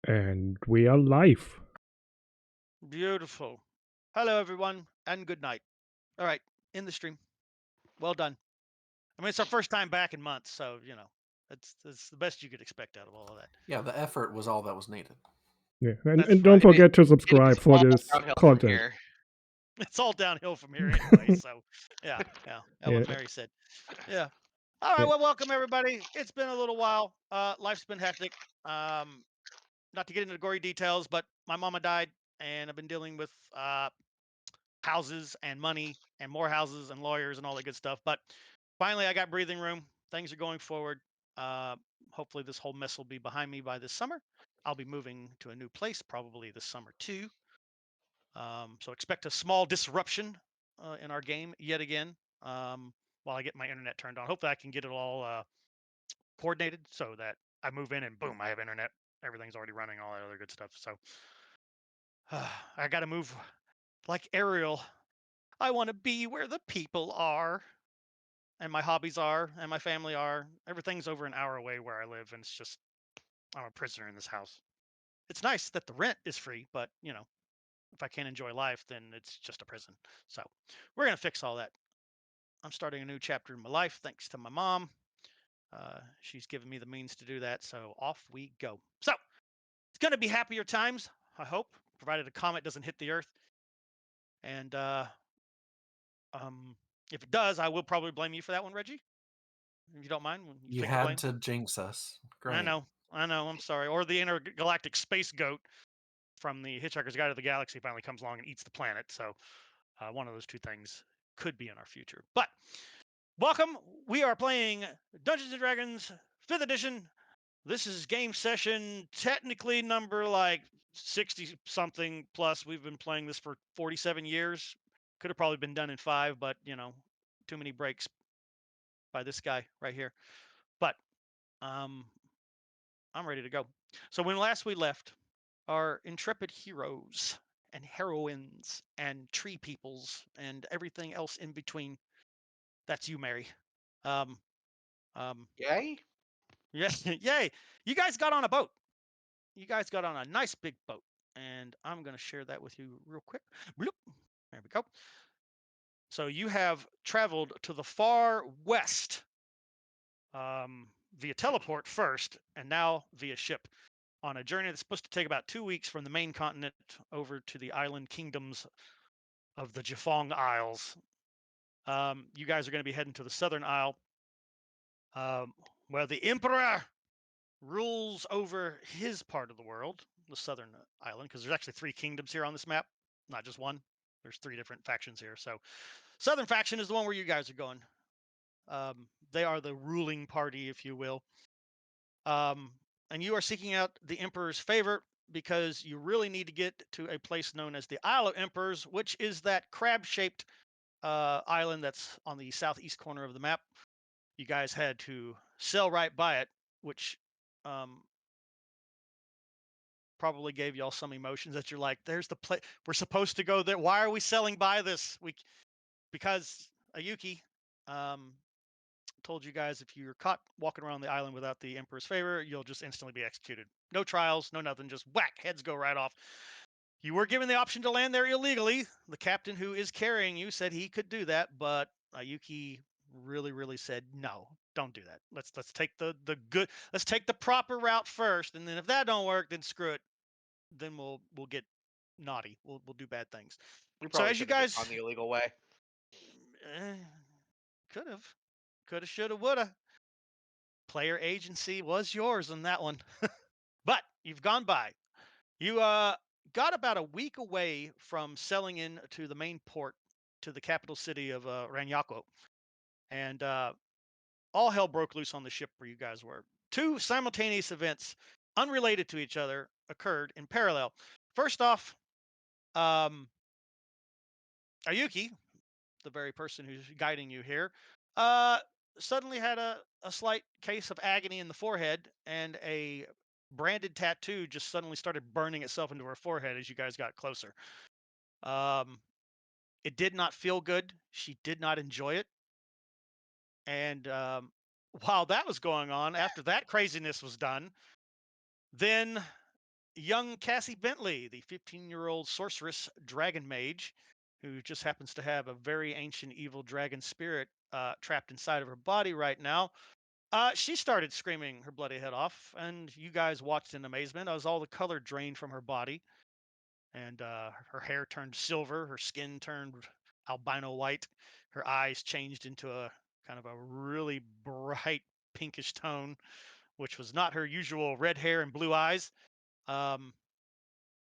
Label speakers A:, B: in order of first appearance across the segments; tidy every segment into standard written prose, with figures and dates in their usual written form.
A: And we are live.
B: Beautiful. Hello, everyone, and good night. All right, in the stream. Well done. I mean, it's our first time back in months, so that's the best you could expect out of all of that.
C: Yeah, the effort was all that was needed.
A: Yeah. And,
B: That's
A: and don't
B: right.
A: forget to
D: It
A: subscribe
D: is
A: for
D: all
A: this
D: downhill from
A: content.
D: here.
B: It's all downhill from here anyway. So, yeah.
A: Yeah.
B: What Mary said. Yeah. All right.
A: Yeah.
B: Well, welcome everybody. It's been a little while. Life's been hectic. Not to get into gory details, but my mama died, and I've been dealing with houses and money and more houses and lawyers and all that good stuff. But finally, I got breathing room. Things are going forward. Uh, Hopefully, this whole mess will be behind me by this summer. I'll be moving to a new place probably this summer too. So expect a small disruption in our game yet again while I get my internet turned on. Hopefully, I can get it all coordinated so that I move in and boom, I have internet. Everything's already running, all that other good stuff. So I got to move like Ariel. I want to be where the people are, and my hobbies are, and my family are. Everything's over an hour away where I live, and it's just I'm a prisoner in this house. It's nice that the rent is free, but if I can't enjoy life, then it's just a prison. So we're gonna fix all that. I'm starting a new chapter in my life thanks to my mom. She's given me the means to do that, so off we go. So it's gonna be happier times, I hope, provided a comet doesn't hit the Earth. And um, if it does, I will probably blame you for that one, Reggie. If you don't mind, when you
C: You
B: take the
C: had
B: blame.
C: to jinx us.
B: I
C: Great.
B: know, I know. I'm sorry. Or the intergalactic space goat from the Hitchhiker's Guide to the Galaxy finally comes along and eats the planet. So one of those two things could be in our future. But welcome. We are playing Dungeons and Dragons 5th edition. This is game session technically number like 60 something plus. We've been playing this for 47 years. Could have probably been done in 5, but too many breaks by this guy right here. But um I'm ready to go. So when last we left, our intrepid heroes and heroines and tree peoples and everything else in between. That's you, Mary. Um,
D: Yay?
B: yes, yay! You guys got on a boat. You guys got on a nice big boat, and I'm gonna share that with you real quick. Bloop. There we go. So you have traveled to the far west via teleport first, and now via ship on a journey that's supposed to take about 2 weeks from the main continent over to the island kingdoms of the Jafong Isles. You guys are going to be heading to the southern isle, where the Emperor rules over his part of the world, the southern island, because there's actually 3 kingdoms here on this map, not just one. There's 3 different factions here. So, southern faction is the one where you guys are going. They are the ruling party, if you will. And you are seeking out the Emperor's favor because you really need to get to a place known as the Isle of Emperors, which is that crab-shaped island that's on the southeast corner of the map. You guys had to sail right by it, which um, probably gave y'all some emotions that you're like, "There's the place we're supposed to go there. Why are we sailing by this?" Because Ayuki told you guys if you're caught walking around the island without the Emperor's favor, you'll just instantly be executed. No trials, no nothing, just whack, heads go right off. You were given the option to land there illegally. The captain who is carrying you said he could do that, but Ayuki really said no, don't do that. Let's take the good, let's take the proper route first, and then if that don't work, then screw it. Then we'll get naughty. We'll do bad things.
D: We
B: So
D: probably
B: as you
D: should have just
B: guys
D: gone the illegal way.
B: could have, should have, would have. Player agency was yours on that one. But you've gone by. You got about a week away from selling in to the main port to the capital city of Ranyako, and all hell broke loose on the ship where you guys were. 2 simultaneous events, unrelated to each other, occurred in parallel. First off, um, Ayuki, the very person who's guiding you here, uh, suddenly had a slight case of agony in the forehead, and a branded tattoo just suddenly started burning itself into her forehead as you guys got closer. Um, it did not feel good. She did not enjoy it. And while that was going on, after that craziness was done, then young Cassie Bentley, the 15-year-old sorceress dragon mage, who just happens to have a very ancient evil dragon spirit trapped inside of her body right now. She started screaming her bloody head off, and you guys watched in amazement as all the color drained from her body, and her hair turned silver, her skin turned albino white, her eyes changed into a kind of a really bright pinkish tone, which was not her usual red hair and blue eyes. Um,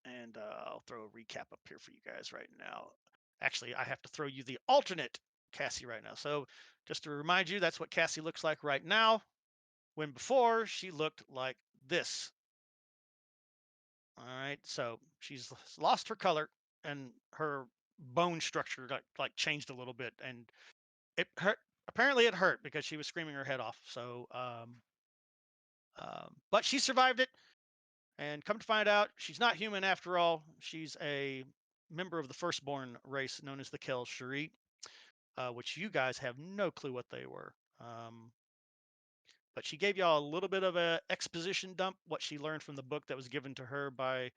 B: and I'll throw a recap up here for you guys right now. Actually, I have to throw you the alternate Cassie right now. So just to remind you, that's what Cassie looks like right now, when before she looked like this. All right, so she's lost her color and her bone structure like changed a little bit, and it hurt. Apparently, it hurt because she was screaming her head off. So, but she survived it. And come to find out, she's not human after all. She's a member of the firstborn race known as the Kel Shari, which you guys have no clue what they were. But she gave y'all a little bit of a exposition dump, what she learned from the book that was given to her by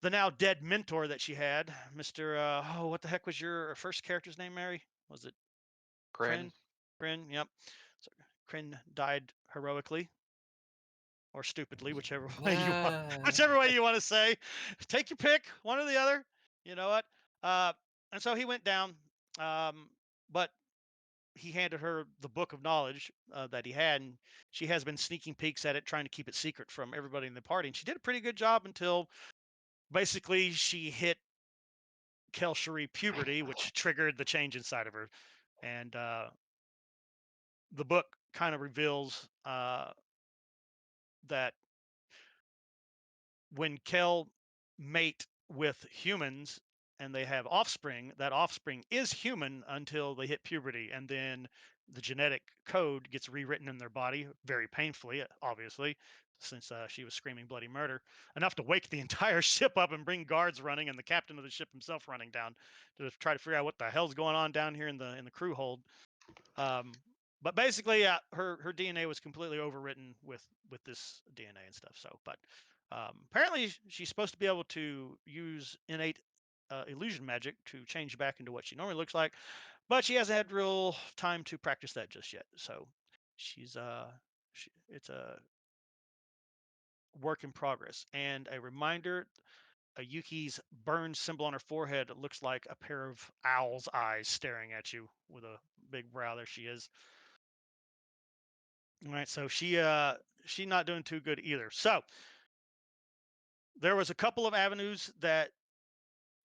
B: the now dead mentor that she had, Mr. Oh, what the heck was your first character's name, Mary? Was it
D: Kryn.
B: Kryn, yep. So Kryn died heroically or stupidly, whichever way you want to say. Take your pick, one or the other. You know what? And so he went down, but he handed her the book of knowledge that he had, and she has been sneaking peeks at it, trying to keep it secret from everybody in the party. And she did a pretty good job until basically she hit Kel Shari puberty, which triggered the change inside of her. And the book kind of reveals that when Kel mate with humans and they have offspring, that offspring is human until they hit puberty, and then the genetic code gets rewritten in their body very painfully, obviously, since she was screaming bloody murder, enough to wake the entire ship up and bring guards running and the captain of the ship himself running down to try to figure out what the hell's going on down here in the crew hold. But basically, her DNA was completely overwritten with this DNA and stuff. So, but apparently she's supposed to be able to use innate illusion magic to change back into what she normally looks like, but she hasn't had real time to practice that just yet. So she's it's a work in progress. And a reminder, Yuki's burned symbol on her forehead looks like a pair of owl's eyes staring at you with a big brow. There she is. All right, so she's not doing too good either. So there was a couple of avenues that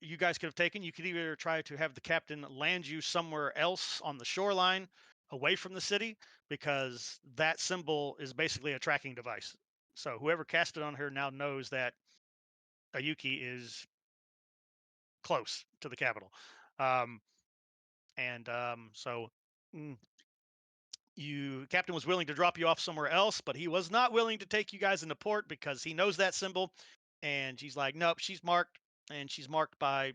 B: you guys could have taken. You could either try to have the captain land you somewhere else on the shoreline away from the city, because that symbol is basically a tracking device. So whoever cast it on her now knows that Ayuki is close to the capital. So captain was willing to drop you off somewhere else, but he was not willing to take you guys into port because he knows that symbol. And she's like, nope, she's marked, and she's marked by,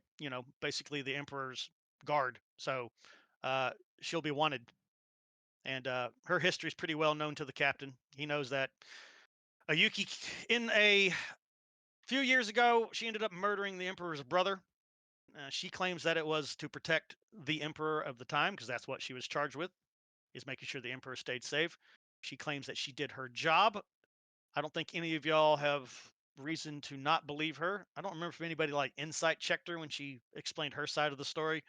B: basically the emperor's guard. So she'll be wanted. And her history is pretty well known to the captain. He knows that Ayuki, in a few years ago, she ended up murdering the emperor's brother. She claims that it was to protect the emperor of the time, because that's what she was charged with, is making sure the emperor stayed safe. She claims that she did her job. I don't think any of y'all have reason to not believe her. I don't remember if anybody like insight checked her when she explained her side of the story,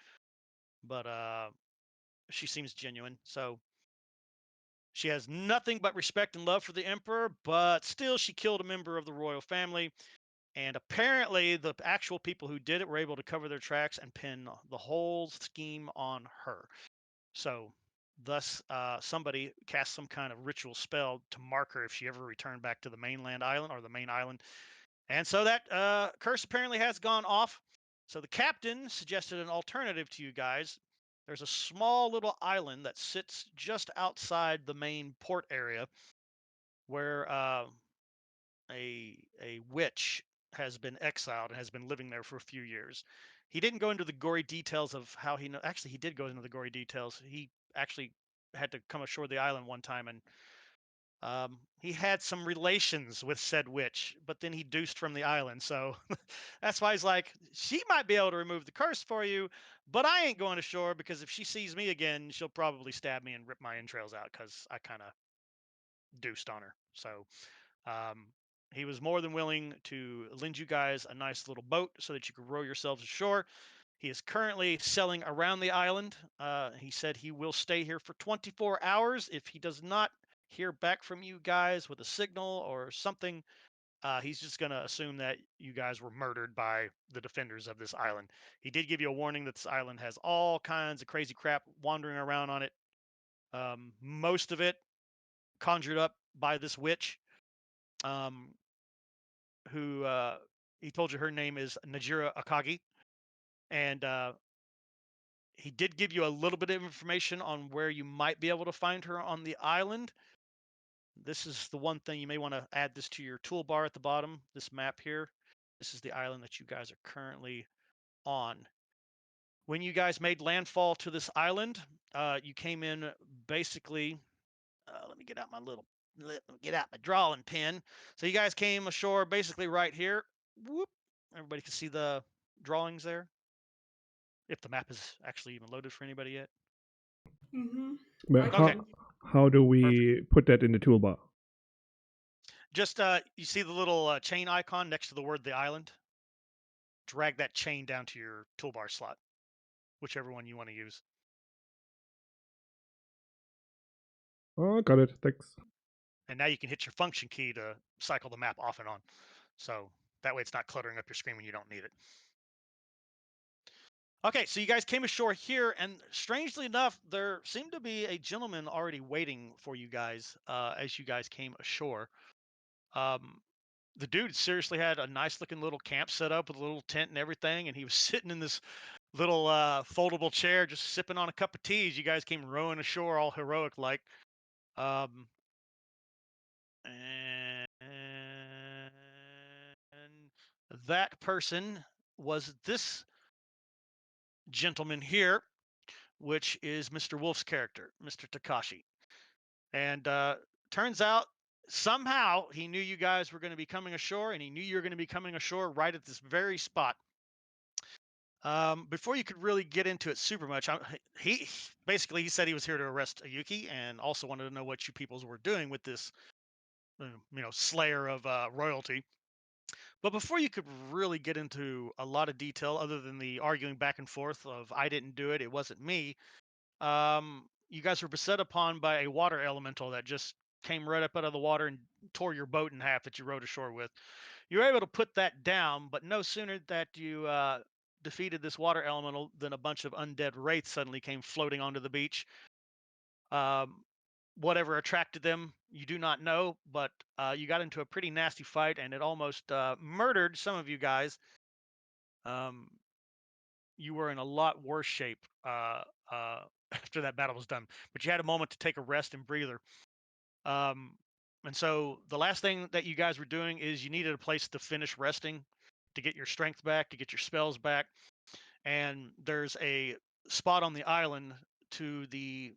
B: but she seems genuine. So she has nothing but respect and love for the emperor, but still she killed a member of the royal family. And apparently the actual people who did it were able to cover their tracks and pin the whole scheme on her. So thus, somebody cast some kind of ritual spell to mark her if she ever returned back to the mainland island, or the main island. And so that curse apparently has gone off. So the captain suggested an alternative to you guys. There's a small little island that sits just outside the main port area where a witch has been exiled and has been living there for a few years. He didn't go into the gory details of how he actually he did go into the gory details. He actually had to come ashore the island one time and He had some relations with said witch, but then he deuced from the island. So that's why he's like, she might be able to remove the curse for you, but I ain't going ashore because if she sees me again, she'll probably stab me and rip my entrails out because I kind of deuced on her. So um, he was more than willing to lend you guys a nice little boat so that you could row yourselves ashore. He is currently selling around the island. He said he will stay here for 24 hours. If he does not hear back from you guys with a signal or something, he's just going to assume that you guys were murdered by the defenders of this island. He did give you a warning that this island has all kinds of crazy crap wandering around on it. Most of it conjured up by this witch, um, who he told you her name is Najira Akagi. And he did give you a little bit of information on where you might be able to find her on the island. This is the one thing you may want to add this to your toolbar at the bottom, this map here. This is the island that you guys are currently on. When you guys made landfall to this island, you came in basically, let me get out my drawing pen. So you guys came ashore basically right here. Whoop. Everybody can see the drawings there. If the map is actually even loaded for anybody yet.
E: Mm-hmm.
A: But
B: Okay.
A: how do we put that in the toolbar?
B: Just you see the little chain icon next to the word the island? Drag that chain down to your toolbar slot, whichever one you want to use.
A: Oh, got it. Thanks.
B: And now you can hit your function key to cycle the map off and on. So that way it's not cluttering up your screen when you don't need it. Okay, so you guys came ashore here, and strangely enough, there seemed to be a gentleman already waiting for you guys as you guys came ashore. The dude seriously had a nice looking little camp set up with a little tent and everything, and he was sitting in this little foldable chair just sipping on a cup of tea as you guys came rowing ashore all heroic like. Um, and that person was this gentleman here, which is Mr. Wolf's character, Mr. Takashi. And turns out somehow he knew you guys were going to be coming ashore, and he knew you were going to be coming ashore right at this very spot. Before you could really get into it super much, he basically he said he was here to arrest Ayuki, and also wanted to know what you peoples were doing with this, slayer of royalty. But before you could really get into a lot of detail, other than the arguing back and forth of I didn't do it, it wasn't me, you guys were beset upon by a water elemental that just came right up out of the water and tore your boat in half that you rowed ashore with. You were able to put that down, but no sooner that you defeated this water elemental than a bunch of undead wraiths suddenly came floating onto the beach. Whatever attracted them, you do not know, but you got into a pretty nasty fight, and it almost murdered some of you guys. You were in a lot worse shape after that battle was done, but you had a moment to take a rest and breather. And so the last thing that you guys were doing is you needed a place to finish resting, to get your strength back, to get your spells back. And there's a spot on the island to the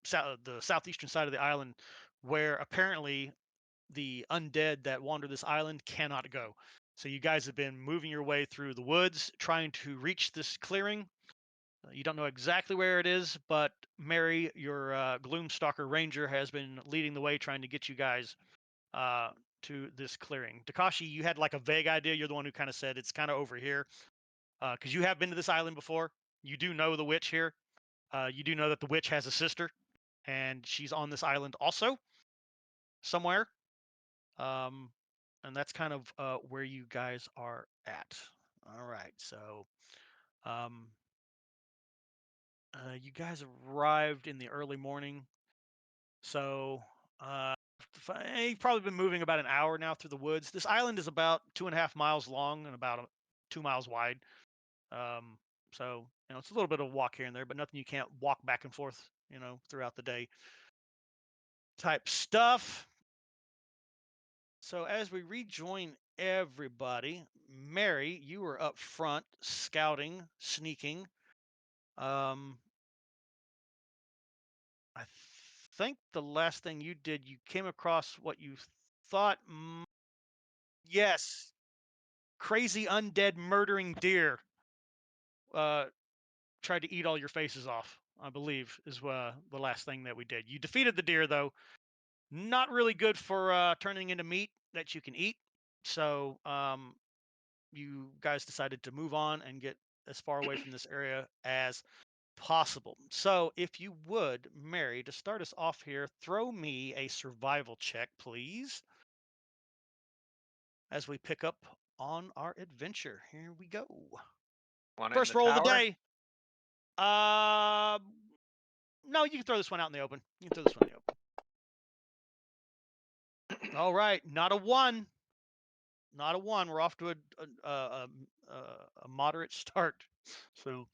B: southeastern side of the island where apparently the undead that wander this island cannot go. So you guys have been moving your way through the woods, trying to reach this clearing. You don't know exactly where it is, but Mary, your Gloomstalker Ranger, has been leading the way, trying to get you guys to this clearing. Takashi, you had like a vague idea. You're the one who kind of said it's kind of over here, because you have been to this island before. You do know the witch here. You do know that the witch has a sister, and she's on this island also, somewhere. And that's kind of where you guys are at. All right, so you guys arrived in the early morning. So you've probably been moving about an hour now through the woods. This island is about 2.5 miles long and about 2 miles wide. So it's a little bit of a walk here and there, but nothing you can't walk back and forth, throughout the day type stuff. So as we rejoin everybody, Mary, you were up front scouting, sneaking. I think the last thing you did, you came across what you thought, yes, crazy undead murdering deer tried to eat all your faces off, I believe, is the last thing that we did. You defeated the deer, though. Not really good for turning into meat that you can eat. So you guys decided to move on and get as far away from this area as possible. So if you would, Mary, to start us off here, throw me a survival check, please, as we pick up on our adventure. Here we go.
D: Want it
B: First
D: in the
B: roll of the
D: tower?
B: day. No, you can throw this one out in the open. You can throw this one in the open. All right, not a 1. Not a 1. We're off to a moderate start. So,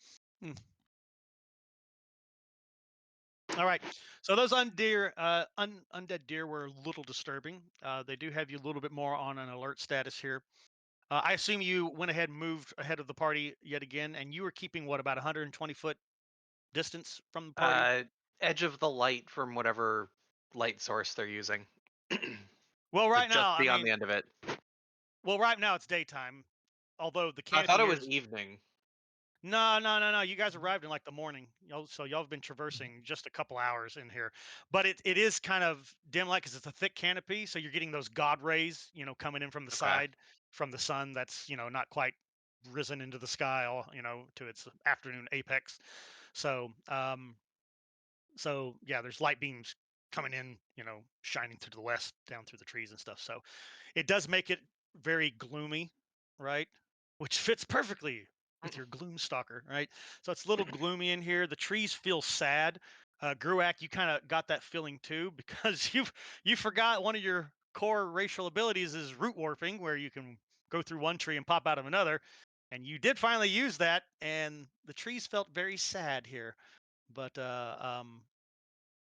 B: all right. So those undead deer were a little disturbing. They do have you a little bit more on an alert status here. I assume you went ahead and moved ahead of the party yet again, and you were keeping what, about 120-foot distance from the party?
D: Edge of the light from whatever light source they're using.
B: Well, right
D: Like just
B: now, I
D: beyond
B: mean,
D: the end of it.
B: well, right now it's daytime. Although the
D: I
B: canopy
D: thought it
B: here
D: was
B: is
D: evening.
B: no. You guys arrived in like the morning, so y'all have been traversing just a couple hours in here. But it is kind of dim light because it's a thick canopy, so you're getting those god rays, coming in from the
D: Okay.
B: side from the sun. That's not quite risen into the sky, all to its afternoon apex. So so yeah, there's light beams coming in, shining through the west, down through the trees and stuff. So it does make it very gloomy, right? Which fits perfectly with your gloom stalker, right? So it's a little gloomy in here. The trees feel sad. Gruak, you kind of got that feeling too because you forgot one of your core racial abilities is root warping, where you can go through one tree and pop out of another. And you did finally use that, and the trees felt very sad here. But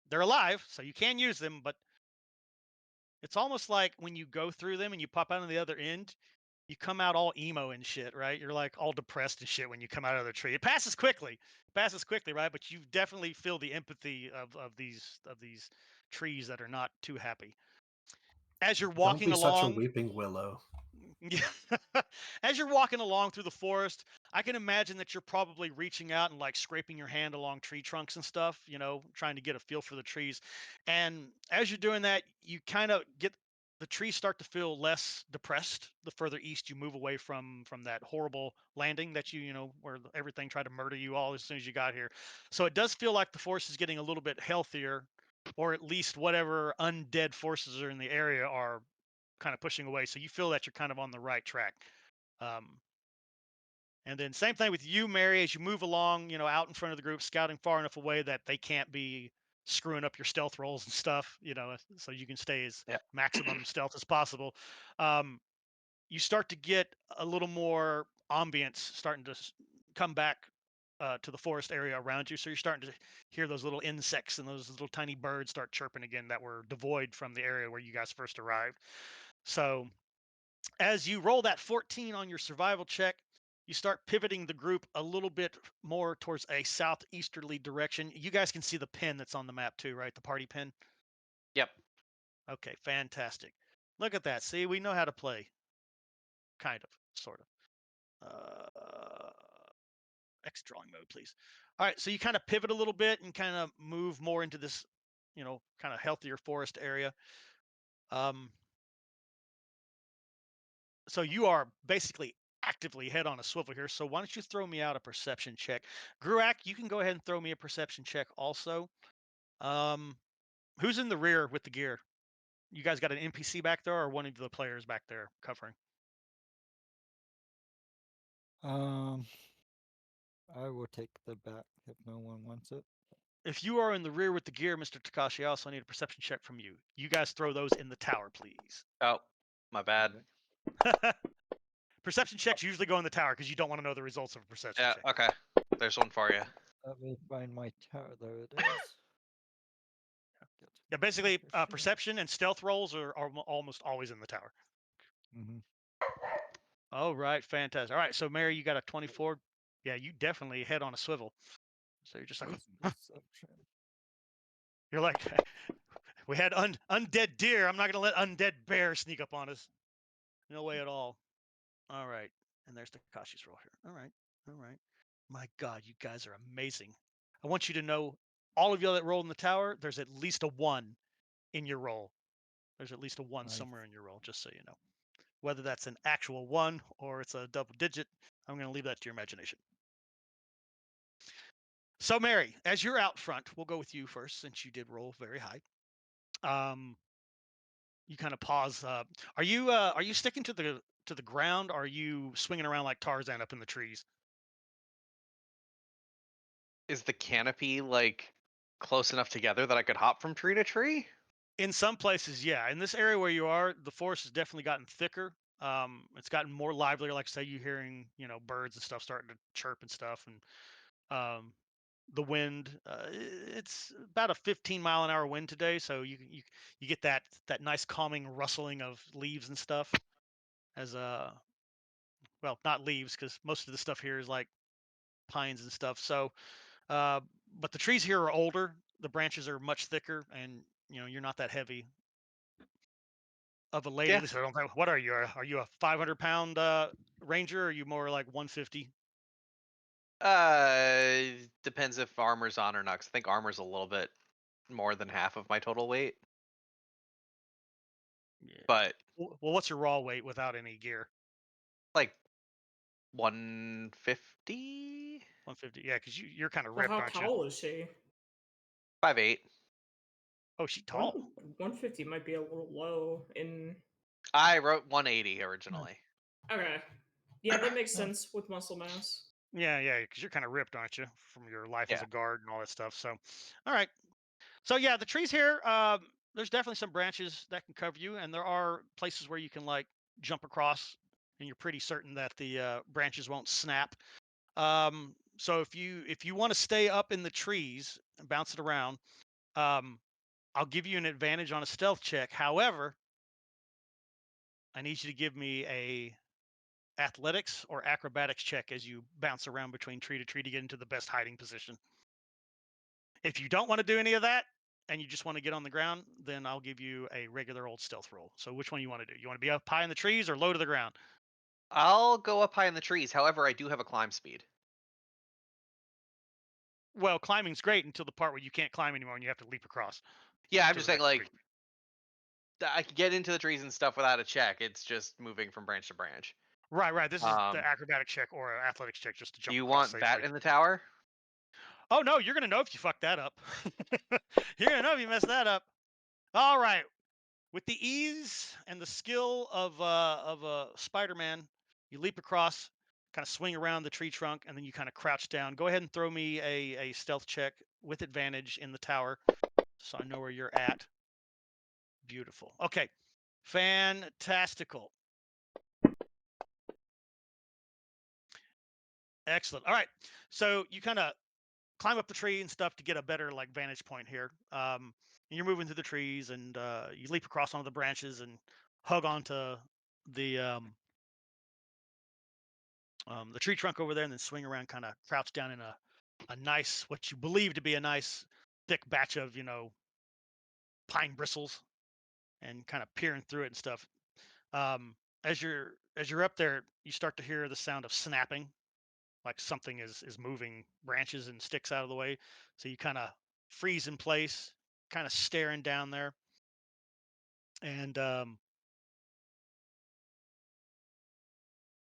B: they're alive, so you can use them, but it's almost like when you go through them and you pop out on the other end, you come out all emo and shit, right? You're like all depressed and shit when you come out of the tree. It passes quickly, right? But you definitely feel the empathy of these trees that are not too happy. As you're
C: Don't
B: walking
C: be such a
B: along,
C: weeping willow.
B: yeah. As you're walking along through the forest, I can imagine that you're probably reaching out and like scraping your hand along tree trunks and stuff, trying to get a feel for the trees. And as you're doing that, you kind of get the trees start to feel less depressed the further east you move away from that horrible landing that where everything tried to murder you all as soon as you got here. So it does feel like the forest is getting a little bit healthier, or at least whatever undead forces are in the area are kind of pushing away. So you feel that you're kind of on the right track. Um, and then same thing with you, Mary, as you move along, out in front of the group, scouting far enough away that they can't be screwing up your stealth rolls and stuff, so you can stay as maximum stealth as possible. You start to get a little more ambience starting to come back to the forest area around you. So you're starting to hear those little insects and those little tiny birds start chirping again that were devoid from the area where you guys first arrived. So as you roll that 14 on your survival check, you start pivoting the group a little bit more towards a southeasterly direction. You guys can see the pin that's on the map too, right? The party pin.
D: Yep.
B: Okay, fantastic. Look at that. See, we know how to play. Kind of, sort of. X drawing mode, please. All right, so you kind of pivot a little bit and kind of move more into this, kind of healthier forest area. So you are basically actively head on a swivel here. So why don't you throw me out a perception check? Gruak, you can go ahead and throw me a perception check also. Who's in the rear with the gear? You guys got an NPC back there or one of the players back there covering?
E: I will take the back if no one wants it.
B: If you are in the rear with the gear, Mr. Takashi, I also need a perception check from you. You guys throw those in the tower, please.
D: Oh, my bad.
B: Perception checks usually go in the tower because you don't want to know the results of a perception
D: Yeah,
B: check.
D: okay. There's one for you.
E: Let me find my tower. There it is.
B: Yeah, basically, perception and stealth rolls are almost always in the tower.
E: Mm-hmm.
B: All right, fantastic. All right, so Mary, you got a 24. Yeah, you definitely head on a swivel. So you're just like, You're like, we had undead deer. I'm not gonna let undead bear sneak up on us. No way at all. All right, and there's Takashi's roll here. All right, all right. My God, you guys are amazing. I want you to know, all of you that rolled in the tower, there's at least a 1 in your roll. There's at least a 1
E: Nice.
B: somewhere in your roll, just so you know. Whether that's an actual 1 or it's a double digit, I'm going to leave that to your imagination. So, Mary, as you're out front, we'll go with you first since you did roll very high. You kind of pause. Are you sticking to the ground? Or are you swinging around like Tarzan up in the trees?
D: Is the canopy like close enough together that I could hop from tree to tree?
B: In some places, yeah. In this area where you are, the forest has definitely gotten thicker. It's gotten more livelier. Like say, you're hearing, birds and stuff starting to chirp and stuff, and the wind. It's about a 15-mile-an-hour wind today, so you get that nice calming rustling of leaves and stuff. As well, not leaves because most of the stuff here is like pines and stuff. So, uh, but the trees here are older. The branches are much thicker, and you're not that heavy of a lady.
D: Yeah.
B: At least I don't think. What are you? Are you a 500-pound ranger? Or are you more like 150?
D: Depends if armor's on or not. 'Cause I think armor's a little bit more than half of my total weight.
B: Yeah.
D: But
B: Well, what's your raw weight without any gear?
D: like 150,
B: 150. Yeah, because you're kind of
F: Well,
B: ripped,
F: how
B: aren't you?
F: tall is she?
D: 5'8".
B: Oh, she tall.
F: 150 might be a little low in.
D: I wrote 180 originally.
F: Okay. Yeah, that makes sense with muscle mass.
B: Yeah, because you're kind of ripped, aren't you, from your life as
D: Yeah.
B: a guard and all that stuff. So, all right. So yeah, the trees here. There's definitely some branches that can cover you, and there are places where you can like jump across, and you're pretty certain that the branches won't snap. So if you want to stay up in the trees and bounce it around, um, I'll give you an advantage on a stealth check. However, I need you to give me a athletics or acrobatics check as you bounce around between tree to tree to get into the best hiding position. If you don't want to do any of that and you just want to get on the ground, then I'll give you a regular old stealth roll. So which one you want to do? You want to be up high in the trees or low to the ground?
D: I'll go up high in the trees. However, I do have a climb speed.
B: Well, climbing's great until the part where you can't climb anymore and you have to leap across.
D: Yeah, I'm
B: to
D: just
B: the
D: saying,
B: next
D: like,
B: tree.
D: I can get into the trees and stuff without a check. It's just moving from branch to branch.
B: Right. This is
D: Um,
B: the acrobatic check or athletics check just to
D: Do
B: jump
D: you
B: across
D: want that
B: safely.
D: in the tower?
B: Oh no, you're gonna know if you fuck that up. You're gonna know if you mess that up. All right. With the ease and the skill of Spider-Man, you leap across, kind of swing around the tree trunk, and then you kind of crouch down. Go ahead and throw me a stealth check with advantage in the tower, so I know where you're at. Beautiful. Okay, fantastical. Excellent. All right, so you kind of climb up the tree and stuff to get a better like vantage point here. And you're moving through the trees, and you leap across onto the branches and hug onto the the tree trunk over there, and then swing around, kind of crouch down in a nice, what you believe to be a nice thick batch of pine bristles, and kind of peering through it and stuff. As you're up there, you start to hear the sound of snapping, like something is moving branches and sticks out of the way. So you kind of freeze in place, kind of staring down there, and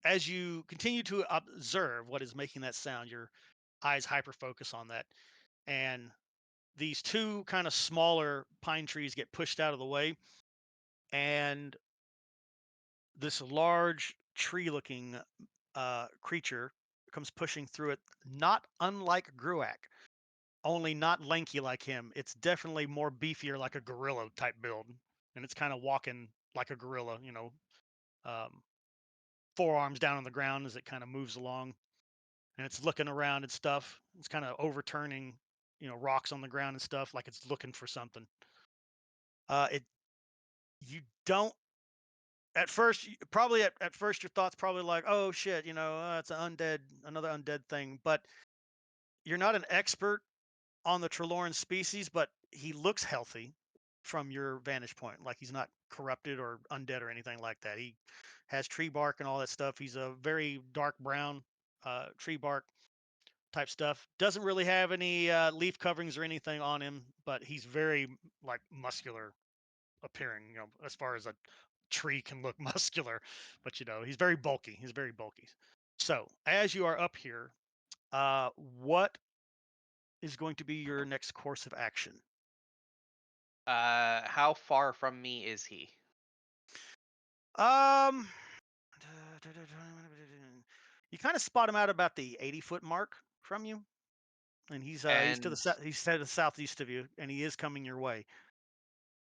B: as you continue to observe what is making that sound, your eyes hyper focus on that, and these two kind of smaller pine trees get pushed out of the way, and this large tree looking creature comes pushing through it, not unlike Gruak, only not lanky like him. It's definitely more beefier, like a gorilla type build, and it's kind of walking like a gorilla, um, forearms down on the ground as it kind of moves along, and it's looking around and stuff. It's kind of overturning, rocks on the ground and stuff, like it's looking for something. It You don't at first probably at first your thoughts probably like, oh shit, it's an undead, another undead thing, but you're not an expert on the Trelawney species, but he looks healthy from your vantage point. Like he's not corrupted or undead or anything like that. He has tree bark and all that stuff. He's a very dark brown tree bark type stuff. Doesn't really have any leaf coverings or anything on him, but he's very like muscular appearing. You know, as far as a tree can look muscular, but you know he's very bulky. He's very bulky. So as you are up here, what is going to be your next course of action?
D: How far from me is he?
B: Um, you kind of spot him out about the 80-foot mark from you, and he's to the
D: And
B: he's to the southeast of you, and he is coming your way.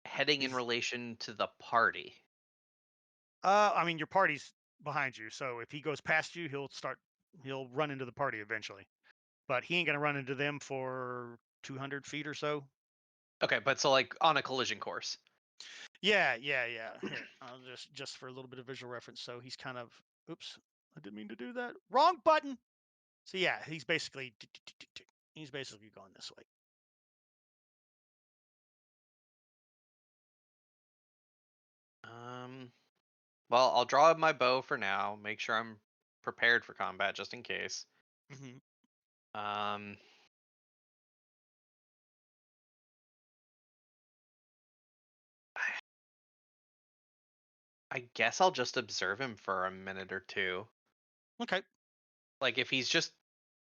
D: heading in
B: He's
D: relation to the party.
B: I mean your party's behind you, so if he goes past you, he'll run into the party eventually, but he ain't gonna run into them for 200 feet or so.
D: Okay, but so like on a collision course.
B: Yeah. Here, I'll just for a little bit of visual reference. So he's kind of, oops, I didn't mean to do that. Wrong button. So yeah, he's basically going this way.
D: Well, I'll draw my bow for now. Make sure I'm prepared for combat just in case.
B: hmm
D: Um, I guess I'll just observe him for a minute or two.
B: Okay.
D: Like if he's just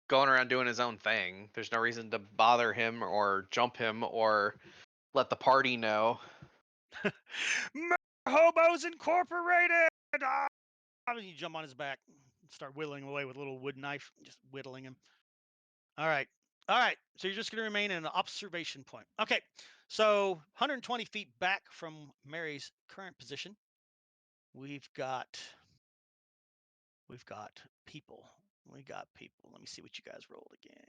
D: going around doing his own thing, there's no reason to bother him or jump him or let the party know.
B: Hobos Incorporated. Ah! You jump on his back, and start whittling away with a little wood knife, just whittling him. All right. All right. So you're just going to remain in an observation point. Okay. So 120 feet back from Mary's current position, we've got people. We got people. Let me see what you guys rolled again.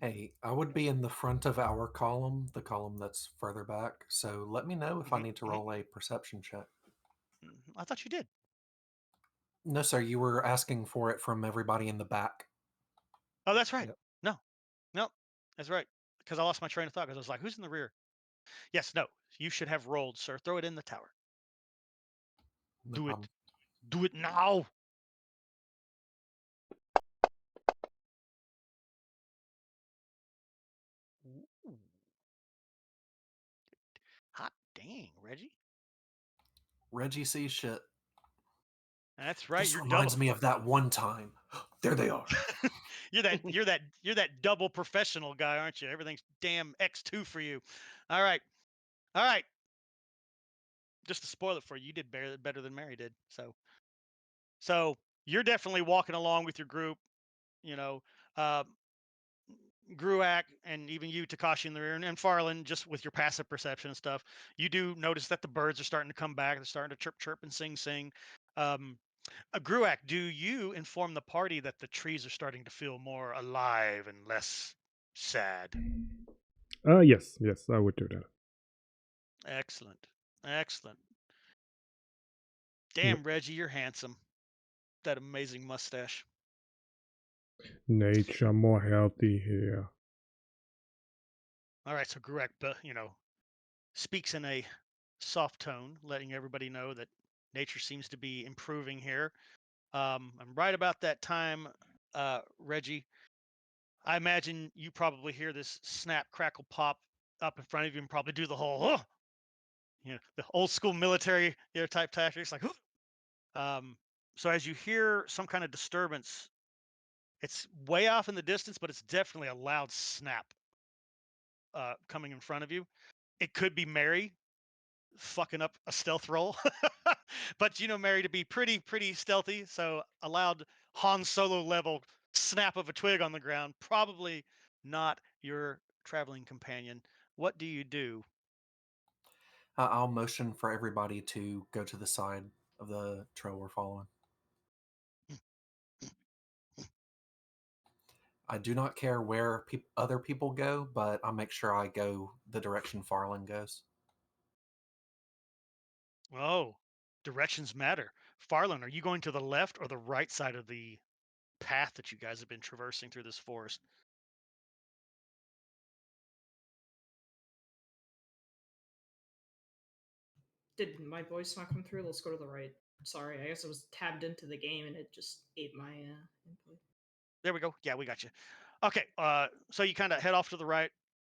C: Hey, I would be in the front of our column, the column that's further back. So let me know if I need to roll a perception check.
B: I thought you did.
C: No, sir, you were asking for it from everybody in the back.
B: Oh, that's right.
E: Yep.
B: No, that's right. Because I lost my train of thought because I was like, who's in the rear? Yes, no. You should have rolled, sir. Throw it in the tower.
C: No
B: Do
C: problem.
B: it. Do it now. Ooh. Hot dang, Reggie.
C: Reggie sees shit.
B: That's right.
C: This
B: You're
C: reminds
B: double.
C: me of that one time. There they are.
B: you're that double professional guy, aren't you? Everything's damn X2 for you. All right. All right. Just to spoil it for you, you did better than Mary did. So you're definitely walking along with your group, you know, uh, Gruak and even you, Takashi, in the rear, and Farland, just with your passive perception and stuff, you do notice that the birds are starting to come back. They're starting to chirp, chirp, and sing, sing. Gruak, do you inform the party that the trees are starting to feel more alive and less sad?
A: Yes, I would do that.
B: Excellent. Excellent.
A: Yep.
B: Damn, Reggie, you're handsome. That amazing mustache.
A: Nature more healthy here.
B: All right, so Gruak, speaks in a soft tone, letting everybody know that nature seems to be improving here. And right about that time, Reggie, I imagine you probably hear this snap, crackle, pop up in front of you, and probably do the whole, "Huh," the old school military type tactics, like. "Huh." So as you hear some kind of disturbance, it's way off in the distance, but it's definitely a loud snap coming in front of you. It could be Mary fucking up a stealth roll, but you know Mary to be pretty stealthy. So a loud Han Solo level snap of a twig on the ground, probably not your traveling companion. What do you do?
C: I'll motion for everybody to go to the side of the trail we're following. I do not care where other people go, but I'll make sure I go the direction Farland goes.
B: Oh, directions matter. Farland, are you going to the left or the right side of the path that you guys have been traversing through this forest.
F: Did my voice not come through? Let's go to the right. Sorry, I guess it was tabbed into the game and it just ate my input.
B: There we go. Yeah, we got you. Okay, so you kind of head off to the right.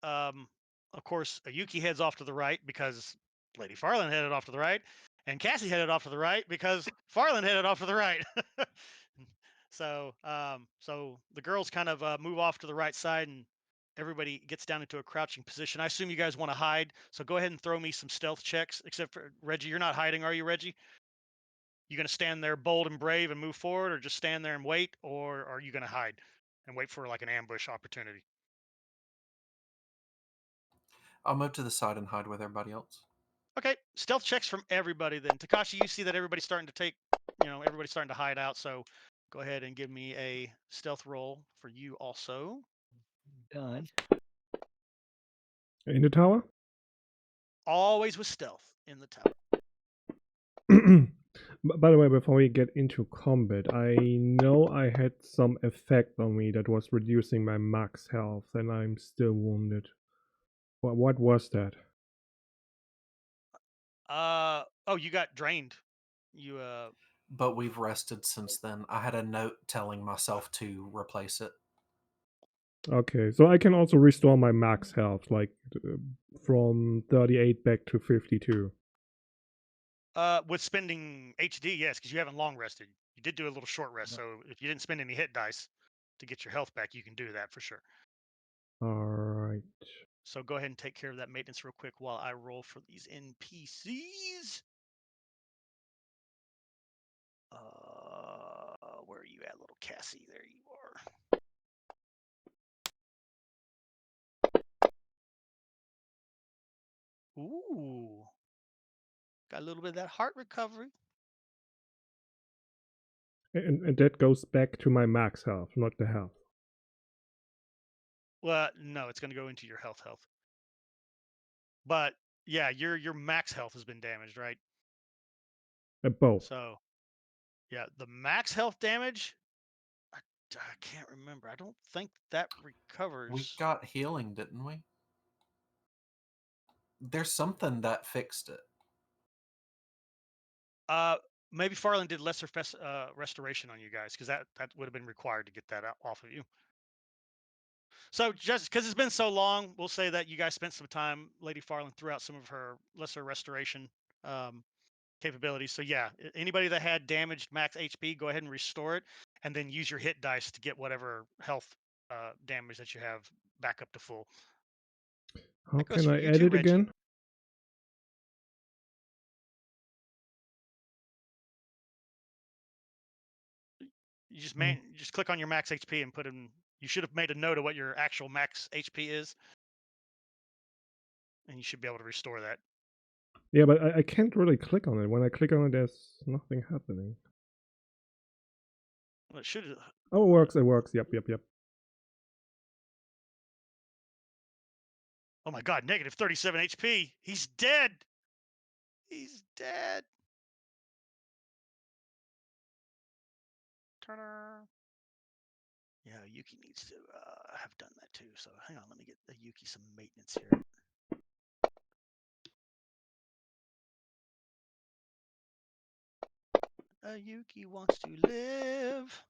B: Of course, Yuki heads off to the right because Lady Farland headed off to the right, and Cassie headed off to the right because Farland headed off to the right. So the girls kind of move off to the right side, and everybody gets down into a crouching position. I assume you guys want to hide, so go ahead and throw me some stealth checks. Except for Reggie, you're not hiding, are you, Reggie? You gonna stand there bold and brave and move forward, or just stand there and wait, or are you gonna hide and wait for like an ambush opportunity?
C: I'll move to the side and hide with everybody else.
B: Okay, stealth checks from everybody then. Takashi, you see that everybody's starting to everybody's starting to hide out, so go ahead and give me a stealth roll for you also.
E: Done.
A: In the tower?
B: Always with stealth in the tower.
A: By the way, before we get into combat, I know I had some effect on me that was reducing my max health, and I'm still wounded. What was that?
B: Oh, you got drained. You
C: But we've rested since then. I had a note telling myself to replace it.
A: Okay, so I can also restore my max health, like from 38 back to 52.
B: with spending HD, yes, because you haven't long rested. You did do a little short rest, so if you didn't spend any hit dice to get your health back, you can do that for sure.
A: All right.
B: So go ahead and take care of that maintenance real quick while I roll for these NPCs. Where are you at, little Cassie? There you are. Ooh. Got a little bit of that heart recovery.
A: And that goes back to my max health, not the health.
B: Well, no, it's going to go into your health. But yeah, your max health has been damaged, right?
A: Both.
B: So yeah, the max health damage, I can't remember. I don't think that recovers.
C: We got healing, didn't we? There's something that fixed it.
B: Maybe Farland did lesser restoration on you guys, because that would have been required to get that off of you. So just because it's been so long, we'll say that you guys spent some time. Lady Farland threw out some of her lesser restoration capabilities. So yeah, anybody that had damaged max HP, go ahead and restore it, and then use your hit dice to get whatever health damage that you have back up to full.
A: How
B: That goes
A: can
B: for
A: I
B: you
A: add
B: too,
A: it
B: Reggie.
A: again?
B: You just click on your max HP and put in. You should have made a note of what your actual max HP is, and you should be able to restore that.
A: Yeah, but I can't really click on it. When I click on it, there's nothing happening.
B: Well, it should.
A: Oh, it works. It works. Yep.
B: Oh my God! Negative 37 HP. He's dead. He's dead. Turner. Yeah, Yuki needs to have done that too. So hang on, let me get Yuki some maintenance here. Yuki wants to live.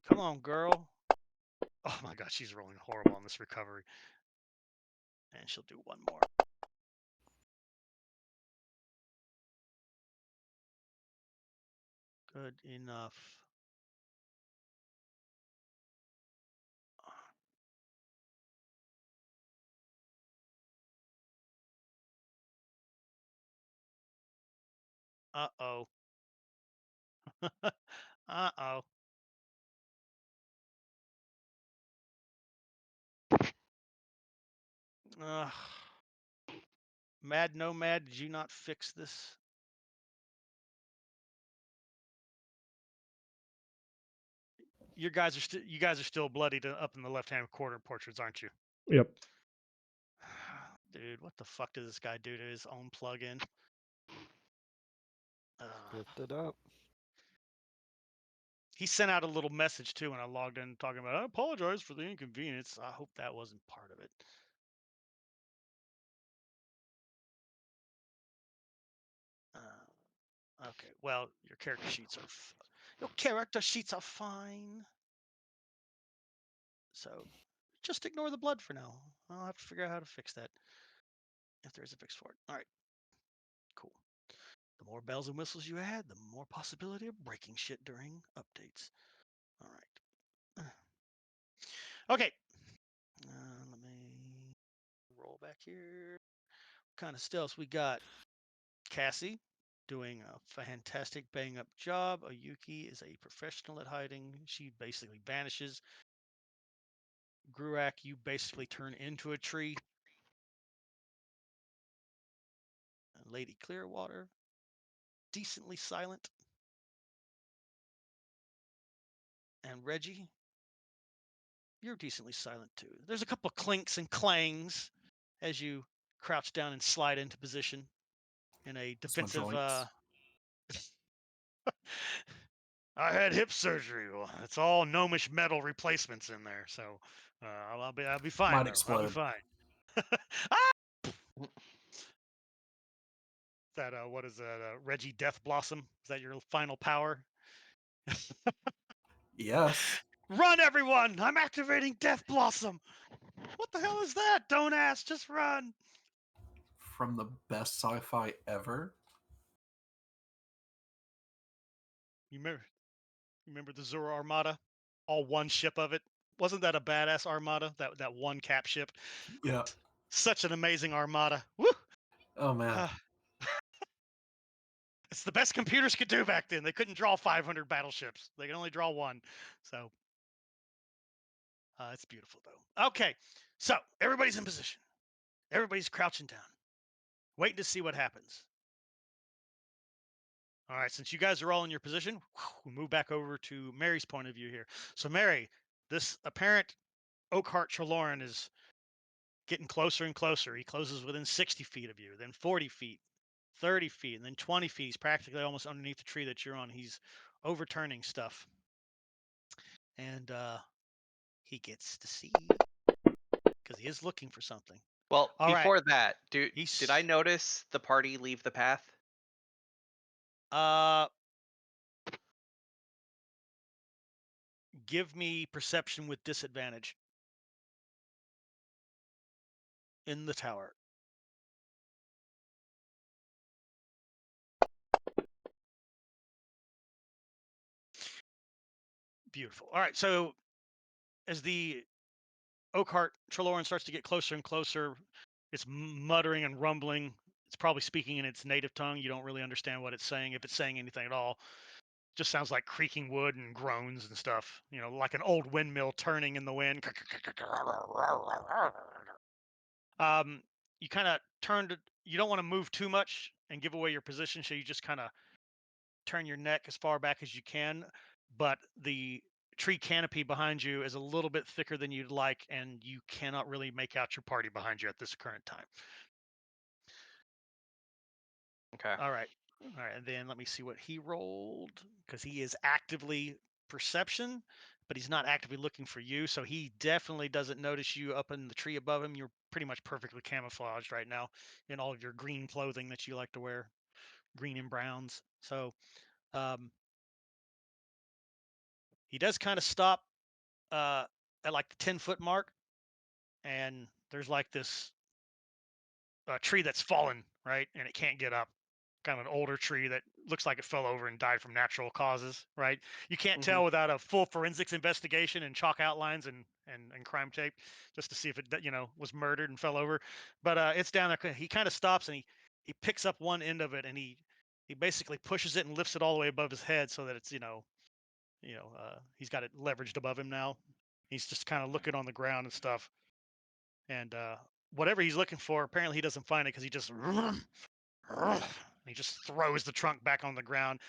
B: Come on, girl. Oh my God, she's rolling horrible on this recovery. And she'll do one more. Good enough. Uh-oh. Uh-oh. Ugh. Mad Nomad, did you not fix this? You guys are still bloodied up in the left-hand corner portraits, aren't you?
A: Yep.
B: Dude, what the fuck did this guy do to his own plugin?
E: Lift it up.
B: He sent out a little message too when I logged in talking about, I apologize for the inconvenience. I hope that wasn't part of it. Okay, well, your character sheets are fine. So just ignore the blood for now. I'll have to figure out how to fix that if there is a fix for it. All right, cool. The more bells and whistles you add, the more possibility of breaking shit during updates. All right. Okay. Let me roll back here. What kind of stealth we got? Cassie doing a fantastic bang up job. Oyuki is a professional at hiding. She basically vanishes. Gruak, you basically turn into a tree. And Lady Clearwater, decently silent. And Reggie, you're decently silent too. There's a couple of clinks and clangs as you crouch down and slide into position in a
C: It's my
B: defensive.
C: joints.
B: I had hip surgery. Well, it's all gnomish metal replacements in there, so I'll be fine.
C: Might
B: Though.
C: explode.
B: I'll be fine. Ah! That what is that? Reggie Death Blossom? Is that your final power?
C: Yes.
B: Run, everyone! I'm activating Death Blossom. What the hell is that? Don't ask, just run.
C: From the best sci-fi ever.
B: You remember the Zora Armada? All one ship of it. Wasn't that a badass armada? That one cap ship.
C: Yeah.
B: Such an amazing armada. Woo!
C: Oh man.
B: It's the best computers could do back then. They couldn't draw 500 battleships. They could only draw one. So it's beautiful though. Okay, so everybody's in position. Everybody's crouching down, waiting to see what happens. All right, since you guys are all in your position, we'll move back over to Mary's point of view here. So Mary, this apparent Oakhart Trelawney is getting closer and closer. He closes within 60 feet of you, then 40 feet, 30 feet, and then 20 feet. He's practically almost underneath the tree that you're on. He's overturning stuff. And he gets to see because he is looking for something.
D: Well,
B: All right.
D: before that, did I notice the party leave the path?
B: Give me perception with disadvantage in the tower. Beautiful. All right, so as the Oakhart Trelawney starts to get closer and closer, it's muttering and rumbling. It's probably speaking in its native tongue. You don't really understand what it's saying, if it's saying anything at all. Just sounds like creaking wood and groans and stuff. You know, like an old windmill turning in the wind. You kind of you don't want to move too much and give away your position, so you just kind of turn your neck as far back as you can. But the tree canopy behind you is a little bit thicker than you'd like, and you cannot really make out your party behind you at this current time.
D: Okay.
B: All right. And then let me see what he rolled, because he is actively perception, but he's not actively looking for you. So he definitely doesn't notice you up in the tree above him. You're pretty much perfectly camouflaged right now in all of your green clothing that you like to wear, green and browns. So he does kind of stop at like the 10-foot mark, and there's like this tree that's fallen, right? And it can't get up. Kind of an older tree that looks like it fell over and died from natural causes, right? You can't tell without a full forensics investigation and chalk outlines and crime tape just to see if it, was murdered and fell over. But it's down there. He kind of stops and he picks up one end of it and he basically pushes it and lifts it all the way above his head so that it's, he's got it leveraged above him now. He's just kind of looking on the ground and stuff. And whatever he's looking for, apparently he doesn't find it because he just throws the trunk back on the ground.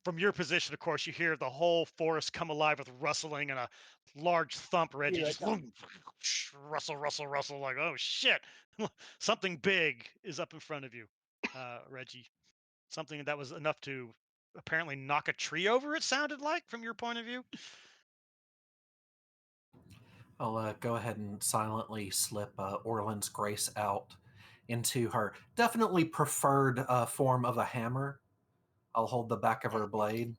B: From your position, of course, you hear the whole forest come alive with rustling and a large thump, Reggie.
G: Here I
B: Just
G: come.
B: rustle, rustle, rustle, like, oh shit. Something big is up in front of you, Reggie. Something that was enough to apparently knock a tree over, it sounded like, from your point of view.
C: I'll go ahead and silently slip Orland's Grace out into her definitely preferred form of a hammer. I'll hold the back of her blade.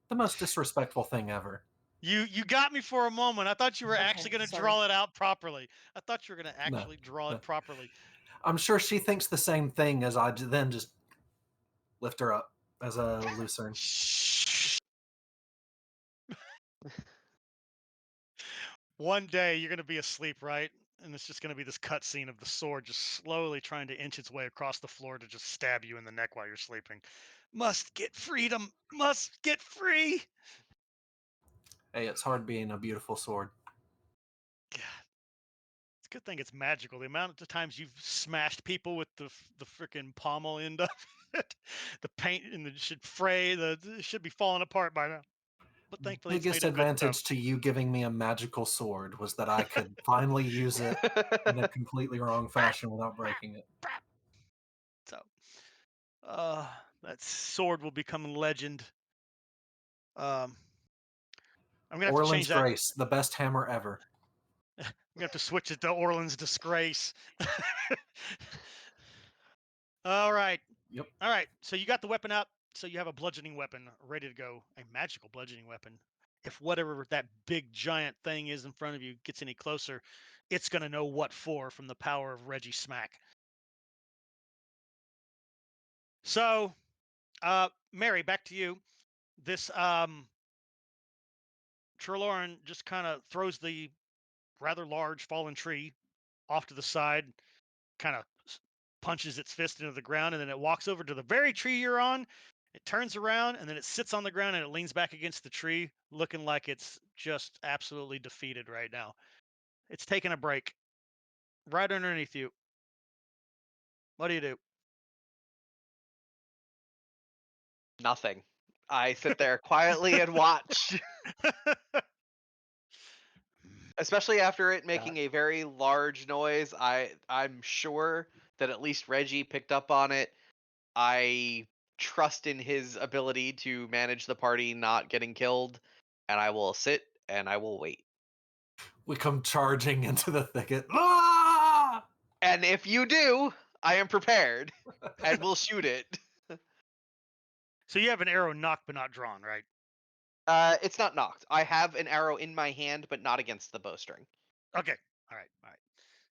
C: The most disrespectful thing ever.
B: You got me for a moment. I thought you were actually
F: Okay,
B: going to
F: sorry.
B: draw it out properly. I thought you were going to actually draw
C: no.
B: it properly.
C: I'm sure she thinks the same thing as I then just lift her up as a lucerne.
B: One day you're going to be asleep, right? And it's just going to be this cutscene of the sword just slowly trying to inch its way across the floor to just stab you in the neck while you're sleeping. Must get freedom. Must get free.
C: Hey, it's hard being a beautiful sword.
B: God. It's a good thing it's magical. The amount of times you've smashed people with the freaking pommel end of it, the paint and it should fray. It should be falling apart by now. But thankfully, it's
C: Biggest
B: made of good
C: advantage
B: stuff.
C: to you giving me a magical sword was that I could finally use it in a completely wrong fashion without breaking it.
B: So, that sword will become legend. I'm gonna have to change
C: Orland's
B: that.
C: Grace, the best hammer ever.
B: I'm gonna have to switch it to Orland's Disgrace. All right.
C: Yep.
B: All right. So you got the weapon out. So you have a bludgeoning weapon ready to go, a magical bludgeoning weapon. If whatever that big giant thing is in front of you gets any closer, it's gonna know what for from the power of Reggie Smack. So, Mary, back to you. This Trelawney just kind of throws the rather large fallen tree off to the side, kind of punches its fist into the ground, and then it walks over to the very tree you're on. It turns around, and then it sits on the ground, and it leans back against the tree, looking like it's just absolutely defeated right now. It's taking a break right underneath you. What do you do?
D: Nothing. I sit there quietly and watch. Especially after it making a very large noise, I'm sure that at least Reggie picked up on it. I trust in his ability to manage the party not getting killed, and I will sit and I will wait.
C: We come charging into the thicket. Ah!
D: And if you do, I am prepared and will shoot it.
B: So you have an arrow knocked but not drawn, right?
D: It's not knocked. I have an arrow in my hand, but not against the bowstring.
B: Okay. All right. All right.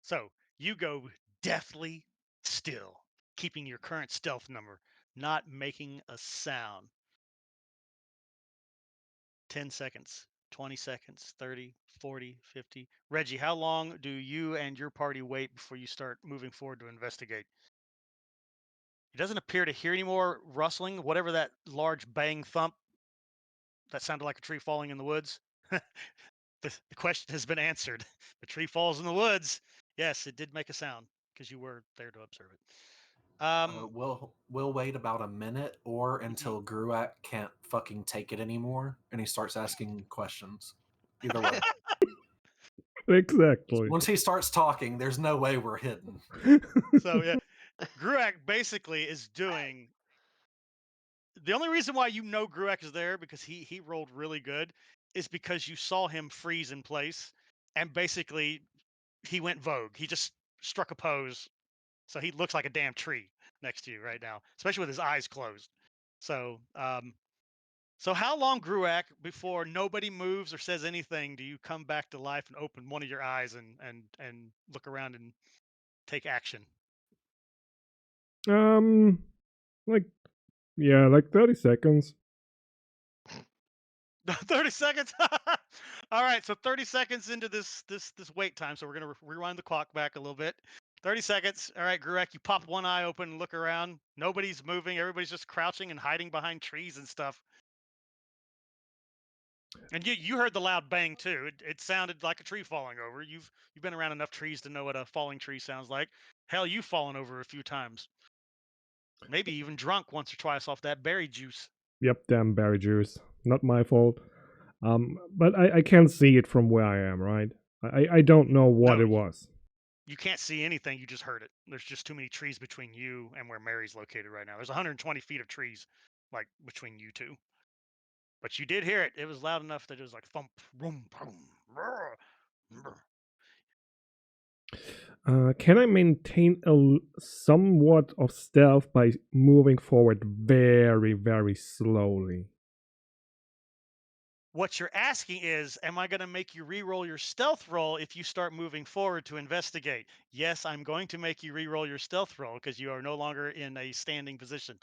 B: So you go deathly still, keeping your current stealth number, not making a sound. 10 seconds, 20 seconds, 30, 40, 50. Reggie, how long do you and your party wait before you start moving forward to investigate? He doesn't appear to hear any more rustling, whatever that large bang thump that sounded like a tree falling in the woods. The question has been answered. The tree falls in the woods. Yes, it did make a sound because you were there to observe it.
C: We'll wait about a minute or until Gruak can't fucking take it anymore and he starts asking questions. Either way.
A: Exactly.
C: Once he starts talking, there's no way we're hidden.
B: So yeah, Gruak basically is doing. The only reason why you know Gruak is there because he rolled really good is because you saw him freeze in place and basically he went vogue. He just struck a pose. So he looks like a damn tree next to you right now, especially with his eyes closed. So so how long, Gruak, before nobody moves or says anything, do you come back to life and open one of your eyes and look around and take action?
A: Like, yeah, like 30 seconds.
B: 30 seconds. All right, so 30 seconds into this wait time. So we're gonna rewind the clock back a little bit. 30 seconds. All right, Gruak, you pop one eye open and look around. Nobody's moving. Everybody's just crouching and hiding behind trees and stuff. And you heard the loud bang too. It sounded like a tree falling over. You've been around enough trees to know what a falling tree sounds like. Hell, you've fallen over a few times. Maybe even drunk once or twice off that berry juice.
A: Yep, damn berry juice. Not my fault. But I can't see it from where I am, right? I don't know what
B: No,
A: it was.
B: you can't see anything. You just heard it. There's just too many trees between you and where Mary's located right now. There's 120 feet of trees, like between you two. But you did hear it. It was loud enough that it was like thump, boom, boom, brr, brr.
A: Can I maintain somewhat of stealth by moving forward very, very slowly?
B: What you're asking is, am I going to make you re-roll your stealth roll if you start moving forward to investigate? Yes, I'm going to make you re-roll your stealth roll because you are no longer in a standing position.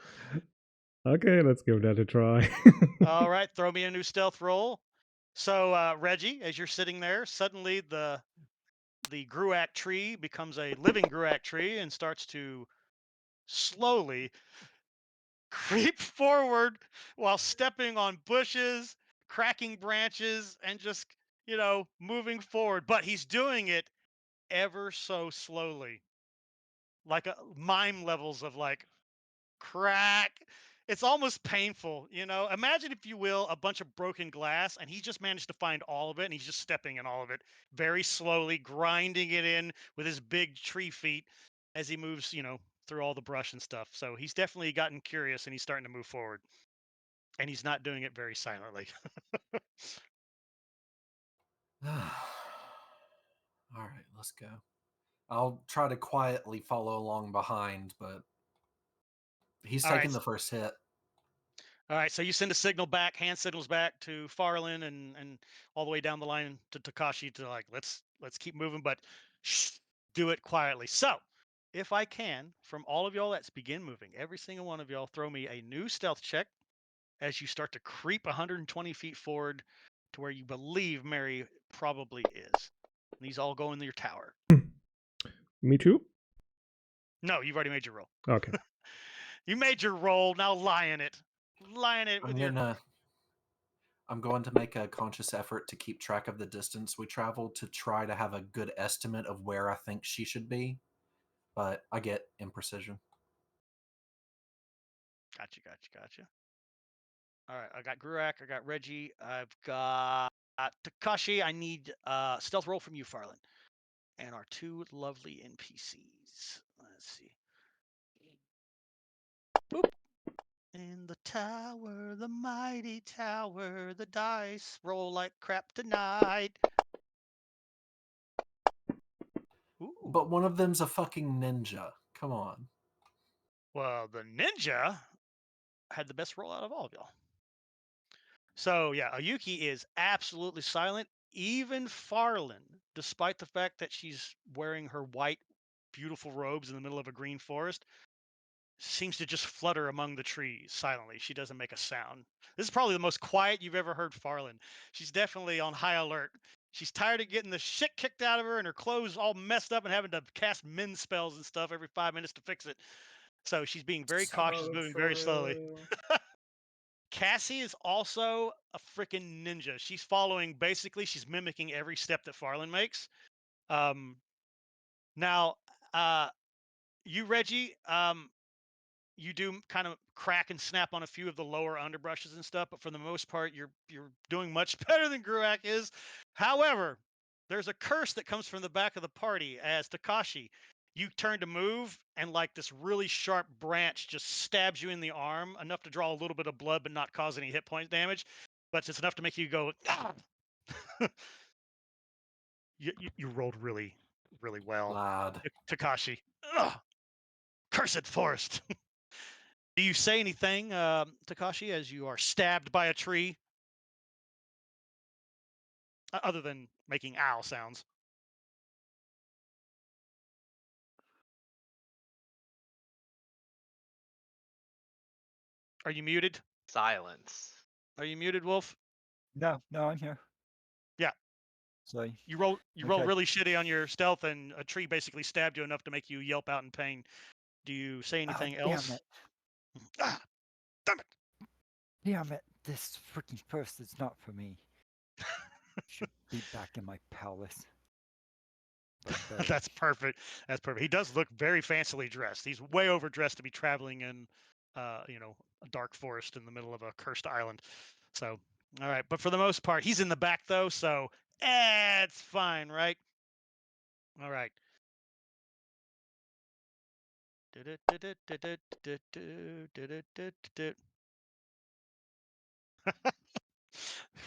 A: Okay, let's give that a try.
B: All right, throw me a new stealth roll. So, Reggie, as you're sitting there, suddenly the Gruak tree becomes a living Gruak tree and starts to slowly creep forward while stepping on bushes, cracking branches, and just, moving forward. But he's doing it ever so slowly, like mime levels of like crack. It's almost painful, Imagine, if you will, a bunch of broken glass, and he just managed to find all of it, and he's just stepping in all of it very slowly, grinding it in with his big tree feet as he moves, through all the brush and stuff. So he's definitely gotten curious and he's starting to move forward. And he's not doing it very silently.
C: All right, let's go. I'll try to quietly follow along behind, but he's
B: All right.
C: taking the first hit.
B: All right, so you send a signal back, hand signals back to Farlin and all the way down the line to Takashi to like let's keep moving, but shh, do it quietly. So, if I can, from all of y'all, let's begin moving. Every single one of y'all, throw me a new stealth check as you start to creep 120 feet forward to where you believe Mary probably is. And these all go in your tower.
A: Me too?
B: No, you've already made your roll.
A: Okay.
B: You made your roll. Now lie in it. Lie in it with
C: I'm going to make a conscious effort to keep track of the distance we traveled to try to have a good estimate of where I think she should be, but I get imprecision.
B: Gotcha. All right, I got Gruak, I got Reggie, I've got Takashi. I need stealth roll from you, Farlin, and our two lovely NPCs. Let's see. Boop. In the tower, the mighty tower, the dice roll like crap tonight. Ooh.
C: But one of them's a fucking ninja. Come on.
B: Well, the ninja had the best roll out of all of y'all. So yeah, Ayuki is absolutely silent. Even Farlin, despite the fact that she's wearing her white, beautiful robes in the middle of a green forest, seems to just flutter among the trees silently. She doesn't make a sound. This is probably the most quiet you've ever heard Farlin. She's definitely on high alert. She's tired of getting the shit kicked out of her and her clothes all messed up and having to cast min spells and stuff every 5 minutes to fix it. So she's being very cautious, moving very slowly. Cassie is also a freaking ninja. She's following, basically, she's mimicking every step that Farlin makes. Now, you, Reggie, you do kind of crack and snap on a few of the lower underbrushes and stuff, but for the most part, you're doing much better than Gruak is. However, there's a curse that comes from the back of the party as Takashi. You turn to move, and like this really sharp branch just stabs you in the arm, enough to draw a little bit of blood, but not cause any hit point damage. But it's enough to make you go. Ah! you rolled really, really well,
C: Lad.
B: Takashi. Ugh! Cursed forest. Do you say anything, Takashi, as you are stabbed by a tree? Other than making owl sounds. Are you muted?
D: Silence.
B: Are you muted, Wolf?
E: No, I'm here.
B: Yeah.
E: Sorry.
B: You roll
E: Okay.
B: really shitty on your stealth, and a tree basically stabbed you enough to make you yelp out in pain. Do you say anything else?
E: Damn it.
B: Ah, damn it.
E: Damn it. This freaking purse is not for me. Should be back in my palace.
B: That's perfect. That's perfect. He does look very fancily dressed. He's way overdressed to be traveling in a dark forest in the middle of a cursed island. So, all right. But for the most part, he's in the back though, so it's fine, right? All right.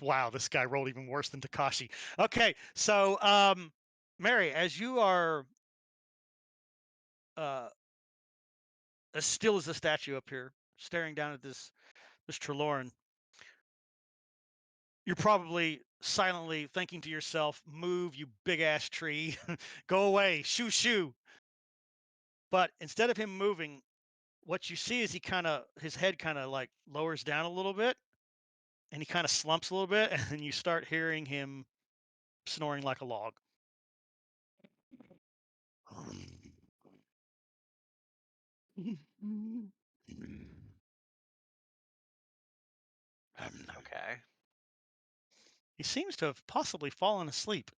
B: Wow, this guy rolled even worse than Takashi. Okay, so Mary, as you are uh, as still as a statue up here, staring down at this Trelawney, you're probably silently thinking to yourself, "Move, you big ass tree! Go away, shoo shoo!" But instead of him moving, what you see is his head kind of like lowers down a little bit, and he kind of slumps a little bit, and then you start hearing him snoring like a log.
D: Okay.
B: He seems to have possibly fallen asleep.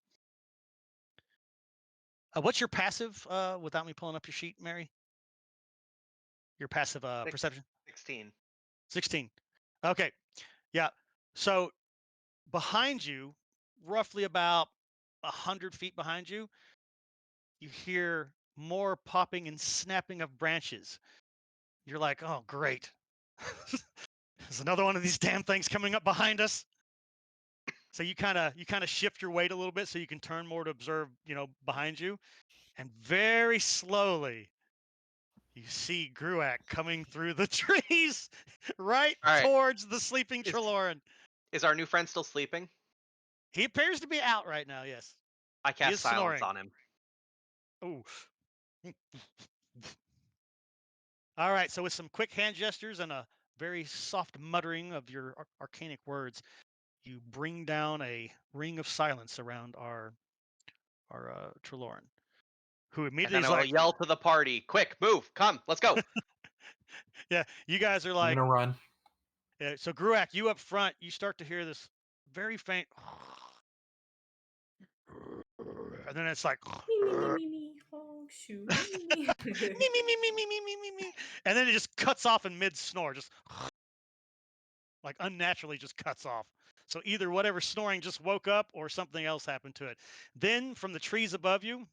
B: What's your passive, without me pulling up your sheet, Mary? Your passive
D: Six-
B: perception?
D: 16.
B: 16. Okay. Yeah. So behind you, roughly about 100 feet behind you, you hear more popping and snapping of branches. You're like, oh, great. There's another one of these damn things coming up behind us. So you kind of shift your weight a little bit so you can turn more to observe, behind you. And very slowly, you see Gruak coming through the trees right
D: All right.
B: towards the sleeping
D: Is-
B: Trelawney.
D: Is our new friend still sleeping?
B: He appears to be out right now, yes.
D: I
B: He
D: cast
B: is
D: silence
B: snoring.
D: on him.
B: Ooh. All right, so with some quick hand gestures and a very soft muttering of your arcanic words, you bring down a ring of silence around our Trelawney, who
D: And
B: immediately
D: then
B: is
D: I will
B: like,
D: yell to the party, quick, move, come, let's go.
B: yeah, you guys are
C: I'm
B: like,
C: gonna run.
B: yeah, so Gruak, you up front, you start to hear this very faint, and then it's like,
F: Me. Oh, shoot. Me.
B: me, me, and then it just cuts off in mid snore, just like unnaturally just cuts off. So either whatever snoring just woke up or something else happened to it. Then from the trees above you,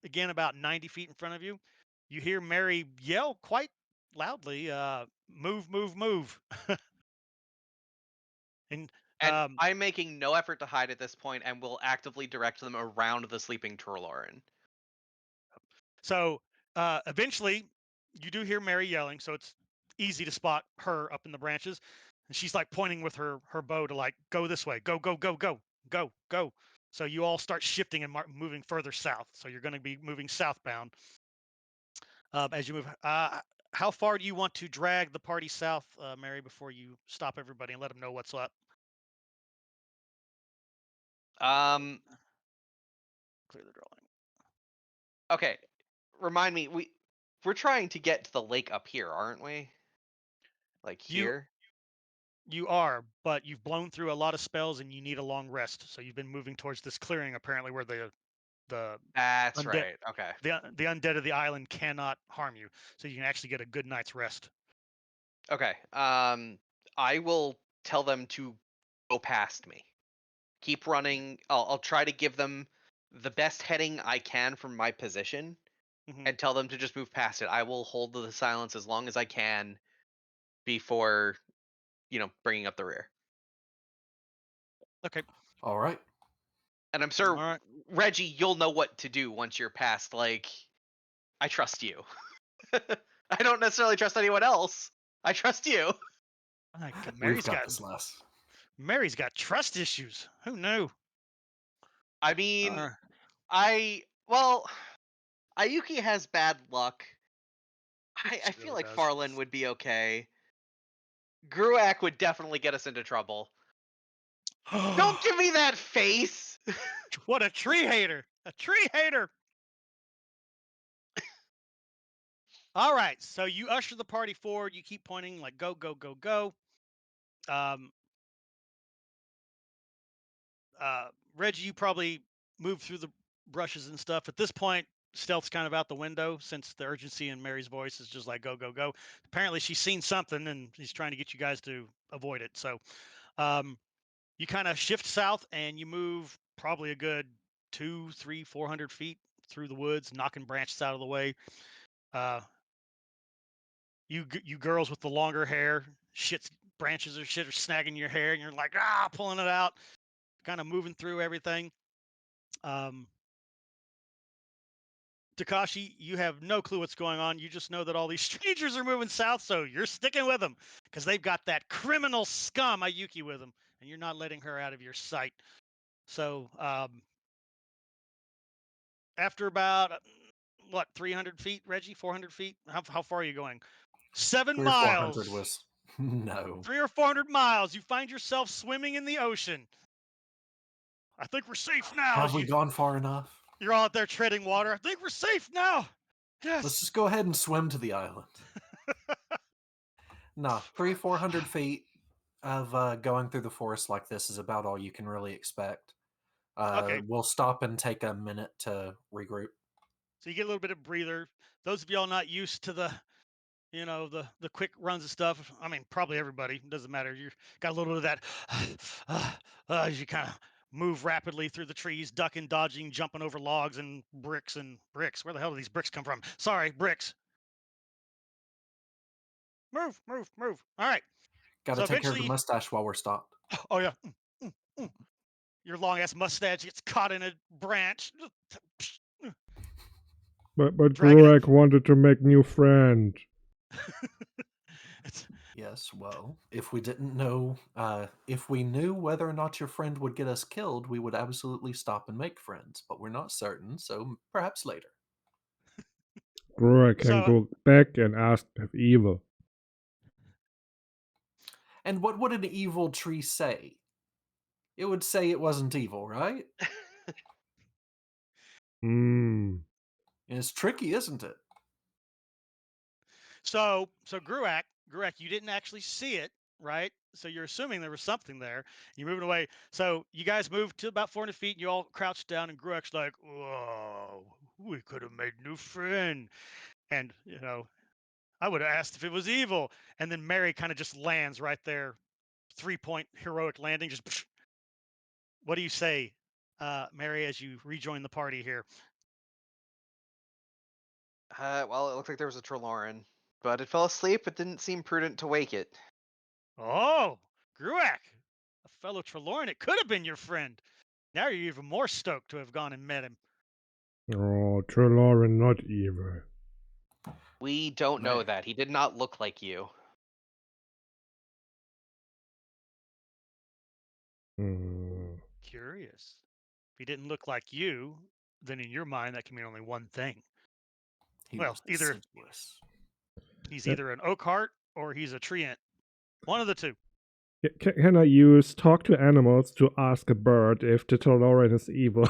B: again about 90 feet in front of you, you hear Mary yell quite loudly, move, move, move. And
D: And I'm making no effort to hide at this point and will actively direct them around the sleeping Trelawney.
B: so eventually you do hear Mary yelling, so it's easy to spot her up in the branches. And she's like pointing with her bow to like, go this way, go, go, go, go, go, go. So you all start shifting and moving further south. So you're going to be moving southbound as you move. How far do you want to drag the party south, Mary, before you stop everybody and let them know what's up? Clear the drawing.
D: Okay, remind me, we're trying to get to the lake up here, aren't we? Like here?
B: You are, but you've blown through a lot of spells and you need a long rest. So you've been moving towards this clearing, apparently, where the
D: That's
B: undead,
D: right. Okay.
B: the undead of the island cannot harm you. So you can actually get a good night's rest.
D: Okay. I will tell them to go past me. Keep running. I'll try to give them the best heading I can from my position and tell them to just move past it. I will hold the silence as long as I can before, bringing up the rear.
B: Okay.
C: All right.
D: And I'm sure,
B: All right.
D: Reggie, you'll know what to do once you're past. Like, I trust you. I don't necessarily trust anyone else. I trust you.
C: We've got this, Les.
B: Mary's got trust issues. Who knew?
D: I mean, Ayuki has bad luck. I feel
B: really
D: like
B: does.
D: Farland would be okay. Gruak would definitely get us into trouble. Don't give me that face!
B: What a tree hater! A tree hater! All right, so you usher the party forward. You keep pointing like go, go, go, go. Reggie, you probably move through the brushes and stuff. At this point, stealth's kind of out the window since the urgency in Mary's voice is just like go, go, go. Apparently, she's seen something and she's trying to get you guys to avoid it. So, you kind of shift south and you move probably a good 200, 300, 400 feet through the woods, knocking branches out of the way. You girls with the longer hair, branches or shit are snagging your hair, and you're like pulling it out, kind of moving through everything. Takashi, you have no clue what's going on. You just know that all these strangers are moving south, so you're sticking with them because they've got that criminal scum Ayuki with them, and you're not letting her out of your sight. So, after about 300 feet, Reggie, 400 feet. How far are you going? 7
C: 300 or 400
B: miles.
C: was no.
B: 300 or 400 miles. You find yourself swimming in the ocean. I think we're safe now.
C: Have we gone far enough?
B: You're all out there treading water. I think we're safe now. Yes.
C: Let's just go ahead and swim to the island. No, 300-400 feet of going through the forest like this is about all you can really expect.
B: Okay.
C: We'll stop and take a minute to regroup.
B: So you get a little bit of breather. Those of y'all not used to the quick runs and stuff. I mean, probably everybody. It doesn't matter. You got a little bit of that as you kind of move rapidly through the trees, ducking, dodging, jumping over logs and bricks. Where the hell do these bricks come from? Sorry, bricks. Move. All right.
C: Got to
B: So
C: take care of the
B: eventually-
C: mustache while we're stopped.
B: Oh yeah. Your long ass mustache gets caught in a branch.
A: But
B: Dragon it.
A: Greg wanted to make new friends.
C: Yes, well, if we didn't know, if we knew whether or not your friend would get us killed, we would absolutely stop and make friends. But we're not certain, so perhaps later.
A: Greg can
B: So-
A: go back and ask if evil.
C: And what would an evil tree say? It would say it wasn't evil, right?
A: Hmm.
C: It's tricky, isn't it?
B: So Gruak, you didn't actually see it, right? So you're assuming there was something there. You're moving away. So you guys moved to about 400 feet, and you all crouched down, and Gruak's like, "Whoa, we could have made a new friend." And I would have asked if it was evil. And then Mary kind of just lands right there, 3-point heroic landing. Just what do you say, Mary, as you rejoin the party here?
D: Well, it looked like there was a Trelawney, but it fell asleep. It didn't seem prudent to wake it.
B: Oh, Gruak, a fellow Trelawney. It could have been your friend. Now you're even more stoked to have gone and met him.
A: Oh, Trelawney, not evil.
D: We don't know
C: Man.
D: that. He did not look like you.
A: Hmm.
B: Curious. If he didn't look like you, then in your mind that can mean only one thing.
C: He
B: Well,
C: was
B: either-
C: deciduous.
B: He's
A: Yeah.
B: either an oak heart or he's a treant. One of the two.
A: Can I use talk to animals to ask a bird if the Trelawney is evil?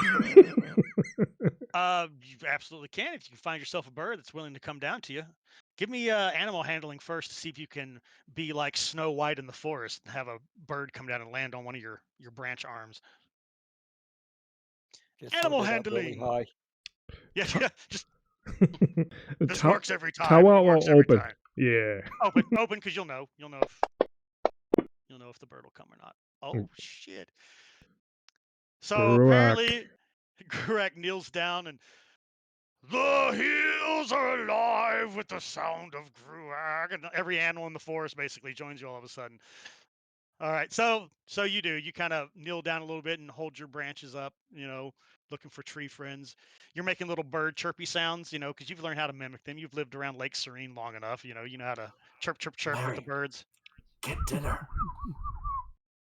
B: You absolutely can if you can find yourself a bird that's willing to come down to you. Give me animal handling first to see if you can be like Snow White in the forest and have a bird come down and land on one of your branch arms.
E: Just
B: Animal
E: hold it up really
B: handling.
E: high.
B: Yeah, just this
A: Tower
B: works every time.
A: tower or
B: works every
A: open?
B: time.
A: Yeah.
B: Open, because you'll know if the bird will come or not. Oh shit! So
A: Gruak.
B: apparently, Gruak kneels down and the hills are alive with the sound of Gruak, and every animal in the forest basically joins you all of a sudden. All right, so you kind of kneel down a little bit and hold your branches up, looking for tree friends. You're making little bird chirpy sounds, because you've learned how to mimic them. You've lived around Lake Serene long enough, you know how to chirp with the
C: Larry.
B: birds.
C: Get dinner.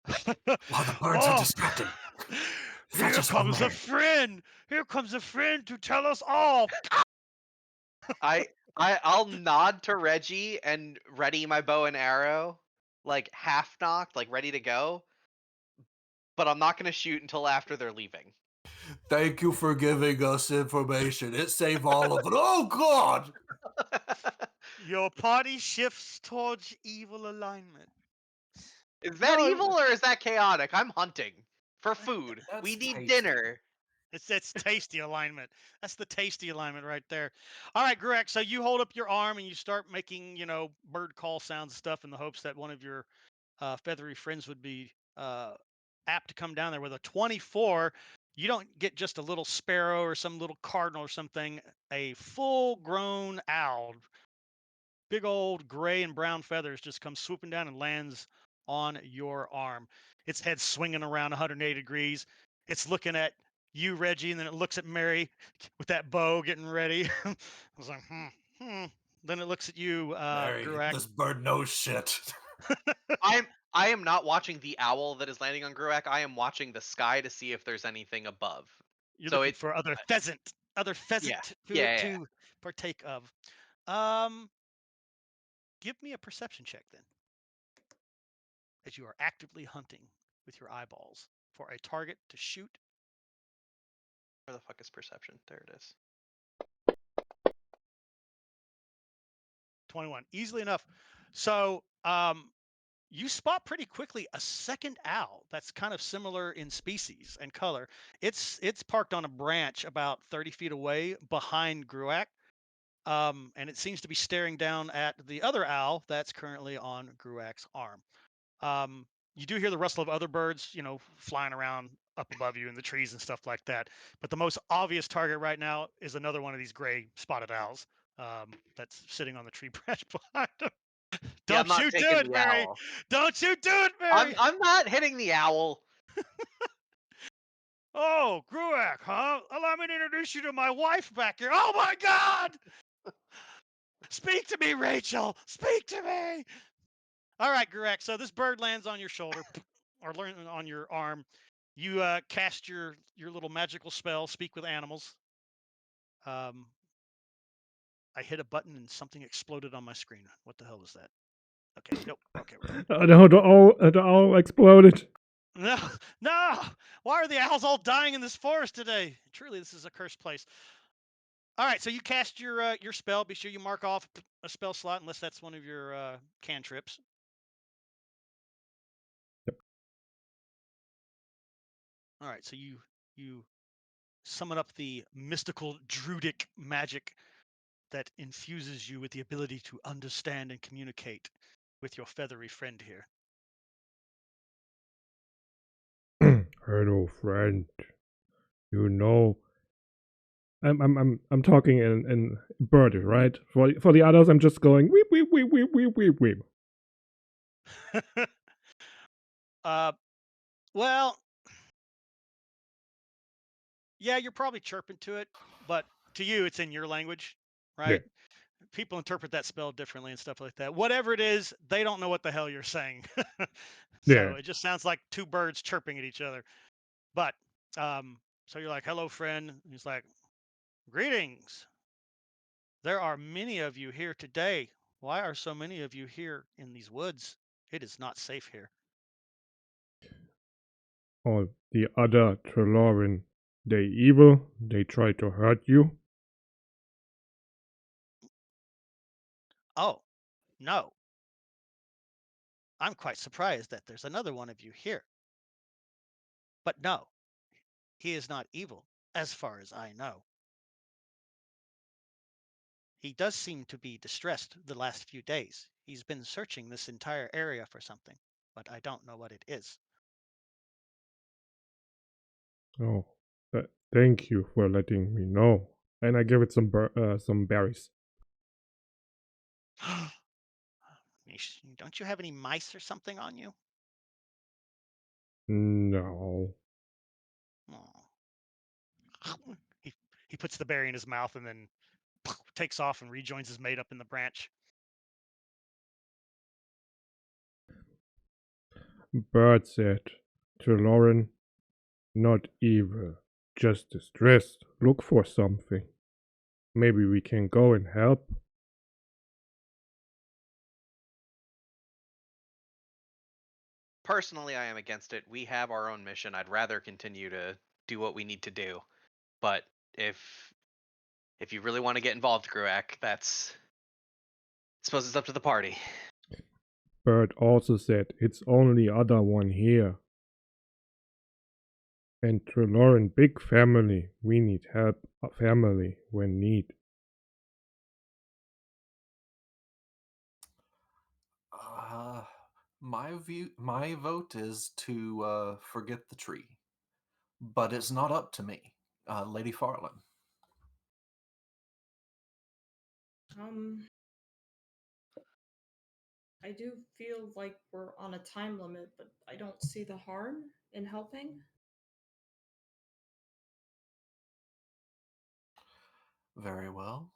C: While the birds are distracted.
B: Here
C: Fetch us one,
B: comes a
C: Larry.
B: friend. Here comes a friend to tell us all.
D: I'll nod to Reggie and ready my bow and arrow, like half knocked, like ready to go. But I'm not gonna shoot until after they're leaving.
C: Thank you for giving us information. It saved all of it. Oh, God!
B: Your party shifts towards evil alignment.
D: Is that
B: No,
D: evil or is that chaotic? I'm hunting for food.
C: That's
D: We need
C: tasty.
D: dinner.
B: It's tasty alignment. That's the tasty alignment right there. All right, Gruak. So you hold up your arm and you start making, bird call sounds and stuff in the hopes that one of your feathery friends would be apt to come down there with a 24. You don't get just a little sparrow or some little cardinal or something. A full-grown owl, big old gray and brown feathers, just comes swooping down and lands on your arm. Its head swinging around 180 degrees. It's looking at you, Reggie, and then it looks at Mary with that bow getting ready. I was like, Then it looks at you,
C: Mary,
B: Gruak.
C: this bird knows shit.
D: I am not watching the owl that is landing on Gruak. I am watching the sky to see if there's anything above.
B: You're
D: So
B: looking for other pheasant
D: yeah.
B: to,
D: Yeah.
B: to partake of. Um, Give me a perception check then, as you are actively hunting with your eyeballs for a target to shoot.
D: Where the fuck is perception? There it is.
B: 21, easily enough. So, you spot pretty quickly a second owl that's kind of similar in species and color. It's parked on a branch about 30 feet away behind Gruak. And it seems to be staring down at the other owl that's currently on Gruak's arm. You do hear the rustle of other birds, flying around up above you in the trees and stuff like that. But the most obvious target right now is another one of these gray spotted owls that's sitting on the tree branch behind him.
D: Yeah, I'm
B: Don't
D: not
B: you do
D: taking
B: it,
D: the
B: Mary!
D: owl.
B: Don't you do it, Mary!
D: I'm not hitting the owl.
B: Oh, Gruak, huh? Allow me to introduce you to my wife back here. Oh my God! Speak to me, Rachel. Speak to me. All right, Gruak. So this bird lands on your shoulder or on your arm. You cast your little magical spell, speak with animals. I hit a button and something exploded on my screen. What the hell was that? Okay, nope. Okay, we're good.
A: No, the owl exploded.
B: No, no. Why are the owls all dying in this forest today? Truly, this is a cursed place. All right, so you cast your spell. Be sure you mark off a spell slot unless that's one of your cantrips.
A: Yep.
B: All right, so you summon up the mystical druidic magic that infuses you with the ability to understand and communicate with your feathery friend here.
A: Hello, friend. You know, I'm talking in bird, right? For the others, I'm just going weep weep weep weep weep weep weep.
B: Well, yeah, you're probably chirping to it, but to you, it's in your language, right? People interpret that spell differently and stuff like that. Whatever it is, they don't know what the hell you're saying. So
A: Yeah.
B: it just sounds like two birds chirping at each other. But so you're like, "Hello, friend." And he's like, "Greetings. There are many of you here today. Why are so many of you here in these woods? It is not safe here."
A: Or the other Trelawney, they evil. They try to hurt you.
B: Oh, no. I'm quite surprised that there's another one of you here. But no, he is not evil, as far as I know. He does seem to be distressed the last few days. He's been searching this entire area for something, but I don't know what it is.
A: Oh, thank you for letting me know. And I give it some berries.
B: Don't you have any mice or something on you?
A: No.
B: Oh. He puts the berry in his mouth and then takes off and rejoins his mate up in the branch.
A: Bird said, Trelawney, not evil, just distressed. Look for something. Maybe we can go and help.
D: Personally, I am against it. We have our own mission. I'd rather continue to do what we need to do. But if you really want to get involved, Gruak, I suppose it's up to the party.
A: Bird also said, it's only other one here. And Trelawn, big family. We need help. A family when need.
C: My vote is to forget the tree, but it's not up to me, Lady Farland.
F: I do feel like we're on a time limit, but I don't see the harm in helping.
C: Very well.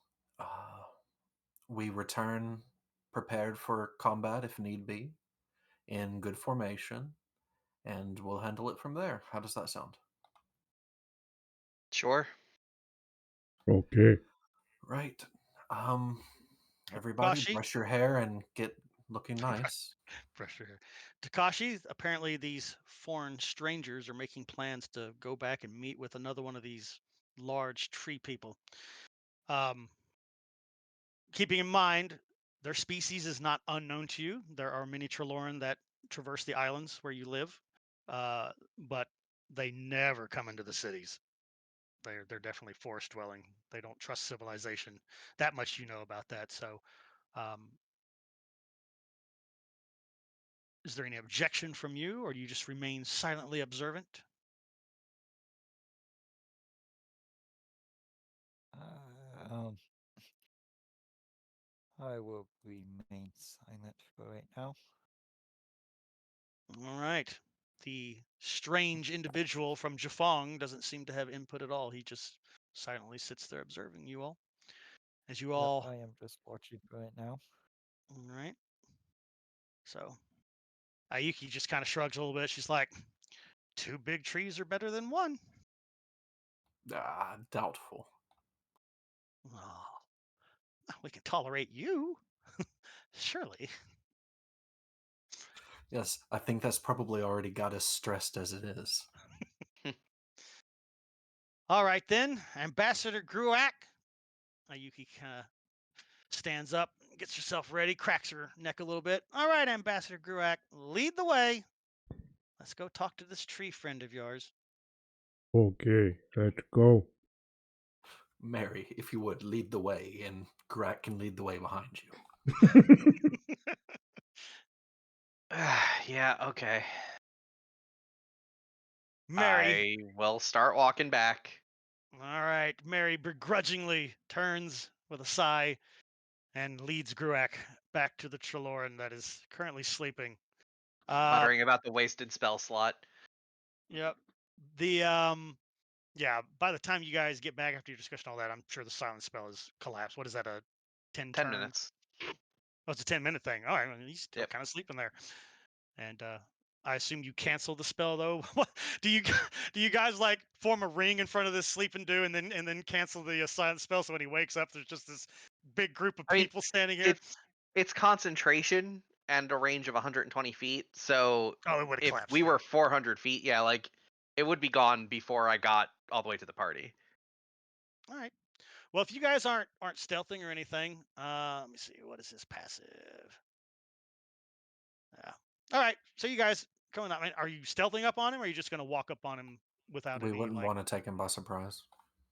C: We return prepared for combat if need be, in good formation, and we'll handle it from there. How does that sound?
D: Sure.
A: Okay.
C: Right. Everybody,
B: Takashi?
C: brush your hair and get looking nice.
B: Pressure here. Takashi, apparently these foreign strangers are making plans to go back and meet with another one of these large tree people. Keeping in mind, their species is not unknown to you. There are many Trelawn that traverse the islands where you live, but they never come into the cities. They're definitely forest dwelling. They don't trust civilization. That much you know about that. So, is there any objection from you, or do you just remain silently observant?
E: Um, I will remain silent for right now.
B: All right. The strange individual from Jafong doesn't seem to have input at all. He just silently sits there observing you all. As you
E: Yep,
B: all,
E: I am just watching right now.
B: all right. So Ayuki just kind of shrugs a little bit. She's like, two big trees are better than one.
C: Doubtful.
B: Oh, we can tolerate you. Surely.
C: Yes, I think that's probably already got us stressed as it is.
B: All right, then. Ambassador Gruak. Ayuki kind of stands up, gets herself ready, cracks her neck a little bit. All right, Ambassador Gruak, lead the way. Let's go talk to this tree friend of yours.
A: Okay, let's go.
C: Mary, if you would, lead the way, and Grat can lead the way behind you.
D: Yeah, okay.
B: Mary.
D: I will start walking back.
B: All right. Mary begrudgingly turns with a sigh and leads Gruak back to the Trelawn that is currently sleeping.
D: Muttering about the wasted spell slot.
B: Yep. Yeah, by the time you guys get back after your discussion, all that, I'm sure the silent spell is collapsed. What is that, a 10
D: 10
B: turn?
D: minutes.
B: Oh, it's a 10-minute thing. All right, well, he's still
D: Yep.
B: kind of sleeping there. And I assume you cancel the spell though. do you do you guys like form a ring in front of this sleeping dude and then cancel the silent spell so when he wakes up there's just this big group of
D: I mean,
B: people standing here?
D: It's concentration and a range of 120 feet. So
B: Oh, it would have
D: if
B: collapsed.
D: we
B: Yeah.
D: were 400 feet, yeah, like it would be gone before I got all the way to the party.
B: All right. Well, if you guys aren't stealthing or anything, let me see. What is his passive? Yeah. All right. So you guys coming up. Are you stealthing up on him, or are you just going to walk up on him without
C: We
B: any
C: wouldn't
B: like?
C: want to take him by surprise.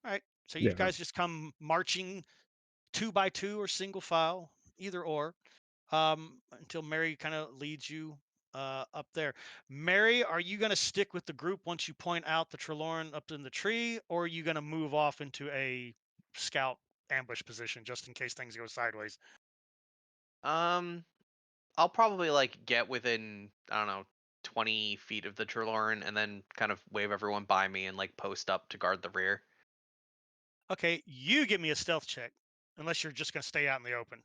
B: All right. So you
A: Yeah.
B: guys just come marching 2 by 2 or single file, either or, until Mary kind of leads you up there. Mary, are you going to stick with the group once you point out the Trelawn up in the tree, or are you going to move off into a scout ambush position just in case things go sideways?
D: I'll probably like get within, I don't know, 20 feet of the Trelawn and then kind of wave everyone by me and like post up to guard the rear.
B: Okay, you give me a stealth check, unless you're just going to stay out in the open.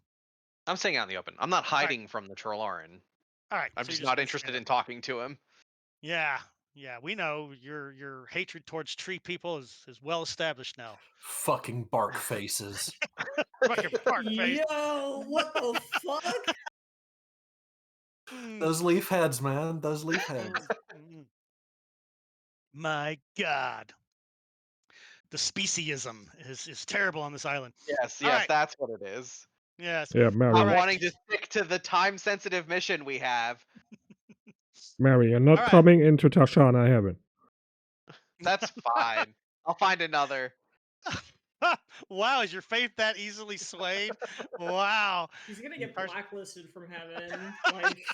D: I'm staying out in the open. I'm not
B: right.
D: hiding from the Trelawn.
B: All right,
D: I'm
B: so you're
D: just
B: just
D: not
B: going to stand
D: interested
B: up.
D: in talking to him.
B: Yeah, we know your hatred towards tree people is well established now.
C: Fucking bark faces.
B: Fucking bark face.
F: Yo, what the fuck?
C: Those leaf heads, man. Those leaf heads.
B: My God. The speciesism is terrible on this island.
D: Yes,
B: All right.
D: that's what it is.
B: Yes.
A: Yeah, Mary.
B: All
D: I'm
B: right.
D: wanting to stick to the time-sensitive mission we have.
A: Mary, you're not
B: All right.
A: coming into Tashana Heaven.
D: That's fine. I'll find another.
B: Wow, is your faith that easily swayed? Wow.
F: He's gonna get
B: Are-
F: blacklisted from heaven. Like,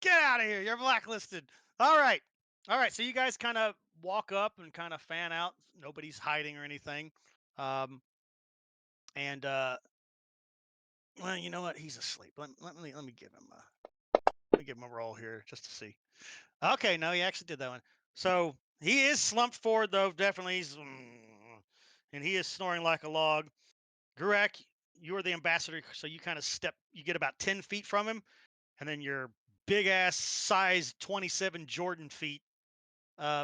B: Get out of here. You're blacklisted. All right. All right. So you guys kind of walk up and kind of fan out. Nobody's hiding or anything. And well, you know what? He's asleep. Let me give him a roll here just to see. Okay, no, he actually did that one. So he is slumped forward though, definitely. And he is snoring like a log. Gurak, you are the ambassador, so you kind of you get about 10 feet from him, and then your big ass size 27 Jordan feet,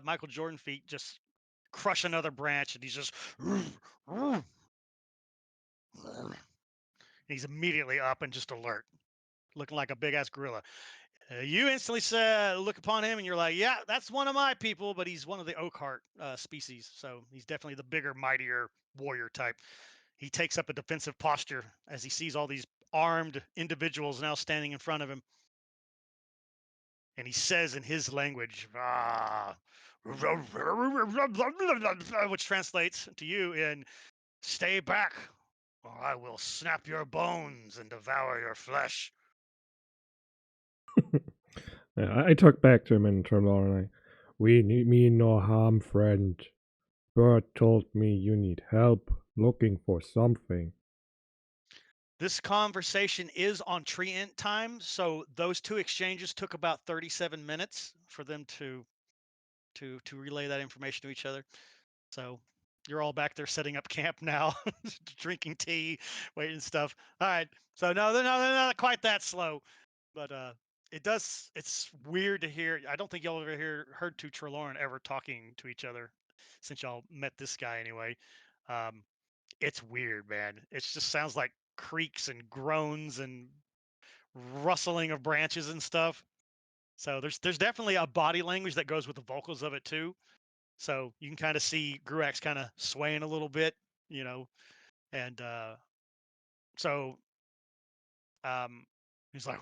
B: Michael Jordan feet, just crush another branch, and he's just he's immediately up and just alert, looking like a big ass gorilla. You instantly look upon him and you're like, yeah, that's one of my people, but he's one of the Oakheart species. So he's definitely the bigger, mightier warrior type. He takes up a defensive posture as he sees all these armed individuals now standing in front of him. And he says in his language, which translates to you in, stay back, or I will snap your bones and devour your flesh.
A: Yeah, I talk back to him in Trelawney. We mean no harm, friend. Bird told me you need help looking for something.
B: This conversation is on treant time, so those two exchanges took about 37 minutes for them to relay that information to each other. So you're all back there setting up camp now, drinking tea, waiting stuff. All right. So no, they're not quite that slow, but it's weird to hear. I don't think y'all ever heard two Trelawney ever talking to each other since y'all met this guy anyway. It's weird, man. It just sounds like creaks and groans and rustling of branches and stuff. So there's definitely a body language that goes with the vocals of it too. So you can kind of see Gruax kind of swaying a little bit, you know, and so he's like,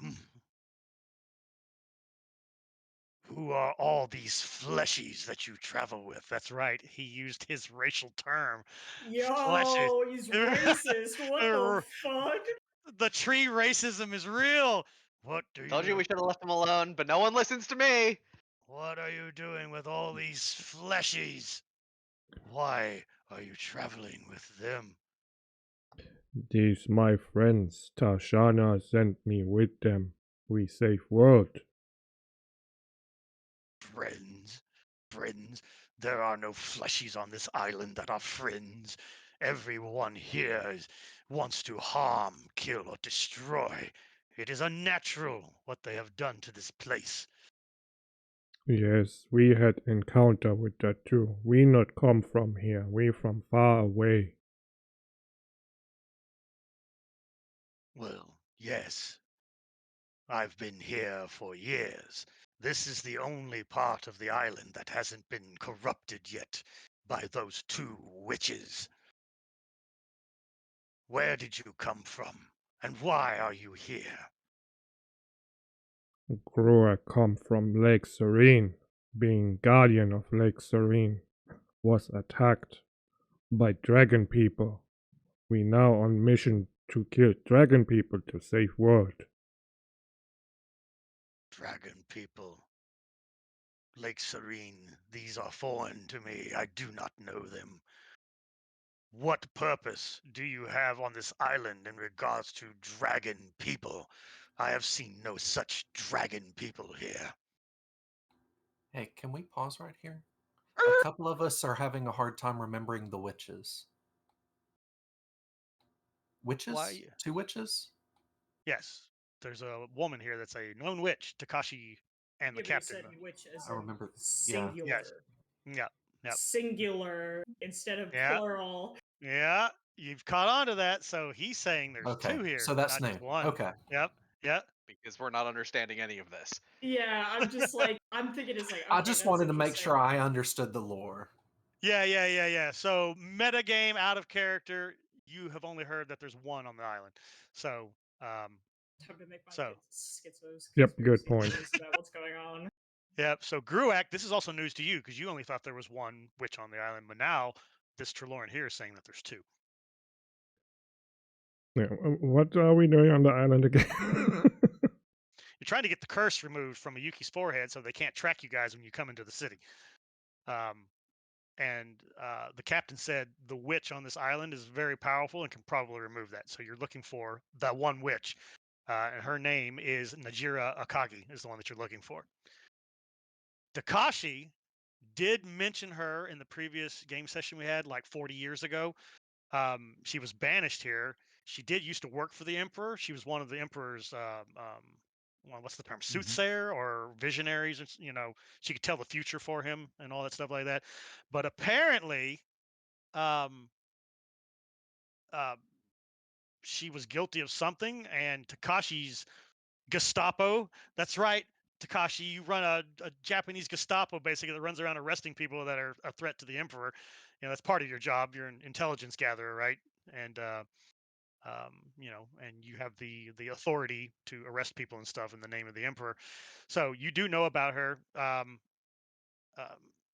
B: who are all these fleshies that you travel with? That's right. He used his racial term, fleshies.
F: yo, he's racist. What the fuck?
B: The tree racism is real. What do
D: Told you
B: you
D: we should have left him alone, but no one listens to me.
B: What are you doing with all these fleshies? Why are you traveling with them?
A: These my friends. Tashana sent me with them. We save world.
B: Friends? Friends? There are no fleshies on this island that are friends. Everyone here wants to harm, kill, or destroy. It is unnatural what they have done to this place.
A: Yes, we had encounter with that too. We not come from here. We from far away.
B: Well, yes. I've been here for years. This is the only part of the island that hasn't been corrupted yet by those two witches. Where did you come from, and why are you here?
A: Grua come from Lake Serene. Being guardian of Lake Serene, was attacked by dragon people. We now on mission to kill dragon people to save world.
B: Dragon people. Lake Serene, these are foreign to me. I do not know them. What purpose do you have on this island in regards to dragon people? I have seen no such dragon people here.
C: Hey, can we pause right here? A couple of us are having a hard time remembering the witches. Witches?
B: Why?
C: Two witches?
B: Yes, there's a woman here that's a known witch, Takashi, and the
F: Yeah, but you
B: captain.
F: said which as
C: I
F: in
C: remember. Yeah.
F: singular.
B: Yes. Yep. Yep.
F: Singular instead of
B: Yeah.
F: plural.
B: Yeah. You've caught on to that. So he's saying there's
C: Okay,
B: two here,
C: so that's
B: not just
C: new.
B: one.
C: Okay.
B: Yep. Yep.
D: Because we're not understanding any of this.
F: Yeah, I'm just like, I'm thinking it's like, okay,
C: I just
F: that's
C: wanted to make
F: interesting.
C: sure I understood the lore.
B: Yeah. So meta game out of character. You have only heard that there's one on the island. So
F: Time to make my
B: So-
F: schizo
A: Yep, good point.
F: theories about what's going on.
B: Yep. So Gruak, this is also news to you because you only thought there was one witch on the island, but now this Trelawney here is saying that there's two.
A: Yeah, what are we doing on the island again?
B: You're trying to get the curse removed from Yuki's forehead so they can't track you guys when you come into the city. And the captain said the witch on this island is very powerful and can probably remove that. So you're looking for that one witch, and her name is Najira Akagi, is the one that you're looking for. Takashi did mention her in the previous game session we had like 40 years ago. She was banished here. She did used to work for the emperor. She was one of the emperor's well, what's the term, soothsayer or visionaries, and she could tell the future for him and all that stuff like that. But apparently um uh she was guilty of something, and Takashi's Gestapo, that's right, Takashi, you run a Japanese Gestapo basically that runs around arresting people that are a threat to the emperor. That's part of your job. You're an intelligence gatherer, right? And and you have the authority to arrest people and stuff in the name of the emperor. So you do know about her.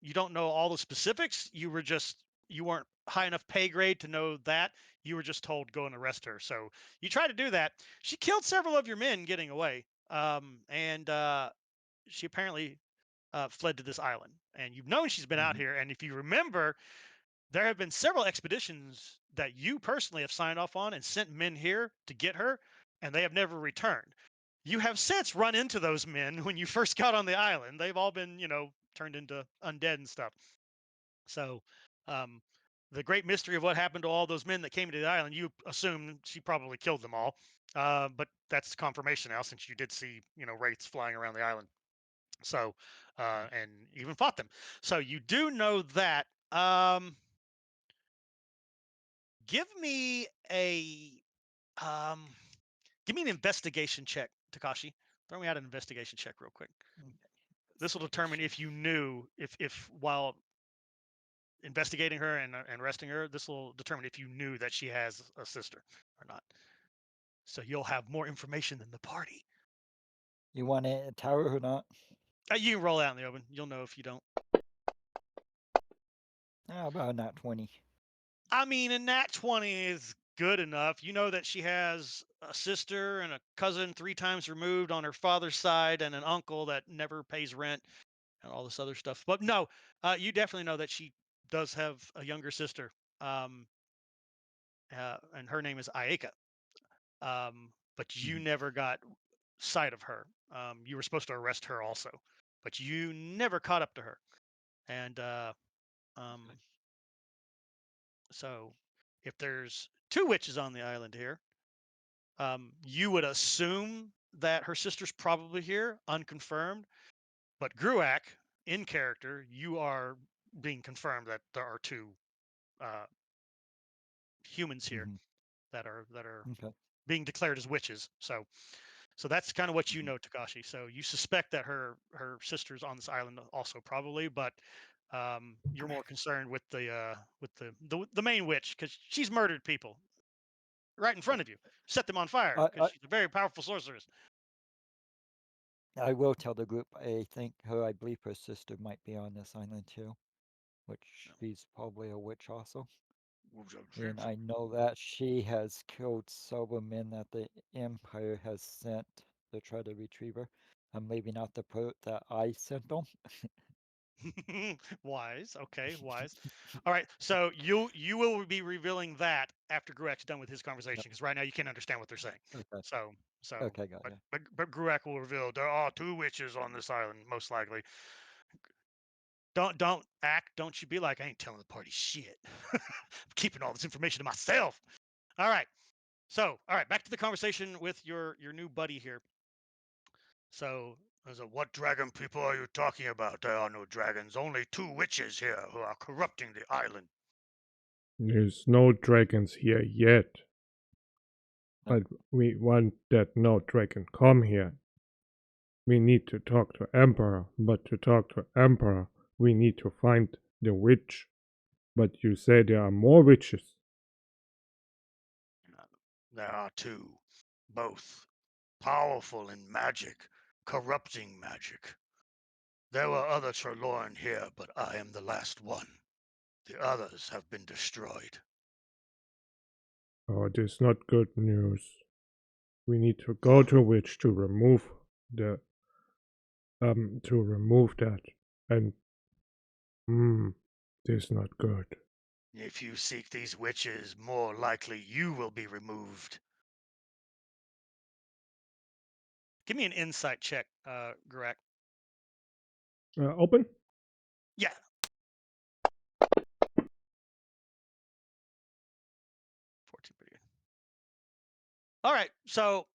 B: You don't know all the specifics. You weren't high enough pay grade to know that. You were just told go and arrest her. So you try to do that. She killed several of your men getting away, and she apparently fled to this island. And you've known she's been out here. And if you remember, there have been several expeditions that you personally have signed off on and sent men here to get her, and they have never returned. You have since run into those men when you first got on the island. They've all been, turned into undead and stuff. So, um, the great mystery of what happened to all those men that came to the island, you assume she probably killed them all. But that's confirmation now since you did see, wraiths flying around the island. So, and even fought them. So you do know that. Give me a um, give me an investigation check, Takashi. Throw me out an investigation check real quick. This will determine if you knew if while investigating her and arresting her, this will determine if you knew that she has a sister or not. So you'll have more information than the party.
E: You want it a tower or not?
B: You can roll out in the open. You'll know if you don't.
E: How about not 20?
B: I mean, a nat 20 is good enough. You know that she has a sister and a cousin 3 times removed on her father's side and an uncle that never pays rent and all this other stuff. But no, you definitely know that she does have a younger sister. Um, and her name is Aika. But you never got sight of her. You were supposed to arrest her also, but you never caught up to her. And um, so if there's 2 witches on the island here, you would assume that her sister's probably here, unconfirmed. But Gruak, in character, you are being confirmed that there are 2 uh, humans here that are
E: Okay.
B: being declared as witches. So that's kind of what you know, Takashi. So you suspect that her sister's on this island also, probably, but you're more concerned with the main witch because she's murdered people right in front of you, set them on fire
E: I,
B: because she's a very powerful sorceress.
E: I will tell the group I believe her sister might be on this island too, which she's probably a witch also. And I know that she has killed several men that the Empire has sent to try to retrieve her. I'm leaving out the part that I sent them.
B: Wise, okay, wise. All right, so you will be revealing that after Gruak's done with his conversation, because right now you can't understand what they're saying.
E: Okay.
B: So
E: Okay, got
B: but,
E: ya.
B: but Gruak will reveal there are 2 witches on this island, most likely. Don't act. Don't you be like I ain't telling the party shit. I'm keeping all this information to myself. All right. So all right, back to the conversation with your new buddy here. So there's what dragon people are you talking about? There are no dragons, only 2 witches here who are corrupting the island.
A: There's no dragons here yet. But we want that no dragon come here. We need to talk to Emperor, but to talk to Emperor, we need to find the witch. But you say there are more witches.
B: There are 2, both powerful in magic, corrupting magic. There were other Trelorn here, but I am the last one. The others have been destroyed.
A: Oh, this is not good news. We need to go to Witch to remove the that. And this is not good.
B: If you seek these witches, more likely you will be removed. Give me an insight check, Garak.
A: Open?
B: Yeah. 14 pretty good. All right. So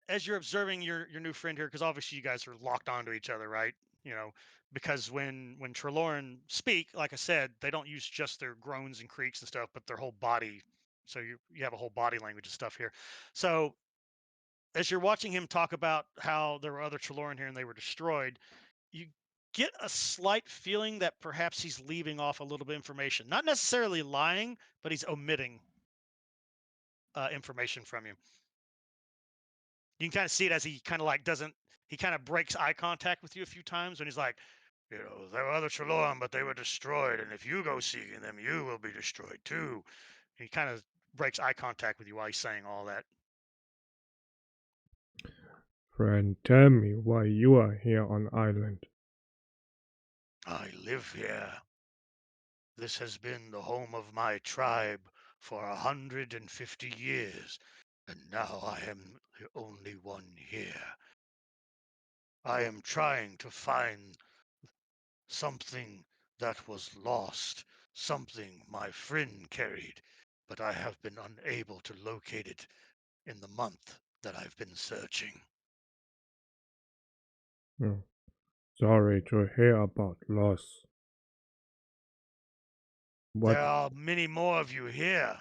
B: as you're observing your new friend here, because obviously you guys are locked onto each other, right? You know, because when Trelorn speak, like I said, they don't use just their groans and creaks and stuff, but their whole body. So you have a whole body language and stuff here. So as you're watching him talk about how there were other Trelorn here and they were destroyed, you get a slight feeling that perhaps he's leaving off a little bit of information. Not necessarily lying, but he's omitting information from you. You can kind of see it as he kind of like doesn't. He kind of breaks eye contact with you a few times when he's like, you know, there were other Trelorn, but they were destroyed, and if you go seeking them, you will be destroyed too. He kind of breaks eye contact with you while he's saying all that.
A: Friend, tell me why you are here on island.
B: I live here. This has been the home of my tribe for 150 years, and now I am the only one here. I am trying to find something that was lost, something my friend carried, but I have been unable to locate it in the month that I've been searching.
A: Oh, sorry to hear about loss. What?
B: There are many more of you here.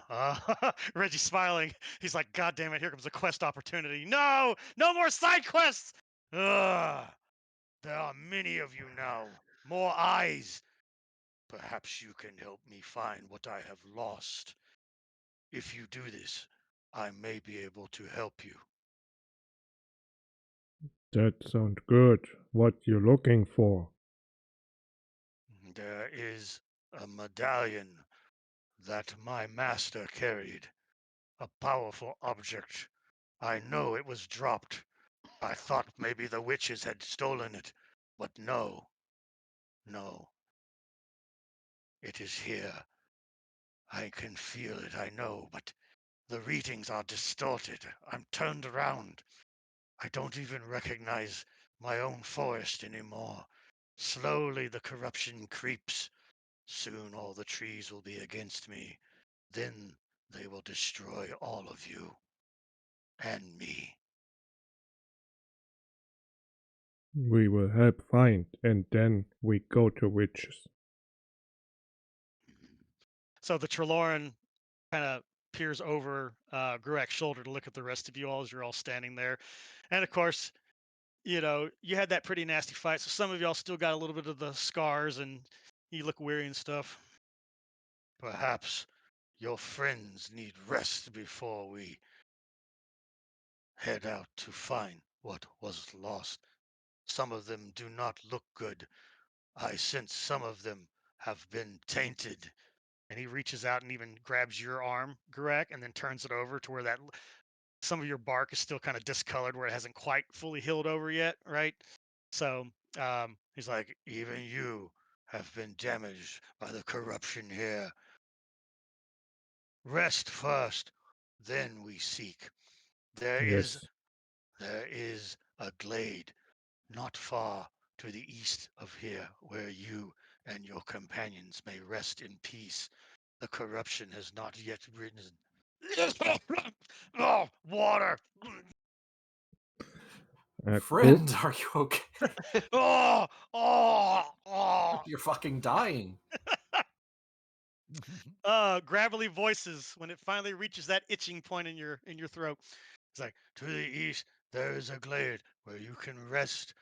B: Reggie's smiling. He's like, God damn it, here comes a quest opportunity. No! No more side quests! Ugh. There are many of you now. More eyes. Perhaps you can help me find what I have lost. If you do this, I may be able to help you.
A: That sounds good. What you looking for?
B: There is a medallion that my master carried. A powerful object. I know it was dropped. I thought maybe the witches had stolen it, but no. No. It is here. I can feel it, I know, but the readings are distorted. I'm turned around. I don't even recognize my own forest anymore. Slowly the corruption creeps. Soon all the trees will be against me. Then they will destroy all of you. And me.
A: We will help find, and then we go to witches.
B: So the Trelauran kind of peers over Gruak's shoulder to look at the rest of you all as you're all standing there. And of course, you know, you had that pretty nasty fight, so some of y'all still got a little bit of the scars and you look weary and stuff. Perhaps your friends need rest before we head out to find what was lost. Some of them do not look good. I sense some of them have been tainted. And he reaches out and even grabs your arm, Gurak, and then turns it over to where that some of your bark is still kind of discolored where it hasn't quite fully healed over yet, right? So he's like, even you have been damaged by the corruption here. Rest first, then we seek. There is
A: Yes.
B: a glade not far to the east of here where you and your companions may rest in peace. The corruption has not yet risen. Oh, water!
C: Friend, are you okay?
B: Oh, oh, oh!
C: You're fucking dying.
B: Gravelly voices when it finally reaches that itching point in your throat. It's like, to the east there is a glade where you can rest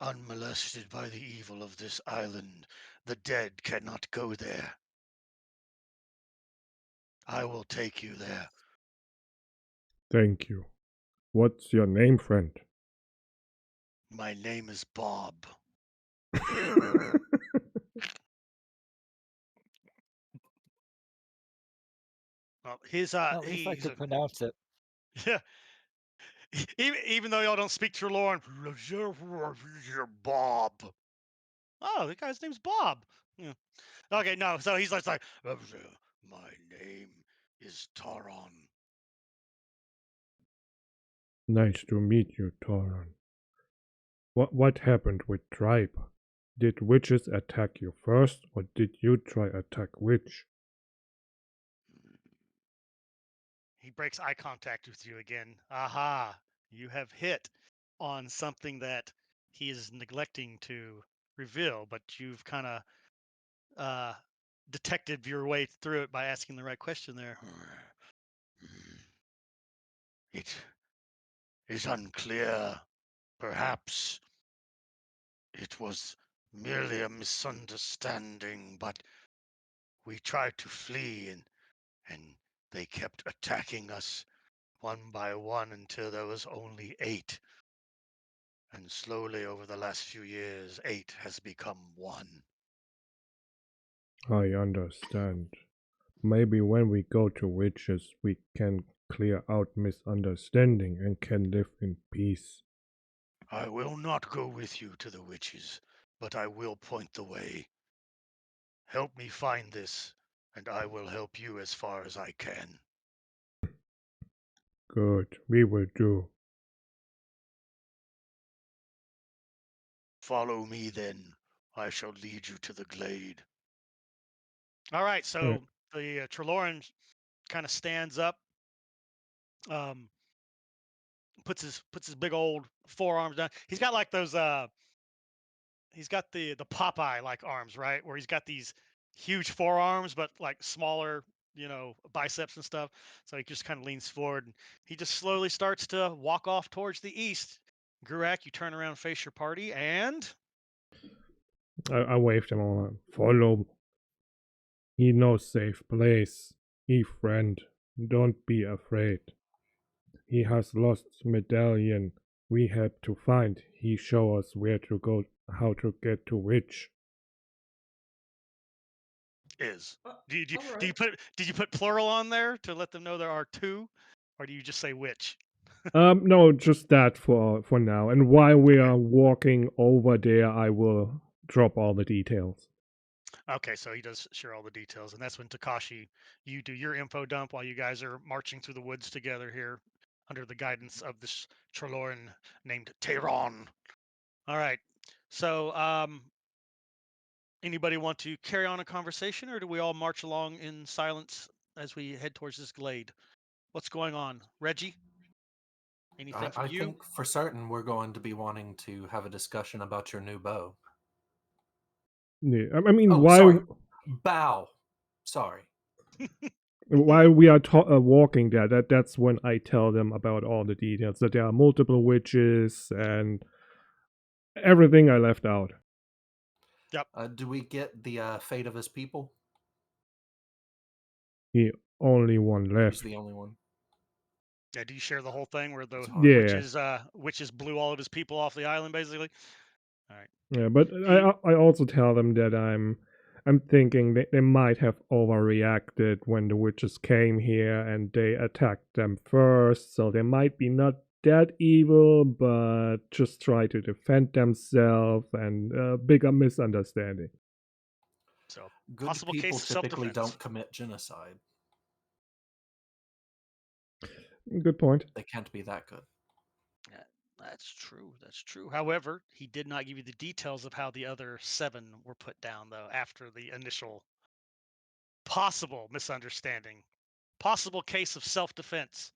B: unmolested by the evil of this island. The dead cannot go there. I will take you there.
A: Thank you. What's your name, friend?
B: My name is Bob. Well, his
E: At least I
B: he's
E: could pronounce it.
B: yeah. Even though y'all don't speak Trelawney, Bob. Oh, the guy's name's Bob. Yeah. Okay, no. So he's like, my name is Taron.
A: Nice to meet you, Toran. What happened with Tribe? Did witches attack you first, or did you try attack witch?
B: He breaks eye contact with you again. Aha! You have hit on something that he is neglecting to reveal, but you've kind of uh, detected your way through it by asking the right question there. It is unclear. Perhaps it was merely a misunderstanding, but we tried to flee and they kept attacking us one by one until there was only 8. And slowly over the last few years, 8 has become 1.
A: I understand. Maybe when we go to witches, we can clear out misunderstanding and can live in peace.
B: I will not go with you to the witches, but I will point the way. Help me find this, and I will help you as far as I can.
A: Good, we will do.
B: Follow me then. I shall lead you to the glade. All right,
A: Alright.
B: so the Treloran kind of stands up, puts his big old forearms down. He's got like those he's got the Popeye like arms, right? Where he's got these huge forearms, but like smaller, biceps and stuff. So he just kind of leans forward and he just slowly starts to walk off towards the east. Gurak, you turn around, face your party, and
A: I waved him on. Follow. He knows safe place. He friend. Don't be afraid. He has lost medallion. We have to find. He show us where to go, how to get to witch.
B: is.
F: Uh,
B: Do you
F: alright.
B: did you put plural on there to let them know there are 2, or do you just say which?
A: No, just that for now. And while we
B: Okay.
A: are walking over there, I will drop all the details.
B: Okay, so he does share all the details, and that's when Takashi, you do your info dump while you guys are marching through the woods together here under the guidance of this Trelawn named Tehran. All right. So, anybody want to carry on a conversation, or do we all march along in silence as we head towards this glade? What's going on, Reggie? Anything from
C: I
B: you?
C: think for certain we're going to be wanting to have a discussion about your new bow.
A: Yeah, I mean,
C: Oh, sorry.
A: while
C: Bow. Sorry.
A: we are walking there, that's when I tell them about all the details, that there are multiple witches and everything I left out.
B: Yep.
C: Do we get the fate of his people?
A: The only one
C: He's
A: left.
C: the only one.
B: Yeah. Do you share the whole thing where the
C: It's hard.
A: Yeah.
B: witches blew all of his people off the island, basically? All right.
A: Yeah, but I also tell them that I'm thinking they might have overreacted when the witches came here and they attacked them first, so they might be not that evil, but just try to defend themselves and bigger misunderstanding.
B: So
C: Good
B: possible
C: people
B: case of
C: typically
B: self-defense.
C: don't commit genocide.
A: Good point.
C: They can't be that good.
B: Yeah, that's true. That's true. However, he did not give you the details of how the other 7 were put down, though, after the initial possible misunderstanding, possible case of self-defense.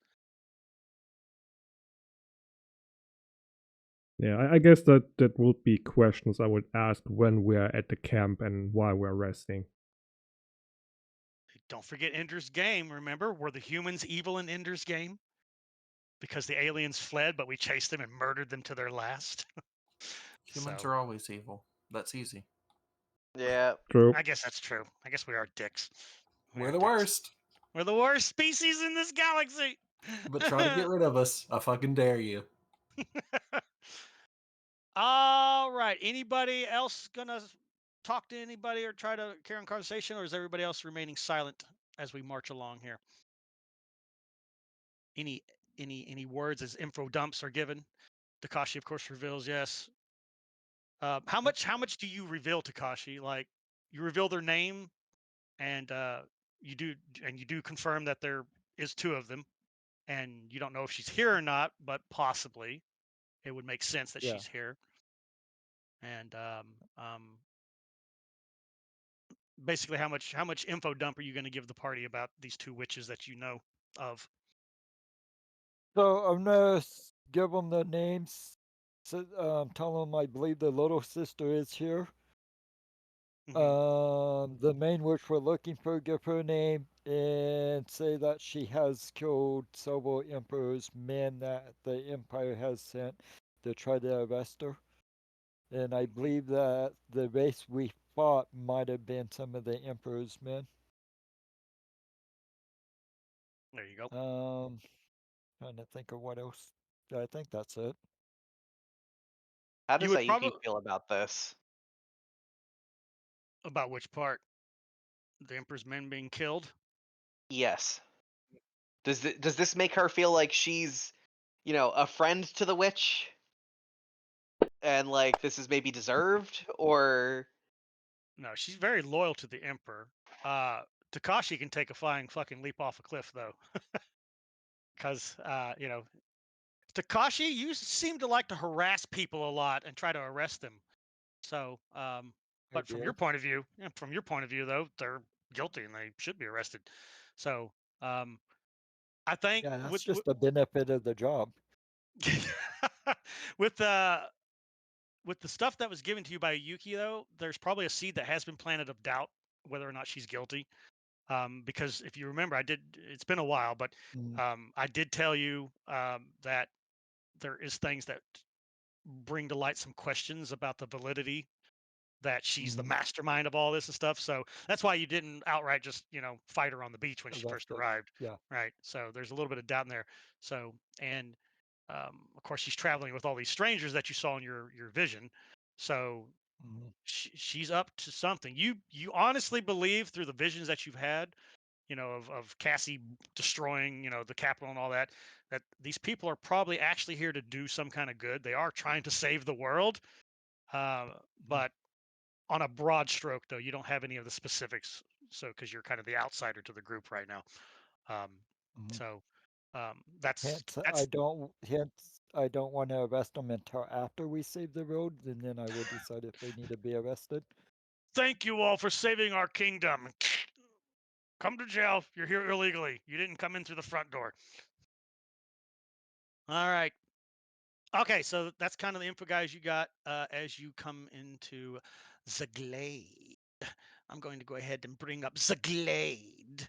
A: Yeah, I guess that would be questions I would ask when we're at the camp and while we're resting.
B: Don't forget Ender's Game. Remember, were the humans evil in Ender's Game? Because the aliens fled, but we chased them and murdered them to their last.
C: Humans
B: So
C: are always evil. That's easy.
D: Yeah.
A: True.
B: I guess that's true. I guess we are dicks.
C: We're
B: are
C: the
B: dicks.
C: worst.
B: We're the worst species in this galaxy.
C: But try to get rid of us. I fucking dare you.
B: All right. Anybody else gonna talk to anybody or try to carry on conversation, or is everybody else remaining silent as we march along here? Any any words as info dumps are given? Takashi, of course, reveals yes. How much do you reveal, Takashi? Like you reveal their name, and you do confirm that there is two of them, and you don't know if she's here or not, but possibly it would make sense that
E: Yeah.
B: she's here. And basically, how much info dump are you going to give the party about these two witches that you know of?
E: So I'm gonna give them the names. So, tell them I believe the little sister is here.
B: Hmm.
E: The main witch we're looking for, give her name and say that she has killed several emperors, men that the empire has sent to try to arrest her. And I
B: Hmm.
E: believe that the race we fought might have been some of the emperor's men.
B: There you go.
E: Trying to think of what else. I think that's it.
D: How
B: You
D: does
B: would probably
D: Ayuki feel about this?
B: about which part? The Emperor's men being killed?
D: Yes. Does this make her feel like she's, a friend to the witch, and like this is maybe deserved, or
B: No, she's very loyal to the Emperor. Takashi can take a flying fucking leap off a cliff though, because Takashi, you seem to like to harass people a lot and try to arrest them. So,
E: I
B: but
E: do.
B: from your point of view, though, they're guilty and they should be arrested. So, I think
E: Yeah, that's just the benefit of the job.
B: with the with the stuff that was given to you by Yuki, though, there's probably a seed that has been planted of doubt whether or not she's guilty. Because if you remember, it's been a while, but
E: Mm,
B: I did tell you that there is things that bring to light some questions about the validity that she's the
E: mhm.
B: mastermind of all this and stuff. So that's why you didn't outright just, fight her on the beach when she first
E: Arrested.
B: arrived.
E: Yeah.
B: Right. So there's a little bit of doubt in there. So, and of course, she's traveling with all these strangers that you saw in your vision. So
E: Mhm.
B: she's up to something. You honestly believe through the visions that you've had, of Cassie destroying, the capital and all that, that these people are probably actually here to do some kind of good. They are trying to save the world. Uh,
E: Mm,
B: but on a broad stroke, though, you don't have any of the specifics. So, because you're kind of the outsider to the group right now. Um,
E: mhm.
B: so, that's
E: Hence, I don't want to arrest them until after we save the road, and then I will decide if they need to be arrested.
B: thank you all for saving our kingdom. Come to jail. You're here illegally. You didn't come in through the front door. All right. Okay, so that's kind of the info, guys, you got as you come into the glade. I'm going to go ahead and bring up the glade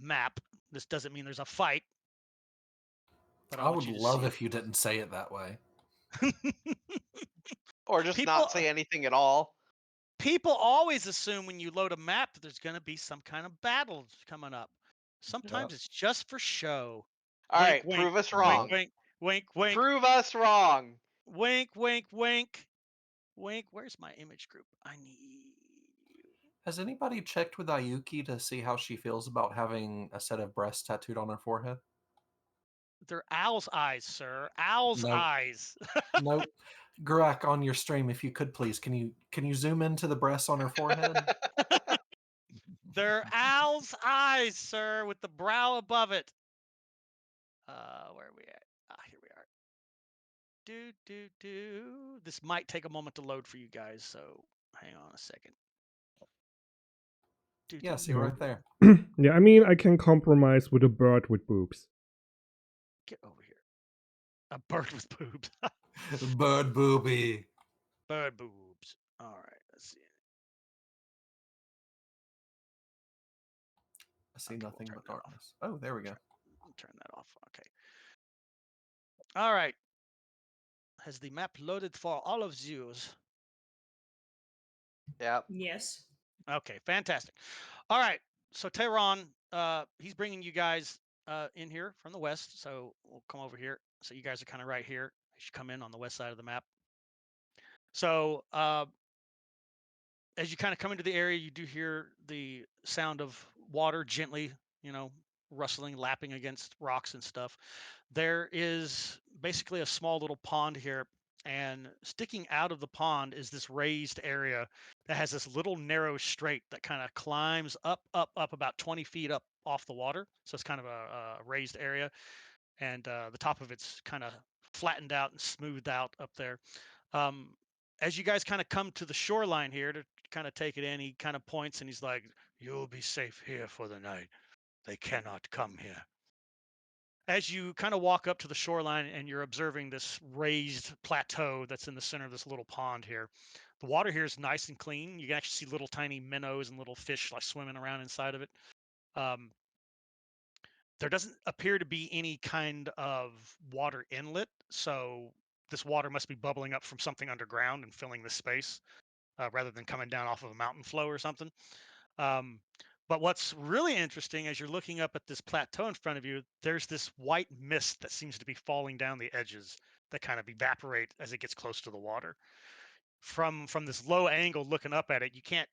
B: map. This doesn't mean there's a fight, but I
C: I
B: want
C: would
B: you to
C: love
B: see
C: if you didn't say it that way.
B: it.
D: or just not
B: people
D: say anything at all.
B: people always assume when you load a map that there's going to be some kind of battle coming up.
E: Yeah.
B: Sometimes it's just for show.
D: All
B: Wink,
D: right,
B: wink,
D: prove us
B: wink,
E: Nope.
D: wrong.
B: wink, wink, wink,
D: Prove us wrong.
B: wink, wink, wink, wink. Where's my image group? I need you.
C: Has anybody checked with Ayuki to see how she feels about having a set of breasts tattooed on her forehead?
B: They're owl's eyes, sir. Owl's
C: No.
B: eyes.
C: Nope. Gurak, on your stream, if you could please, can you zoom into the breasts on her forehead?
B: They're owl's eyes, sir, with the brow above it. Where are we at? Here we are. Do. This might take a moment to load for you guys, so hang on a second.
C: Yeah, see
A: Yeah.
C: right there.
A: Yeah, I mean, I can compromise with a bird with boobs.
B: Get over here. A bird with boobs.
C: Bird booby.
B: Bird boobs. All right, let's see.
C: I see
B: Okay, we'll
C: nothing
B: turn
C: but
B: that off.
C: darkness. Oh, there we go.
B: Turn that off. Okay. All right. Has the map loaded for all of yous?
D: Yep.
F: Yes.
B: Okay, fantastic. All right, so Tehran, he's bringing you guys in here from the west, so we'll come over here. So you guys are kind of right here. You should come in on the west side of the map. So as you kind of come into the area, you do hear the sound of water gently, rustling, lapping against rocks and stuff. There is basically a small little pond here, and sticking out of the pond is this raised area that has this little narrow strait that kind of climbs up, up, up about 20 feet up off the water. So it's kind of a raised area, and the top of it's kind of flattened out and smoothed out up there. Um, as you guys kind of come to the shoreline here to kind of take it in, he kind of points and he's like, "You'll be safe here for the night. They cannot come here." As you kind of walk up to the shoreline and you're observing this raised plateau that's in the center of this little pond here, the water here is nice and clean. You can actually see little tiny minnows and little fish like swimming around inside of it. Um, there doesn't appear to be any kind of water inlet, so this water must be bubbling up from something underground and filling the space rather than coming down off of a mountain flow or something. Um, but what's really interesting as you're looking up at this plateau in front of you, there's this white mist that seems to be falling down the edges that kind of evaporate as it gets close to the water. From this low angle looking up at it, you can't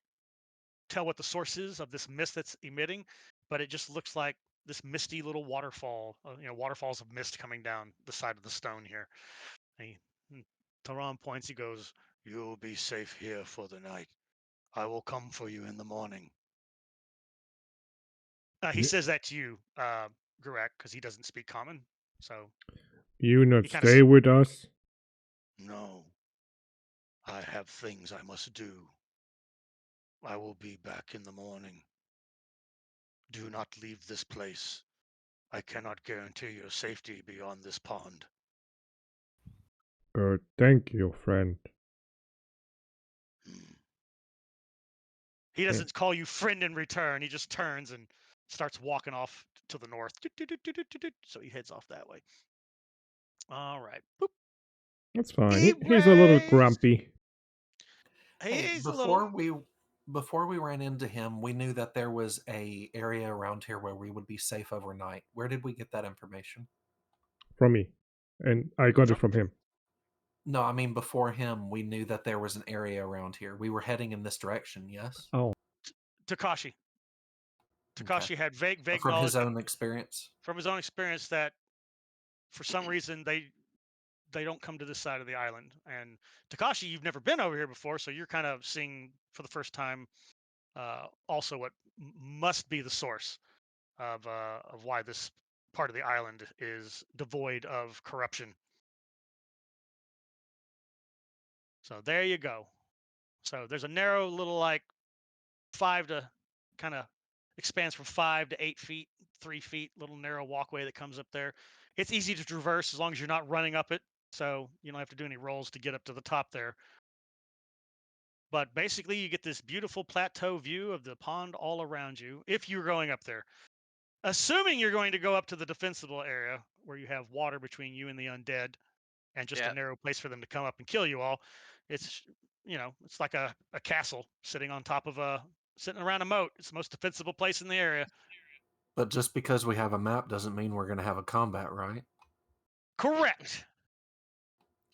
B: tell what the source is of this mist that's emitting, but it just looks like this misty little waterfall, waterfalls of mist coming down the side of the stone here. And Taran points, he goes, "You'll be safe here for the night. I will come for you in the morning." He
A: You,
B: says that to you, Gurak, because he doesn't speak common. So
A: you not
B: he kind of,
A: stay with us?
B: "No, I have things I must do. I will be back in the morning. Do not leave this place. I cannot guarantee your safety beyond this pond."
A: Thank you, friend.
B: Hmm. He
A: Yeah.
B: doesn't call you friend in return. He just turns and starts walking off to the north. So he heads off that way. All right. Boop.
A: That's fine.
B: He
A: He's a little
B: waves.
A: grumpy.
C: Hey,
B: He's a little.
C: before we ran into him, we knew that there was a area around here where we would be safe overnight. Where did we get that information?
A: From me. And I got it
B: From,
A: from him.
C: No, I mean before him, we knew that there was an area around here. We were heading in this direction, yes?
A: Oh.
B: Takashi. Takashi
C: Okay.
B: had vague
C: From
B: knowledge
C: his own experience.
B: from his own experience that for some reason they don't come to this side of the island. And Takashi, you've never been over here before, so you're kind of seeing for the first time also what must be the source of why this part of the island is devoid of corruption. So there you go. So there's a narrow little like 5 to kind of expands from 5 to 8 feet, 3 feet, little narrow walkway that comes up there. It's easy to traverse as long as you're not running up it. So you don't have to do any rolls to get up to the top there. But basically, you get this beautiful plateau view of the pond all around you if you're going up there. Assuming you're going to go up to the defensible area where you have water between you and the undead and just a
D: Yeah.
B: narrow place for them to come up and kill you all. It's it's like a castle sitting on top of sitting around a moat. It's the most defensible place in the area.
C: But just because we have a map doesn't mean we're going to have a combat, right?
B: Correct.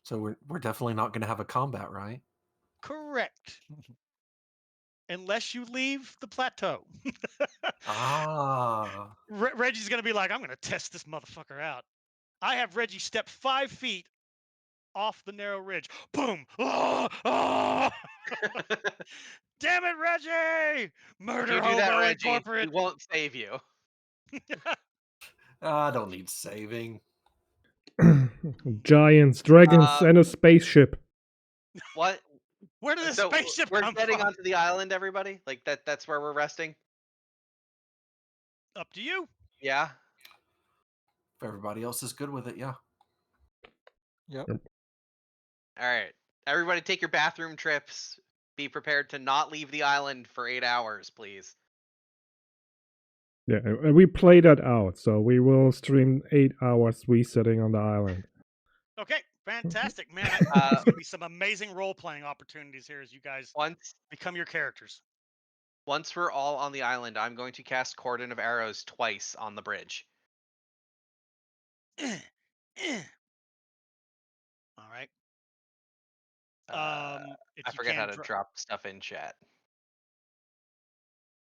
C: So we're definitely not going to have a combat, right?
B: Correct. Unless you leave the plateau.
C: Ah.
B: Reggie's going to be like, "I'm going to test this motherfucker out." I have Reggie step 5 feet off the narrow ridge. Boom. Oh, oh. Damn it, Reggie!
D: If
B: Murder
D: you do that,
B: hobo
D: Reggie, he
B: incorporate.
D: won't save you.
C: I don't need saving.
A: Giants, dragons, and a spaceship.
D: What?
B: Where did the
D: So
B: spaceship
D: we're
B: come
D: getting
B: from?
D: onto the island, everybody? Like that's where we're resting?
B: Up to you.
D: Yeah.
C: If everybody else is good with it, yeah.
E: Yep.
D: All right. Everybody take your bathroom trips. Be prepared to not leave the island for 8 hours, please.
A: Yeah, and we play that out. So we will stream 8 hours we sitting on the island.
B: Okay, fantastic, man. There's gonna be some amazing role playing opportunities here as you guys become your characters.
D: Once we're all on the island, I'm going to cast Cordon of Arrows twice on the bridge.
B: All right. If
D: I
B: you
D: forget
B: can,
D: how to drop stuff in chat.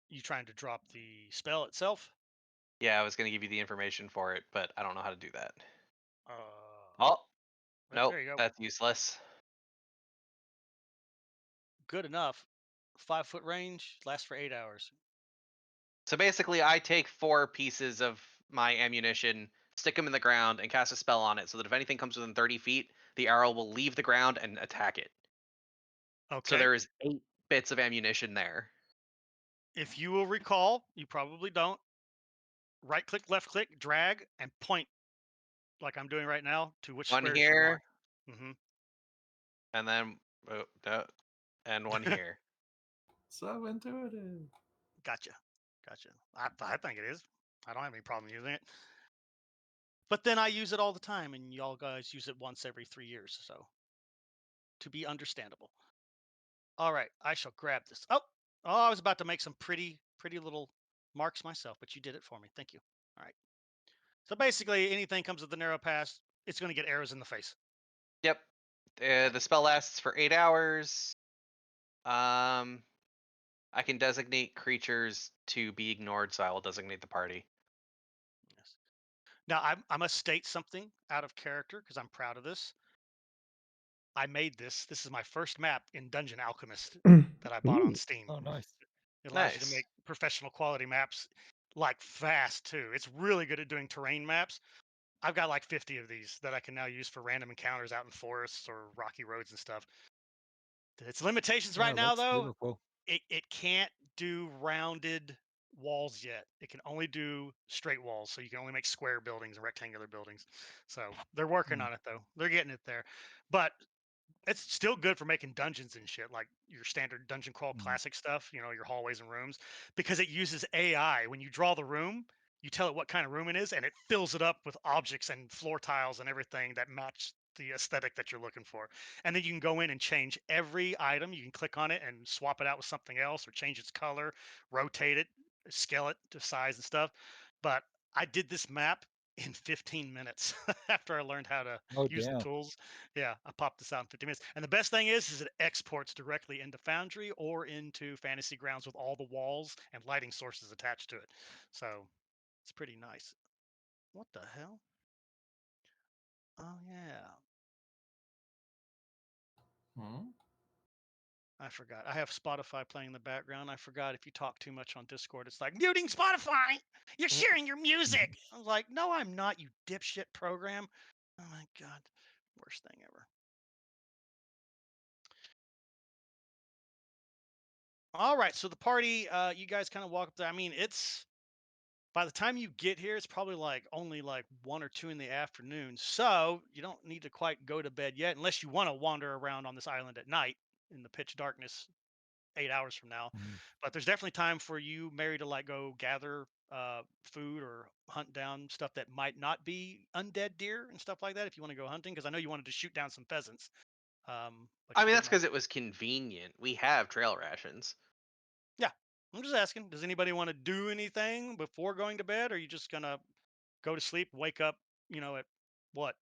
B: you trying to drop the spell itself?
D: Yeah, I was gonna give you the information for it, but I don't know how to do that.
B: Uh,
D: Oh,
B: there
D: nope,
B: you go.
D: that's useless.
B: Good enough. 5-foot range lasts for 8 hours.
D: So basically, I take 4 pieces of my ammunition, stick them in the ground, and cast a spell on it, so that if anything comes within 30 feet, the arrow will leave the ground and attack it.
B: Okay.
D: So there is 8 bits of ammunition there.
B: If you will recall, you probably don't. Right click, left click, drag, and point like I'm doing right now to which
D: One
B: squares you want.
D: here,
B: Mm-hmm.
D: and then and one here.
C: So intuitive.
B: Gotcha. I think it is. I don't have any problem using it. But then I use it all the time, and y'all guys use it once every 3 years, so to be understandable. All right, I shall grab this. Oh, I was about to make some pretty little marks myself, but you did it for me. Thank you. All right. So basically, anything comes with the narrow pass, it's going to get arrows in the face.
D: Yep. The spell lasts for 8 hours. I can designate creatures to be ignored, so I will designate the party.
B: Yes. Now, I must state something out of character because I'm proud of this. I made this. This is my first map in Dungeon Alchemist that I bought on
A: Ooh.
B: Steam.
E: Oh, nice.
B: It allows you to
D: Nice.
B: make professional quality maps like fast too. It's really good at doing terrain maps. I've got like 50 of these that I can now use for random encounters out in forests or rocky roads and stuff. Its limitations
E: Yeah,
B: right
E: it
B: now,
E: looks
B: though,
E: beautiful.
B: it can't do rounded walls yet. It can only do straight walls, so you can only make square buildings and rectangular buildings. So they're working
E: Hmm.
B: on it though. They're getting it there, but it's still good for making dungeons and shit, like your standard dungeon crawl
E: Hmm.
B: classic stuff, your hallways and rooms, because it uses AI. When you draw the room, you tell it what kind of room it is, and it fills it up with objects and floor tiles and everything that match the aesthetic that you're looking for. And then you can go in and change every item. You can click on it and swap it out with something else or change its color, rotate it, scale it to size and stuff. But I did this map in 15 minutes after I learned how to
E: Oh,
B: use the
E: damn.
B: tools. Yeah, I popped this out in 50 minutes. And the best thing is it exports directly into Foundry or into Fantasy Grounds with all the walls and lighting sources attached to it. So it's pretty nice. What the hell? Oh, yeah.
C: Hmm?
B: I forgot. I have Spotify playing in the background. I forgot if you talk too much on Discord, it's like muting Spotify. You're sharing your music. I was like, no, I'm not, you dipshit program. Oh my God. Worst thing ever. All right. So the party, you guys kind of walk up there. I mean, it's by the time you get here, it's probably like only like 1 or 2 in the afternoon. So you don't need to quite go to bed yet, unless you want to wander around on this island at night in the pitch darkness 8 hours from now.
E: Hmm.
B: But there's definitely time for you, Mary, to like go gather food or hunt down stuff that might not be undead deer and stuff like that. If you want to go hunting, because I know you wanted to shoot down some pheasants, but
D: I
B: you
D: mean,
B: didn't
D: that's
B: like.
D: because it was convenient. We have trail rations.
B: Yeah, I'm just asking. Does anybody want to do anything before going to bed, or are you just gonna go to sleep, wake up, at what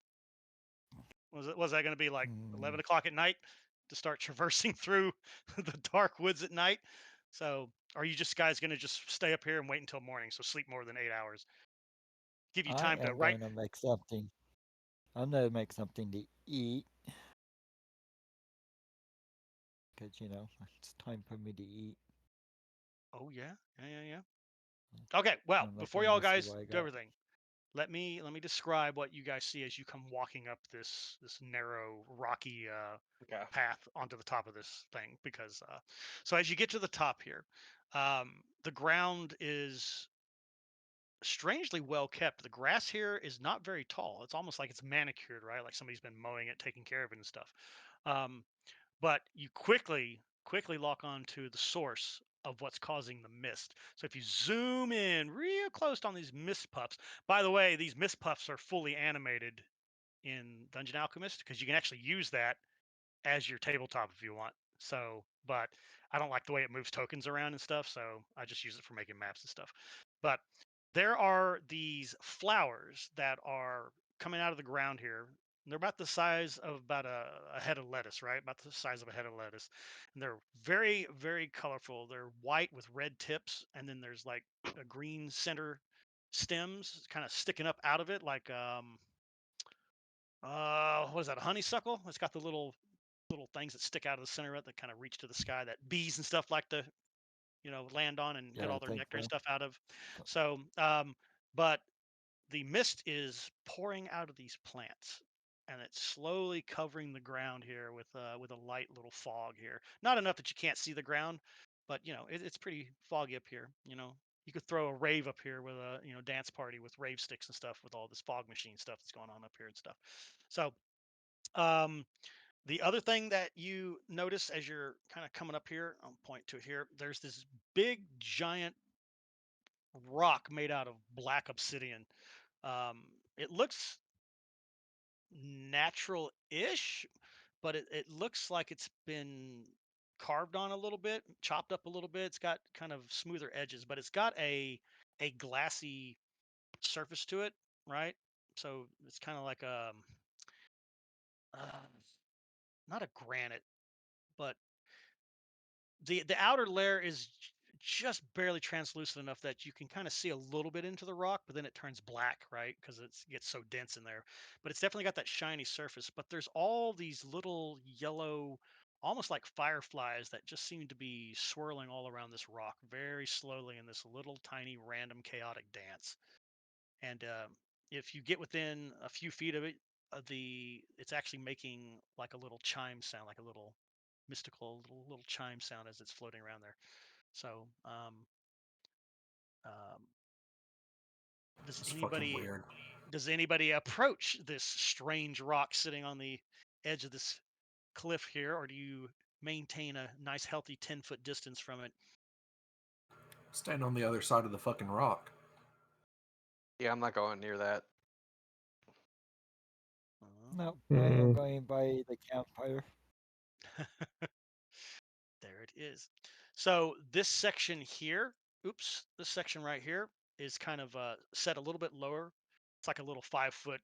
B: was that going to be like
E: Hmm.
B: 11 o'clock at night to start traversing through the dark woods at night? So are you just guys going to just stay up here and wait until morning? So sleep more than 8 hours, give you
E: I
B: time to
E: am
B: write.
E: going to make something. I'm going to make something to eat. Because, it's time for me to eat.
B: Oh yeah. Okay, well,
E: I'm
B: before
E: looking
B: y'all
E: to see
B: guys
E: what I
B: do
E: got.
B: everything, let me describe what you guys see as you come walking up this narrow rocky
D: Okay.
B: path onto the top of this thing, because so as you get to the top here, the ground is strangely well kept. The grass here is not very tall. It's almost like it's manicured, right? Like somebody's been mowing it, taking care of it and stuff. Um, but you quickly lock on to the source of what's causing the mist. So if you zoom in real close on these mist puffs, by the way, these mist puffs are fully animated in Dungeon Alchemist, because you can actually use that as your tabletop if you want. So, but I don't like the way it moves tokens around and stuff, so I just use it for making maps and stuff. But there are these flowers that are coming out of the ground here. They're about the size of about a head of lettuce, right? About the size of a head of lettuce. And they're very, very colorful. They're white with red tips, and then there's like a green center stems kind of sticking up out of it, like what is that? A honeysuckle? It's got the little things that stick out of the center of it that kind of reach to the sky that bees and stuff like to land on and get
E: Yeah,
B: all
E: I
B: their
E: think
B: nectar and
E: so.
B: stuff out of. So but the mist is pouring out of these plants, and it's slowly covering the ground here with a light little fog here. Not enough that you can't see the ground, but it's pretty foggy up here. You could throw a rave up here with a dance party with rave sticks and stuff with all this fog machine stuff that's going on up here and stuff. So um the other thing that you notice as you're kind of coming up here, I'll point to it here. There's this big giant rock made out of black obsidian. It looks natural-ish, but it looks like it's been carved on a little bit, chopped up a little bit. It's got kind of smoother edges, but it's got a glassy surface to it, right? So it's kind of like uh, not a granite, but the outer layer is just barely translucent enough that you can kind of see a little bit into the rock, but then it turns black, right? Because it gets so dense in there. But it's definitely got that shiny surface. But there's all these little yellow, almost like fireflies that just seem to be swirling all around this rock very slowly in this little tiny random chaotic dance. And if you get within a few feet of it, it's actually making like a little chime sound, like a little mystical little chime sound as it's floating around there. So, um, does
C: It's fucking
B: anybody
C: weird.
B: does anybody approach this strange rock sitting on the edge of this cliff here, or do you maintain a nice healthy 10-foot distance from it?
C: Stand on the other side of the fucking rock.
D: Yeah, I'm not going near that.
E: No, I
A: Mm.
E: am going by the campfire.
B: There it is. So this section here, this section right here is kind of set a little bit lower. It's like a little 5-foot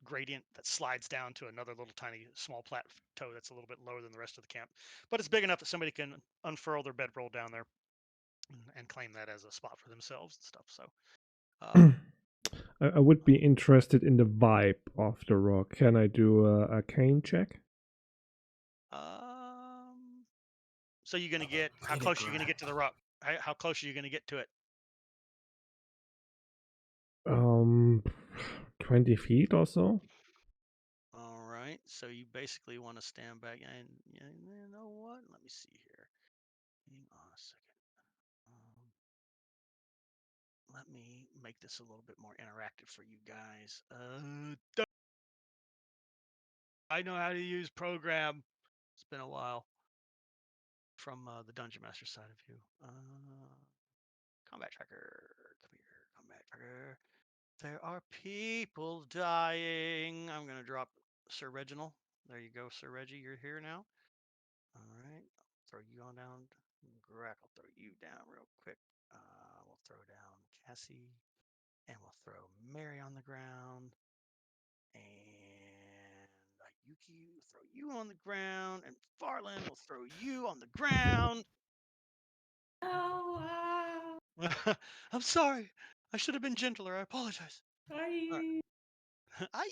B: gradient that slides down to another little tiny small plateau that's a little bit lower than the rest of the camp. But it's big enough that somebody can unfurl their bedroll down there and claim that as a spot for themselves and stuff. So
A: I would be interested in the vibe of the rock. Can I do a arcane check?
B: so you're gonna get how
C: Get it,
B: close are you gonna
C: Grant.
B: get to the rock? How close are you gonna get to it?
A: 20 feet or so.
B: All right. So you basically want to stand back and you know what? Let me see here. Hang on a second. Let me make this a little bit more interactive for you guys. I know how to use program. It's been a while from the Dungeon Master side of you. Combat tracker. Come here. Combat tracker. There are people dying. I'm going to drop Sir Reginald. There you go, Sir Reggie. You're here now. All right. I'll throw you on down. Grack, I'll throw you down real quick. We'll throw down Cassie. And we'll throw Mary on the ground. And Ayuki will throw you on the ground. And Farland will throw you on the ground.
F: Oh,
B: I'm sorry. I should have been gentler. I apologize.
F: I
B: I.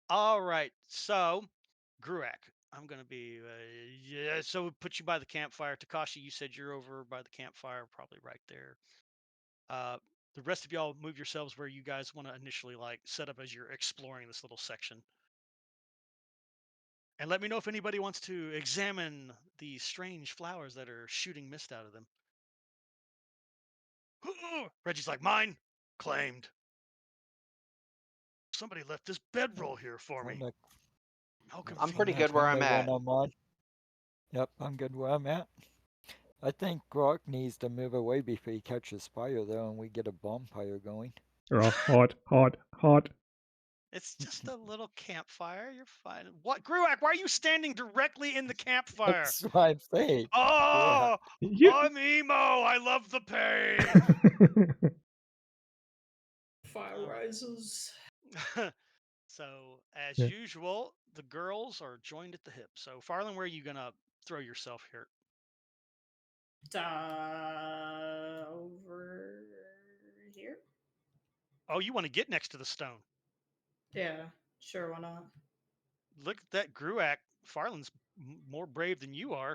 B: All right. So, Gruak, I'm gonna be yeah. So put you by the campfire. Takashi, you said you're over by the campfire, probably right there. Uh, the rest of y'all move yourselves where you guys want to initially like set up as you're exploring this little section. And let me know if anybody wants to examine the strange flowers that are shooting mist out of them. Reggie's like, mine claimed. Somebody left this bedroll here for me.
E: Kinda,
B: How
D: I'm pretty
B: convenient.
D: good where I'm
E: kinda
D: at.
E: when I'm on. Yep, I'm good where I'm at. I think Grok needs to move away before he catches fire, though, and we get a bonfire going.
A: Oh, hot, hot, hot.
B: It's just a little campfire. You're fine. What, Gruak? Why are you standing directly in the campfire?
E: That's what I'm saying.
B: Oh,
A: You.
B: I'm emo. I love the pain.
F: fire rises.
B: So, as
A: Yeah.
B: usual, the girls are joined at the hip. So, Farland, where are you gonna throw yourself here?
F: Over here?
B: Oh, you want to get next to the stone?
F: Yeah, sure, why not?
B: Look at that Gruak. Farland's more brave than you are.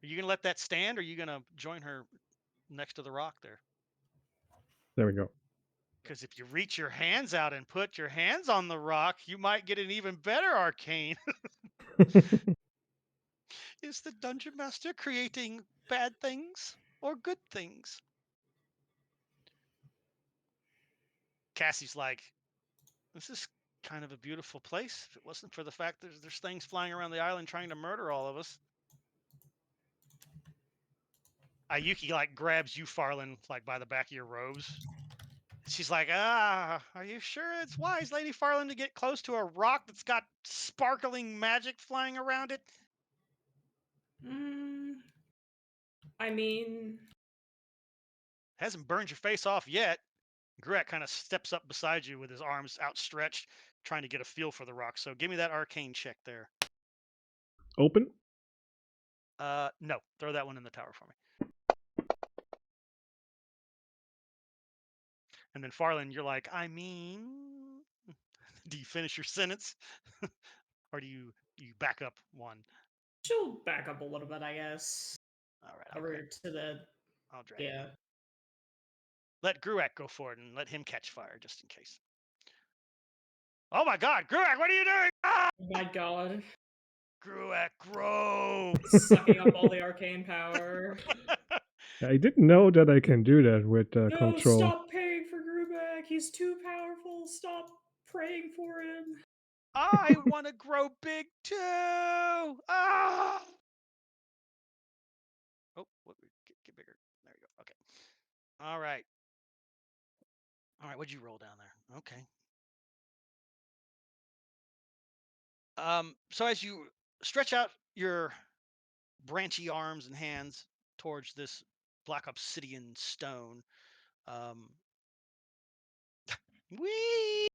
B: Are you gonna let that stand, or are you gonna join her next to the rock there?
A: There we go.
B: Because if you reach your hands out and put your hands on the rock, you might get an even better arcane. Is the dungeon master creating bad things or good things? Cassie's like, this is kind of a beautiful place. If it wasn't for the fact that there's things flying around the island trying to murder all of us. Ayuki like grabs you, Farland, like by the back of your robes. She's like, are you sure it's wise, Lady Farland, to get close to a rock that's got sparkling magic flying around it?
F: I mean,
B: Hasn't burned your face off yet. Gruak kind of steps up beside you with his arms outstretched, trying to get a feel for the rock. So give me that arcane check there.
A: Open?
B: No, throw that one in the tower for me. And then Farland, you're like, I mean, do you finish your sentence, or do you back up one?
F: she'll back up a little bit, I guess.
B: All right,
F: Over to the
B: I'll drag
F: yeah.
B: it. Let Gruak go for it and let him catch fire just in case. Oh my God, Gruak, what are you doing? Ah!
F: Oh my God.
B: Gruak, grow!
F: Sucking up all the arcane power.
A: I didn't know that I can do that with
F: No,
A: control.
F: stop paying for Grubak. He's too powerful. Stop praying for him.
B: I want to grow big too. Ah! Oh, get bigger. There you go. Okay. All right. All right. What'd you roll down there? Okay. So as you stretch out your branchy arms and hands towards this black obsidian stone, um, wee,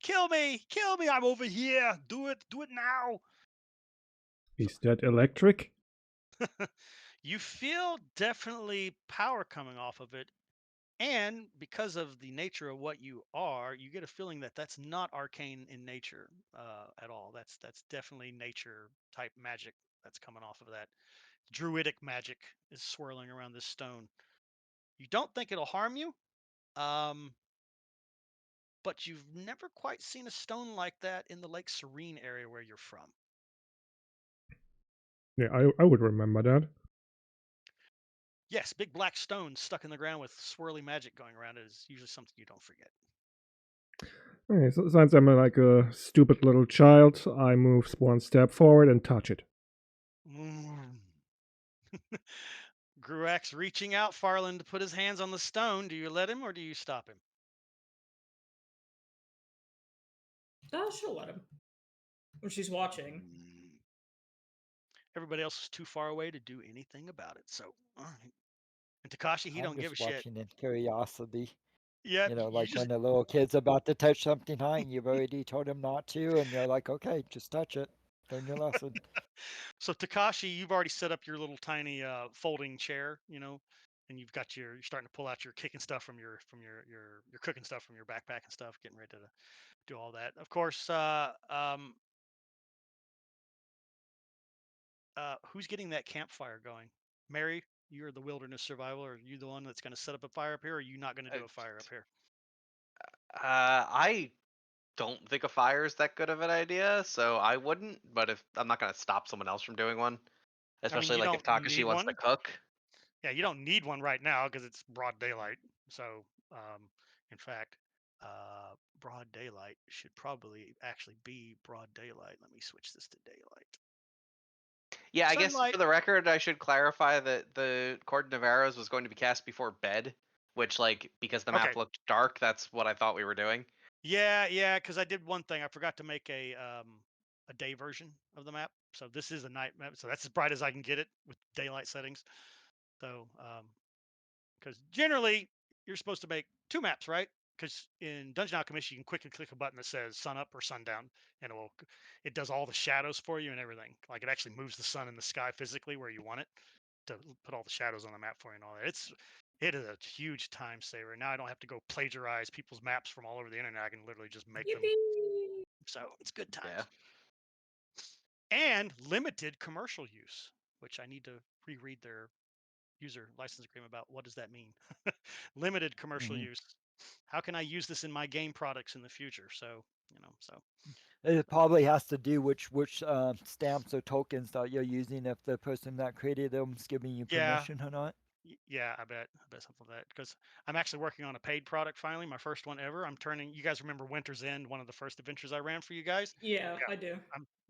B: kill me, I'm over here. Do it now.
A: Is that electric?
B: You feel definitely power coming off of it. And because of the nature of what you are, you get a feeling that that's not arcane in nature at all. That's definitely nature type magic that's coming off of that. Druidic magic is swirling around this stone. You don't think it'll harm you, um, but you've never quite seen a stone like that in the Lake Serene area where you're from.
A: Yeah, I would remember that.
B: Yes, big black stones stuck in the ground with swirly magic going around it is usually something you don't forget.
A: Okay, so since I'm like a stupid little child, I move one step forward and touch it.
B: Gruak's reaching out, Farland, to put his hands on the stone. Do you let him or do you stop him?
F: She'll let him. When she's watching.
B: Everybody else is too far away to do anything about it. So, all right. And Takashi, he
E: I'm
B: don't give a
E: just
B: shit.
E: watching in curiosity.
B: Yeah,
E: You know,
B: you
E: like
B: just
E: when the little kid's about to touch something high and you've already told him not to, and you're like, okay, just touch it. Learn your lesson.
B: So Takashi, you've already set up your little tiny folding chair, and you're starting to pull out your kicking stuff from your cooking stuff from your backpack and stuff, getting ready to do all that. Of course, who's getting that campfire going? Mary, you're the wilderness survival. Are you the one that's going to set up a fire up here, or are you not going to do a fire up here?
D: I don't think a fire is that good of an idea, so I wouldn't. But if I'm not gonna stop someone else from doing one,
B: I mean,
D: especially
B: you
D: like if
B: don't
D: Takashi
B: need
D: wants to
B: one.
D: cook.
B: Yeah, you don't need one right now because it's broad daylight. So, in fact, broad daylight should probably actually be broad daylight. Let me switch this to daylight.
D: Yeah, I guess
B: Sunlight.
D: for the record, I should clarify that the Cordon of Arrows was going to be cast before bed, which, like, because the map
B: Okay.
D: looked dark, that's what I thought we were doing.
B: Yeah, because I did one thing. I forgot to make a day version of the map. So this is a night map. So that's as bright as I can get it with daylight settings. So, because generally you're supposed to make two maps, right? because in Dungeon Alchemist you can quickly click a button that says sun up or sundown, and it does all the shadows for you and everything. Like it actually moves the sun in the sky physically where you want it to put all the shadows on the map for you and all that. It is a huge time saver. Now I don't have to go plagiarize people's maps from all over the internet. I can literally just make them.
F: Yippee!
B: So it's good times.
D: Yeah.
B: And limited commercial use, which I need to reread their user license agreement about what does that mean. Limited commercial
E: Mhm.
B: use. How can I use this in my game products in the future? So so
E: It probably has to do which stamps or tokens that you're using, if the person that created them's giving you
B: yeah,
E: permission or not.
B: yeah, I bet something like that, because I'm actually working on a paid product finally, my first one ever. I'm turning. You guys remember Winter's End, one of the first adventures I ran for you guys?
F: Yeah,
B: Yeah,
F: I do.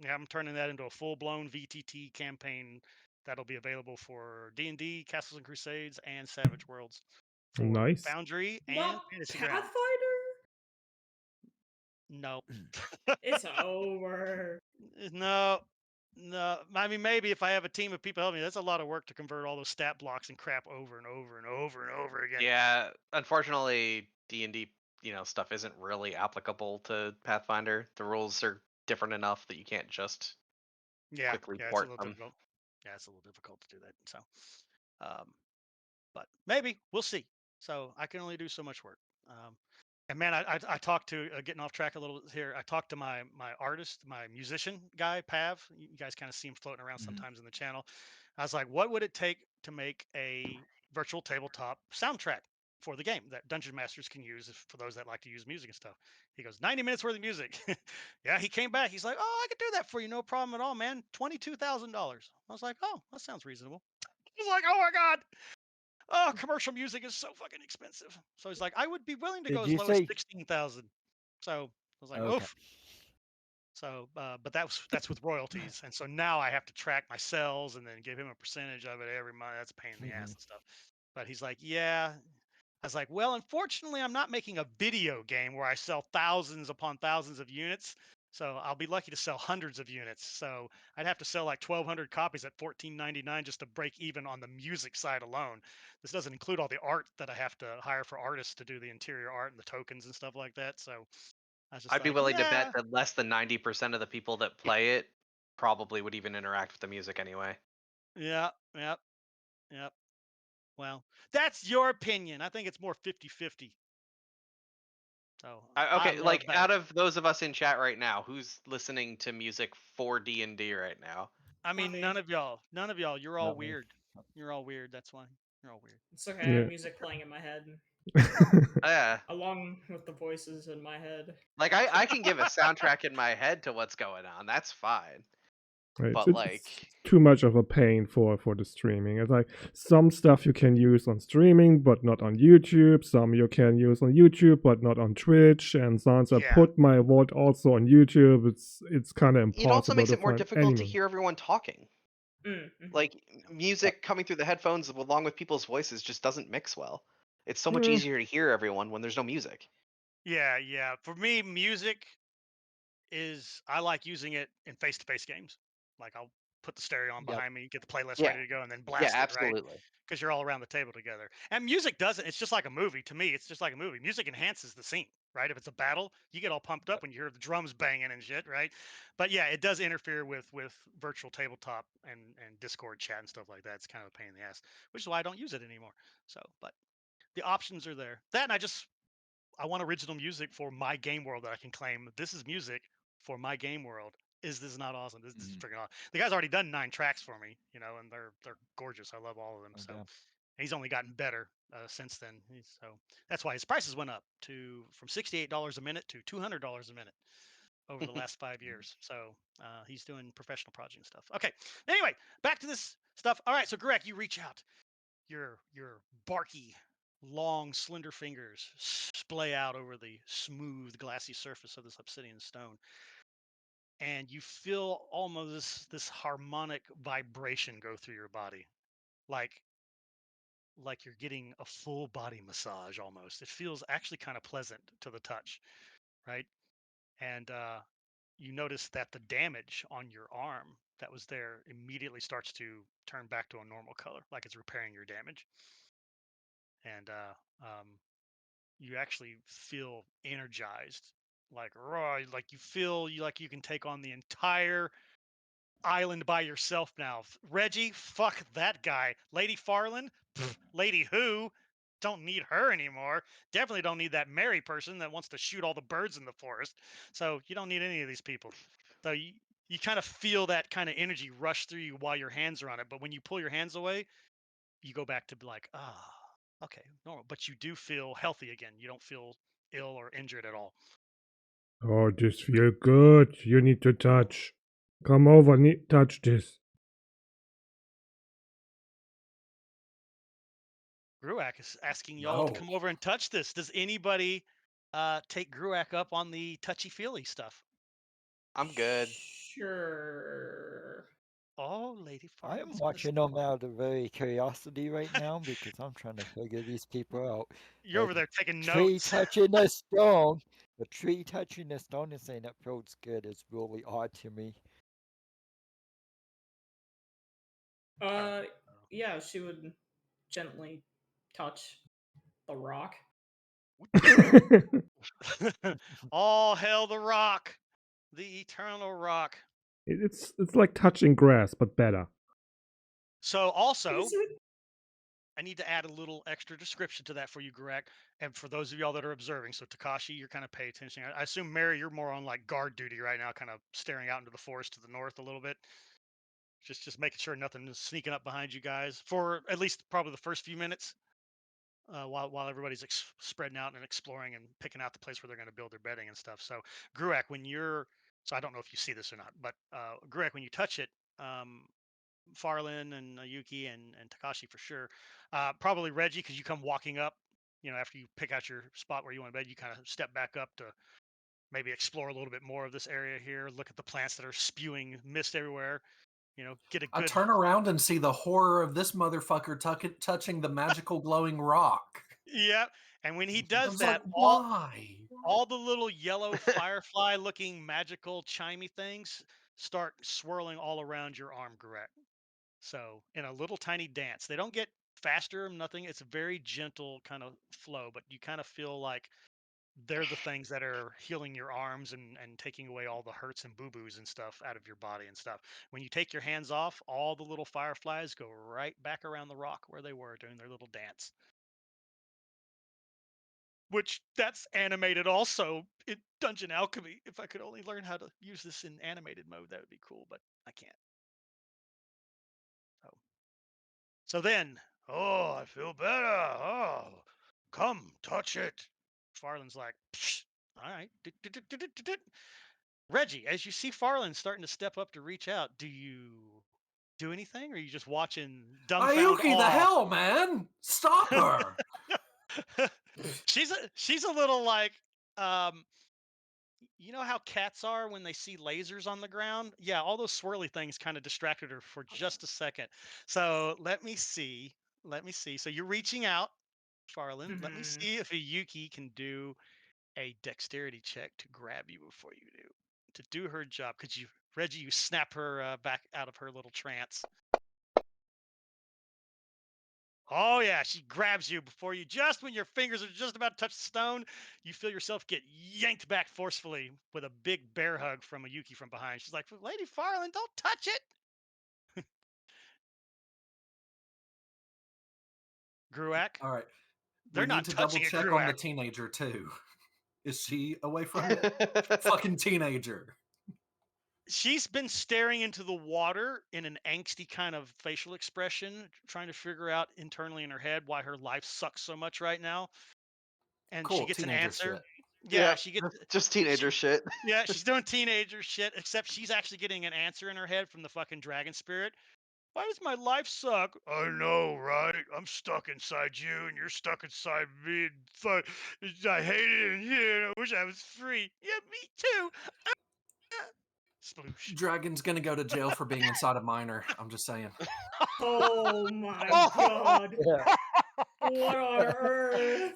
B: I'm turning that into a full blown VTT campaign that'll be available for D&D, Castles and Crusades, and Savage Worlds for
A: Nice.
B: Foundry
F: Not
B: and Fantasy
F: Pathfinder?
B: Ground. No,
F: It's over.
B: no, no. I mean, maybe if I have a team of people helping me, that's a lot of work to convert all those stat blocks and crap over and over and over and over again.
D: Yeah, unfortunately, D&D, stuff isn't really applicable to Pathfinder. The rules are different enough that you can't just
B: Yeah,
D: quickly
B: it's a
D: port
B: little
D: them.
B: difficult. Yeah, it's a little difficult to do that. So, um, but maybe we'll see. So I can only do so much work. And man, I talked to getting off track a little bit here. I talked to my artist, my musician guy, Pav. You guys kind of see him floating around sometimes in the channel. I was like, what would it take to make a virtual tabletop soundtrack for the game that dungeon masters can use for those that like to use music and stuff? He goes, 90 minutes worth of music. Yeah, he came back. He's like, oh, I could do that for you, no problem at all, man. $22,000. I was like, oh, that sounds reasonable. He's like, oh my god, oh, commercial music is so fucking expensive. So he's like, I would be willing to go
E: Did
B: as
E: you
B: low as
E: say?
B: 16,000. So I was like,
E: Okay.
B: oof. So, but that's with royalties, and so now I have to track my sales and then give him a percentage of it every month. That's a pain in the ass
E: Mhm.
B: and stuff. But he's like, yeah. I was like, well, unfortunately, I'm not making a video game where I sell thousands upon thousands of units. So I'll be lucky to sell hundreds of units. So I'd have to sell like 1,200 copies at $14.99 just to break even on the music side alone. This doesn't include all the art that I have to hire for artists to do the interior art and the tokens and stuff like that. So I was just
D: I'd be
B: like,
D: willing to bet
B: yeah,
D: that less than 90% of the people that play it probably would even interact with the music anyway.
B: yeah, yep, yep. Well, that's your opinion. I think it's more 50-50. So I
D: Okay,
B: love
D: like
B: that.
D: out of those of us in chat right now, who's listening to music for D&D right now?
B: I mean,
F: me.
B: none of y'all. You're all
E: Not me.
B: weird. You're all weird. That's why you're all weird.
F: It's okay, I
A: Yeah.
F: have music playing in my head,
D: Yeah,
F: along with the voices in my head.
D: like I can give a soundtrack in my head to what's going on. That's fine.
A: Right,
D: But
A: it's too much of a pain for the streaming. It's like some stuff you can use on streaming but not on YouTube, some you can use on YouTube but not on Twitch, and since I
B: Yeah.
A: put my vote also on YouTube, it's kind of
D: it also
A: impossible
D: makes
A: to
D: it more
A: find
D: difficult to
A: anyone.
D: hear everyone talking.
F: Mm-hmm.
D: Like music coming through the headphones along with people's voices just doesn't mix well. It's so much
A: Yeah.
D: easier to hear everyone when there's no music.
B: Yeah, yeah. For me, music is I like using it in face-to-face games. Like I'll put the stereo on
E: Yep.
B: behind me, get the playlist
D: Yeah.
B: ready to go, and then
D: Yeah,
B: blast it, right?
D: absolutely.
B: Because you're all around the table together. And music doesn't. It's just like a movie. To me, it's just like a movie. Music enhances the scene, right? If it's a battle, you get all pumped up when you hear the drums banging and shit, right? But yeah, it does interfere with virtual tabletop and Discord chat and stuff like that. It's kind of a pain in the ass, which is why I don't use it anymore. So, but the options are there. That and I want original music for my game world that I can claim this is music for my game world. Is this not awesome? This is freaking awesome. The guy's already done 9 tracks for me, and they're gorgeous. I love all of them.
E: Oh,
B: So
E: damn.
B: he's only gotten better since then. So that's why his prices went up from $68 a minute to $200 a minute over the last 5 years. So he's doing professional project and stuff. Okay. Anyway, back to this stuff. All right. So Greg, you reach out. Your barky, long, slender fingers splay out over the smooth, glassy surface of this obsidian stone, and you feel almost this harmonic vibration go through your body, like you're getting a full body massage almost. It feels actually kind of pleasant to the touch, right? And you notice that the damage on your arm that was there immediately starts to turn back to a normal color, like it's repairing your damage. And you actually feel energized, like raw, like you feel like you can take on the entire island by yourself now. Reggie, fuck that guy. Lady Farland, Lady Who, don't need her anymore. Definitely don't need that Mary person that wants to shoot all the birds in the forest. So you don't need any of these people. So you kind of feel that kind of energy rush through you while your hands are on it. But when you pull your hands away, you go back to like, okay, normal. But you do feel healthy again. You don't feel ill or injured at all.
A: Oh, this feel good. You need to touch. Come over, touch this.
B: Gruak is asking y'all to
C: No.
B: come over and touch this. Does anybody take Gruak up on the touchy-feely stuff?
D: I'm good.
F: Sure.
B: Oh, Lady
E: I'm
B: Farland's
E: watching them out of very curiosity right now because I'm trying to figure these people out.
B: You're over
E: Like,
B: there taking
E: tree
B: notes.
E: touching a stone. The tree touching a stone and saying that feels good is really odd to me.
F: Yeah, she would gently touch the rock.
B: All hail the rock, the eternal rock.
A: it's like touching grass, but better.
B: So also,
F: Is it?
B: I need to add a little extra description to that for you, Gruak, and for those of y'all that are observing. So Takashi, you're kind of pay attention. I assume Mary, you're more on like guard duty right now, kind of staring out into the forest to the north a little bit. Just making sure nothing is sneaking up behind you guys for at least probably the first few minutes. While everybody's spreading out and exploring and picking out the place where they're going to build their bedding and stuff. So Gruak, so I don't know if you see this or not, but Gruak, when you touch it, Farlin and Yuki and Takashi for sure, probably Reggie, because you come walking up, after you pick out your spot where you want to bed, you kind of step back up to maybe explore a little bit more of this area here, look at the plants that are spewing mist everywhere, get a
C: I
B: good
C: turn around and see the horror of this motherfucker touching the magical glowing rock.
B: Yeah, and when he
C: I
B: does
C: was
B: that,
C: like, why?
B: all the little yellow firefly looking magical chimey things start swirling all around your arm, Gruak. So in a little tiny dance, they don't get faster, nothing. It's a very gentle kind of flow, but you kind of feel like they're the things that are healing your arms and taking away all the hurts and boo-boos and stuff out of your body and stuff. When you take your hands off, all the little fireflies go right back around the rock where they were doing their little dance. Which that's animated also in Dungeon Alchemy. If I could only learn how to use this in animated mode, that would be cool, but I can't. So then, oh, I feel better. Oh, come touch it. Farland's like, psh, all right. Reggie, as you see Farland starting to step up to reach out, do you do anything, or are you just watching dumbfound
C: Ayuki, the
B: awe?
C: hell, man! Stop her!
B: she's a little like, you know how cats are when they see lasers on the ground? Yeah, all those swirly things kind of distracted her for just a second. So let me see. Let me see. So you're reaching out, Farland. Let me
F: Mhm.
B: see if a Yuki can do a dexterity check to grab you before you do her job. Could you, Reggie? You snap her back out of her little trance. Oh yeah, she grabs you before you, just when your fingers are just about to touch the stone, you feel yourself get yanked back forcefully with a big bear hug from a Yuki from behind. She's like, Lady Farland, don't touch it. Gruak,
C: All right.
B: they're
C: We need
B: not
C: to double
B: touching it,
C: check on the
B: Gruak.
C: teenager, too. Is she away from it? Fucking teenager.
B: She's been staring into the water in an angsty kind of facial expression, trying to figure out internally in her head why her life sucks so much right now. And she
C: Cool,
B: gets an
C: teenager
B: answer.
C: shit.
B: Yeah,
D: Yeah,
B: she gets
D: just teenager shit.
B: yeah, she's doing teenager shit, except she's actually getting an answer in her head from the fucking dragon spirit. Why does my life suck? I know, right? I'm stuck inside you, and you're stuck inside me. And I hate it in here, and I wish I was free. Yeah, me too. Sploosh.
C: Dragon's gonna go to jail for being inside a minor. I'm just saying.
F: Oh my god.
E: Yeah.
F: What on earth?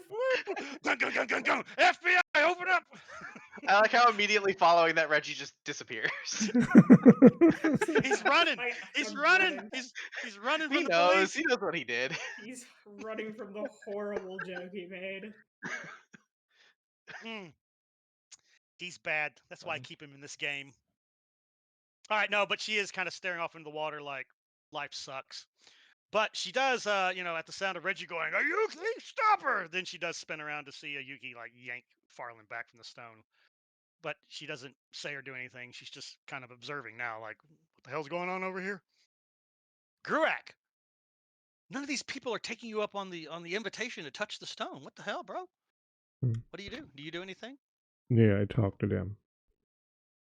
B: Gun, gun, gun, gun, gun. FBI, open up!
D: I like how immediately following that Reggie just disappears.
B: He's running. He's
F: I'm
B: running. He's running
D: He
B: from the
D: knows.
B: police.
D: He knows what he did.
F: He's running from the horrible joke he made.
B: He's bad. That's why I keep him in this game. All right, no, but she is kind of staring off into the water like life sucks. But she does, at the sound of Reggie going, Yuki, stop her! Then she does spin around to see Yuki like yank Farland back from the stone. But she doesn't say or do anything. She's just kind of observing now, like, what the hell's going on over here? Gruak, none of these people are taking you up on the invitation to touch the stone. What the hell, bro?
A: Hmm.
B: What do you do? Do you do anything?
A: Yeah, I talk to them.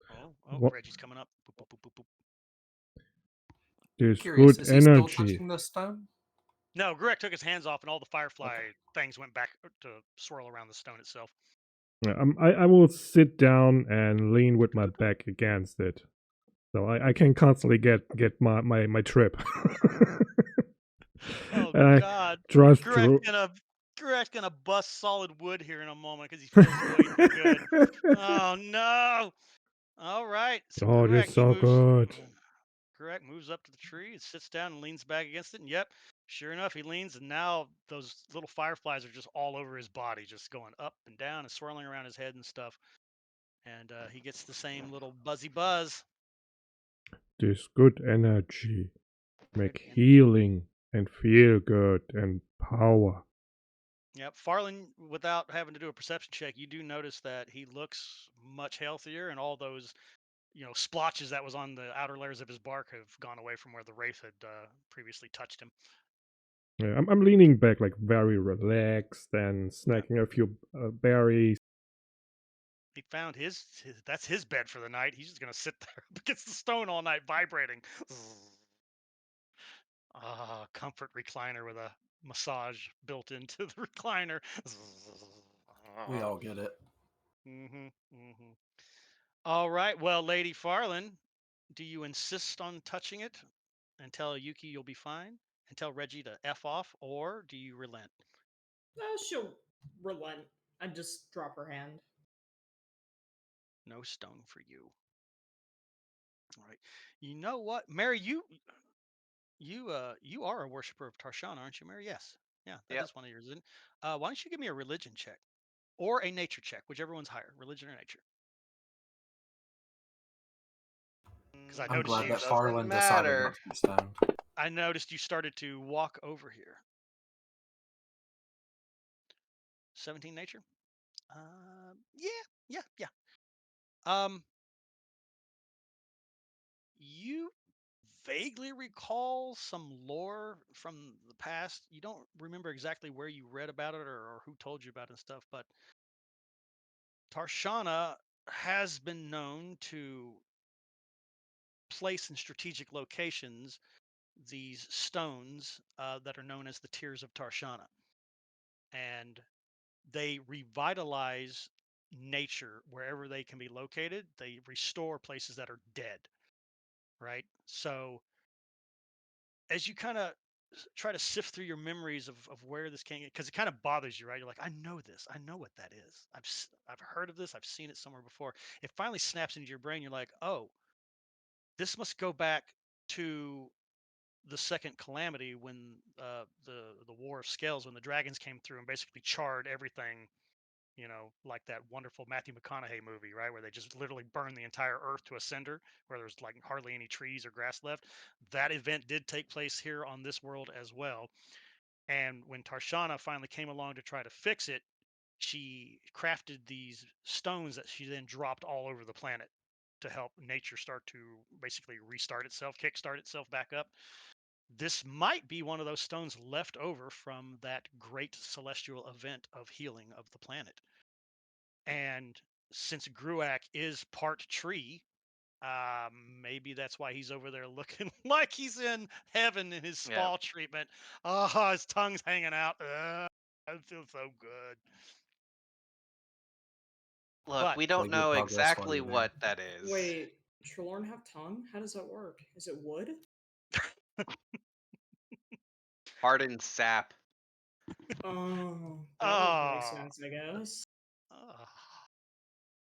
B: Oh,
A: What?
B: Reggie's coming up. Boop, boop, boop, boop, boop.
A: There's
C: Curious,
A: good
C: is he still
A: energy.
C: touching the stone?
B: No, Gruak took his hands off, and all the firefly things went back to swirl around the stone itself.
A: Yeah, I will sit down and lean with my back against it, so I can constantly get my trip.
B: Oh
A: And
B: God,
A: I trust
B: Gruak's gonna bust solid wood here in a moment because he feels way too good. Oh no! All right, so
A: Oh,
B: Gruak,
A: this is so good.
B: Gruak moves up to the tree and sits down and leans back against it. And yep, sure enough, he leans, and now those little fireflies are just all over his body, just going up and down and swirling around his head and stuff. And he gets the same little buzzy buzz.
A: This good energy make
B: Good energy.
A: healing and feel good and power.
B: Yep, Farland, without having to do a perception check, you do notice that he looks much healthier, and all those, splotches that was on the outer layers of his bark have gone away from where the wraith had previously touched him.
A: Yeah, I'm leaning back like very relaxed and snacking a few berries.
B: He found that's his bed for the night. He's just gonna sit there up against the stone all night, vibrating. Comfort recliner with a massage built into the recliner.
C: We all get it.
B: All right, well, Lady Farland, do you insist on touching it and tell Yuki you'll be fine and tell Reggie to F off, or do you relent?
F: She'll relent and just drop her hand.
B: No stone for you. All right. You know what, Mary? You are a worshiper of Tarshan, aren't you, Mary? Yes. Yeah, that is one of yours. Why don't you give me a religion check or a nature check, whichever one's higher, religion or nature? Because
C: I'm glad that Farland decided not to be stoned.
B: I noticed you started to walk over here. 17 nature. Yeah. You vaguely recall some lore from the past. You don't remember exactly where you read about it or who told you about it and stuff, but Tarshana has been known to place in strategic locations these stones that are known as the Tears of Tarshana. And they revitalize nature wherever they can be located. They restore places that are dead, right? So as you kind of try to sift through your memories of where this came, because it kind of bothers you, right? You're like, I know this, I know what that is. I've heard of this, I've seen it somewhere before. It finally snaps into your brain. You're like, oh, this must go back to the second calamity when the War of Scales, when the dragons came through and basically charred everything. Like that wonderful Matthew McConaughey movie, right? Where they just literally burn the entire earth to a cinder, where there's like hardly any trees or grass left. That event did take place here on this world as well. And when Tarshana finally came along to try to fix it, she crafted these stones that she then dropped all over the planet to help nature start to basically restart itself, kickstart itself back up. This might be one of those stones left over from that great celestial event of healing of the planet. And since Gruak is part tree, maybe that's why he's over there looking like he's in heaven in his spa treatment. Oh, his tongue's hanging out. It feels so good.
D: Look, we don't know exactly what that is.
F: Wait, Trelorn have tongue? How does that work? Is it wood?
D: Hardened sap.
F: Oh, that would make sense, I guess.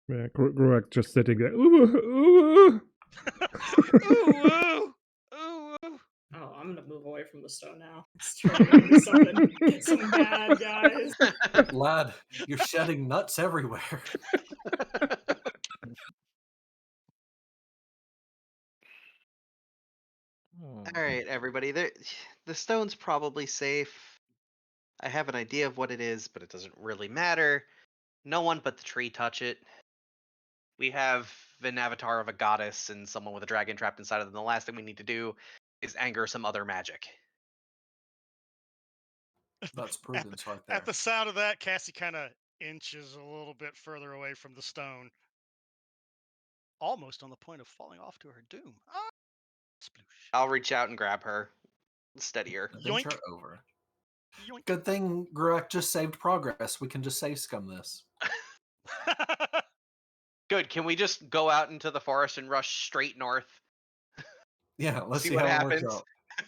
A: Yeah, Gruak just sitting there. Ooh, ooh.
B: Ooh, ooh, ooh, ooh.
F: Oh, I'm gonna move away from the stone now. It's turning into some bad guys.
C: Lad, you're shedding nuts everywhere.
D: All right, everybody. The stone's probably safe. I have an idea of what it is, but it doesn't really matter. No one but the tree touch it. We have an avatar of a goddess and someone with a dragon trapped inside of them. The last thing we need to do is anger some other magic.
C: That's prudence right
B: At
C: there.
B: the sound of that, Cassie kind of inches a little bit further away from the stone, almost on the point of falling off to her doom. Ah, sploosh.
D: I'll reach out and grab her. Steadier.
C: Adventure
B: Yoink.
C: over.
B: Yoink.
C: Good thing Gruak just saved progress. We can just save scum this.
D: Good. Can we just go out into the forest and rush straight north?
C: Yeah, let's see
D: what
C: how
D: happens.
C: it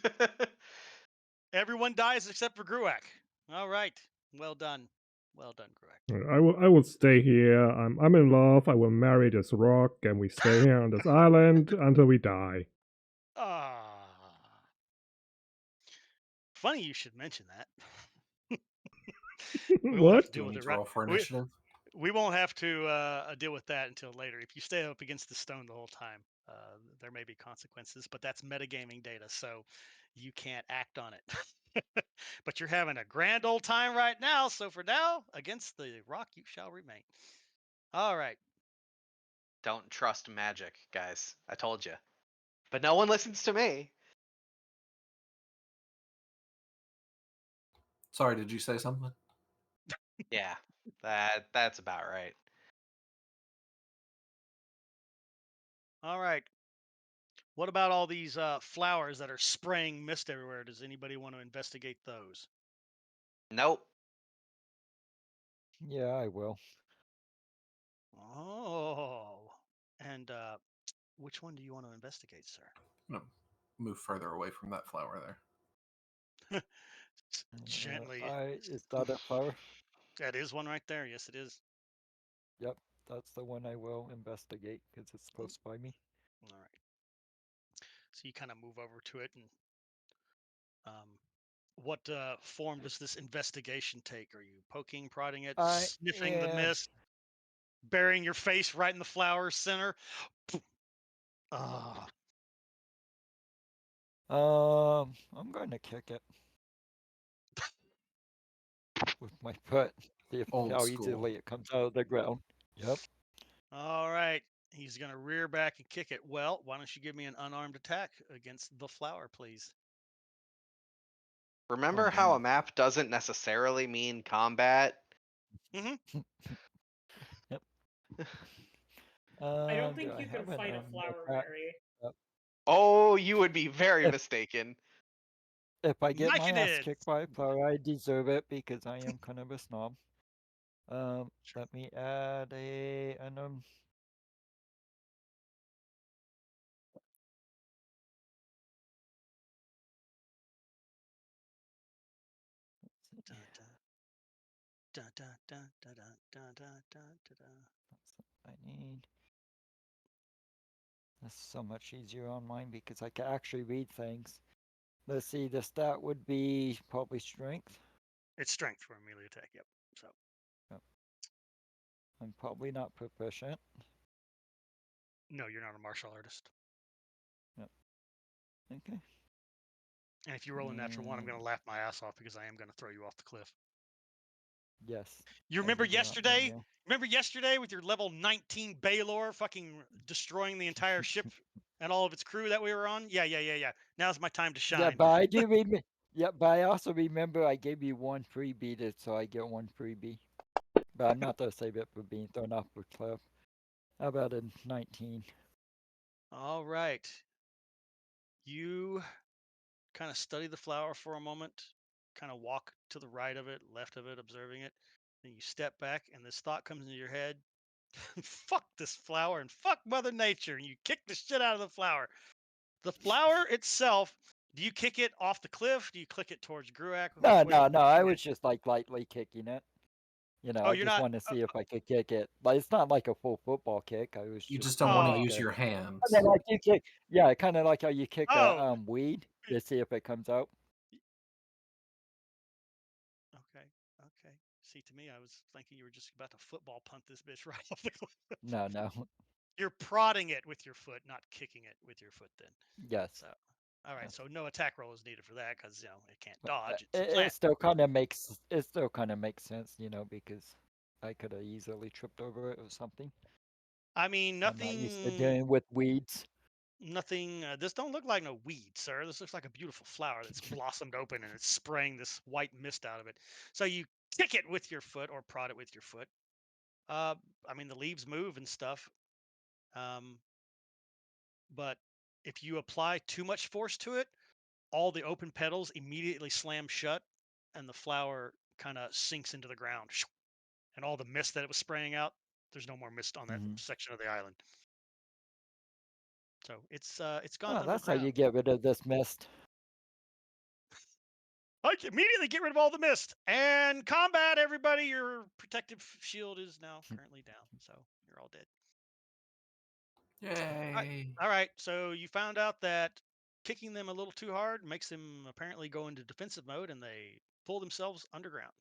C: works out.
B: Everyone dies except for Gruak. All right. Well done. Well done, Gruak.
A: I will stay here. I'm in love. I will marry this rock, and we stay here on this island until we die.
B: Ah. Funny you should mention that. We won't have
A: What?
B: to deal
C: Do we
B: with
C: need
B: it
C: to roll for initiative?
B: we won't have to deal with that until later. If you stay up against the stone the whole time, there may be consequences, but that's metagaming data, so you can't act on it. But you're having a grand old time right now, so for now, against the rock you shall remain. All right.
D: Don't trust magic, guys. I told you. But no one listens to me.
C: Sorry, did you say something?
D: Yeah, that's about right.
B: All right. What about all these flowers that are spraying mist everywhere? Does anybody want to investigate those?
D: Nope.
E: Yeah, I will.
B: Oh. And which one do you want to investigate, sir?
C: I'm gonna move further away from that flower there.
B: Gently.
E: Is that a flower?
B: That is one right there. Yes, it is.
E: Yep, that's the one I will investigate because it's close by me.
B: All right. So you kind of move over to it, and what form does this investigation take? Are you poking, prodding it, sniffing the mist, burying your face right in the flower center? Ah.
E: I'm going to kick it with my foot. See
C: Old
E: how
C: school.
E: easily it comes out of the ground. Yep.
B: All right. He's going to rear back and kick it. Well, why don't you give me an unarmed attack against the flower, please?
D: Remember
E: Oh,
D: how a
E: man.
D: map doesn't necessarily mean combat?
B: Mm-hmm.
E: Yep.
F: I don't
E: do
F: think
E: I
F: you can
E: have an
F: fight a
E: unarmed
F: flower
E: attack?
F: berry.
D: Oh, you would be very
E: If-
D: mistaken.
E: If I get
B: Like
E: my
B: you
E: ass
B: did.
E: kicked by a flower, I deserve it because I am kind of a snob. Let me add an
B: Dun, dun. Dun, dun, dun, dun, dun, dun, dun, dun, dun.
E: That's what I need. That's so much easier on mine because I can actually read things. Let's see, the stat would be probably strength.
B: It's strength for a melee attack. Yep. So
E: I'm probably not proficient.
B: no, you're not a martial artist.
E: Okay.
B: And if you roll a natural one, I'm going to laugh my ass off because I am going to throw you off the cliff.
E: Yes.
B: You
E: I
B: remember
E: do not know
B: yesterday?
E: now.
B: Remember yesterday with your level 19 Baylor fucking destroying the entire ship and all of its crew that we were on? Yeah. Now's my time to shine.
E: Yeah, but I do remember. Yeah, but I also remember I gave you one freebie, so I get one freebie. But I'm not gonna save it for being thrown off the cliff. How about a 19?
B: All right. You kind of study the flower for a moment, kind of walk to the right of it, left of it, observing it. Then you step back, and this thought comes into your head. Fuck this flower and fuck Mother Nature. And you kick the shit out of the flower. The flower itself, do you kick it off the cliff? Do you click it towards Gruak?
E: No. I
B: Yeah.
E: was just like lightly kicking it.
B: Oh,
E: I
B: you're
E: just
B: not.
E: want to see if I could kick it. But it's not like a full football kick. I was
C: You
E: just
C: just don't want to
B: Oh.
C: use your hands.
E: Kinda like you kick, yeah, kind of like how you kick
B: Oh.
E: a weed. to see if it comes out.
B: Okay. Okay. See, to me, I was thinking you were just about to football punt this bitch right off the cliff.
E: No, no.
B: You're prodding it with your foot, not kicking it with your foot. Then.
E: Yes.
B: So, all right.
E: Yes.
B: So no attack roll is needed for that because it can't
E: But,
B: dodge. It's a
E: it
B: plant.
E: still kind of makes sense, because I could have easily tripped over it or something.
B: I mean,
E: I'm not used to
B: nothing.
E: dealing with weeds.
B: Nothing. This don't look like no weed, sir. This looks like a beautiful flower that's blossomed open and it's spraying this white mist out of it. So you kick it with your foot or prod it with your foot. Uh, I mean, the leaves move and stuff. Um, but if you apply too much force to it, all the open petals immediately slam shut, and the flower kind of sinks into the ground. And all the mist that it was spraying out, there's no more mist on that
E: Hmm.
B: section of the island. So it's gone
E: Well, that's how
B: underground.
E: you get rid of this mist.
B: I can immediately get rid of all the mist and combat everybody. Your protective shield is now currently down, so you're all dead.
C: Yay!
B: All right, so you found out that kicking them a little too hard makes them apparently go into defensive mode, and they pull themselves underground.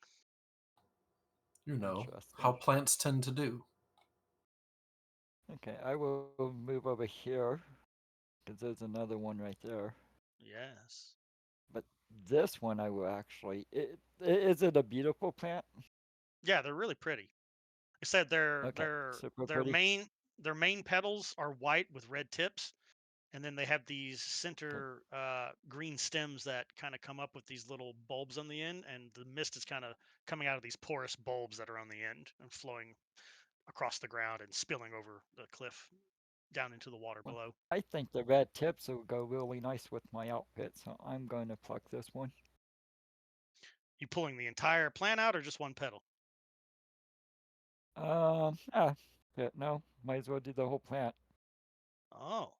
C: You know how
E: Interesting.
C: plants tend to do.
E: Okay, I will move over here because there's another one right there.
B: Yes.
E: But this one I will actually. Is it a beautiful plant?
B: Yeah, they're really pretty. I said
E: Okay, super
B: their
E: pretty.
B: main petals are white with red tips, and then they have these
E: Okay.
B: center green stems that kind of come up with these little bulbs on the end, and the mist is kind of coming out of these porous bulbs that are on the end and flowing across the ground and spilling over the cliff down into the water
E: Well,
B: below.
E: I think the red tips will go really nice with my outfit, so I'm going to pluck this one.
B: You pulling the entire plant out or just one petal?
E: Ah, yeah, no, might as well do the whole plant.
B: Oh,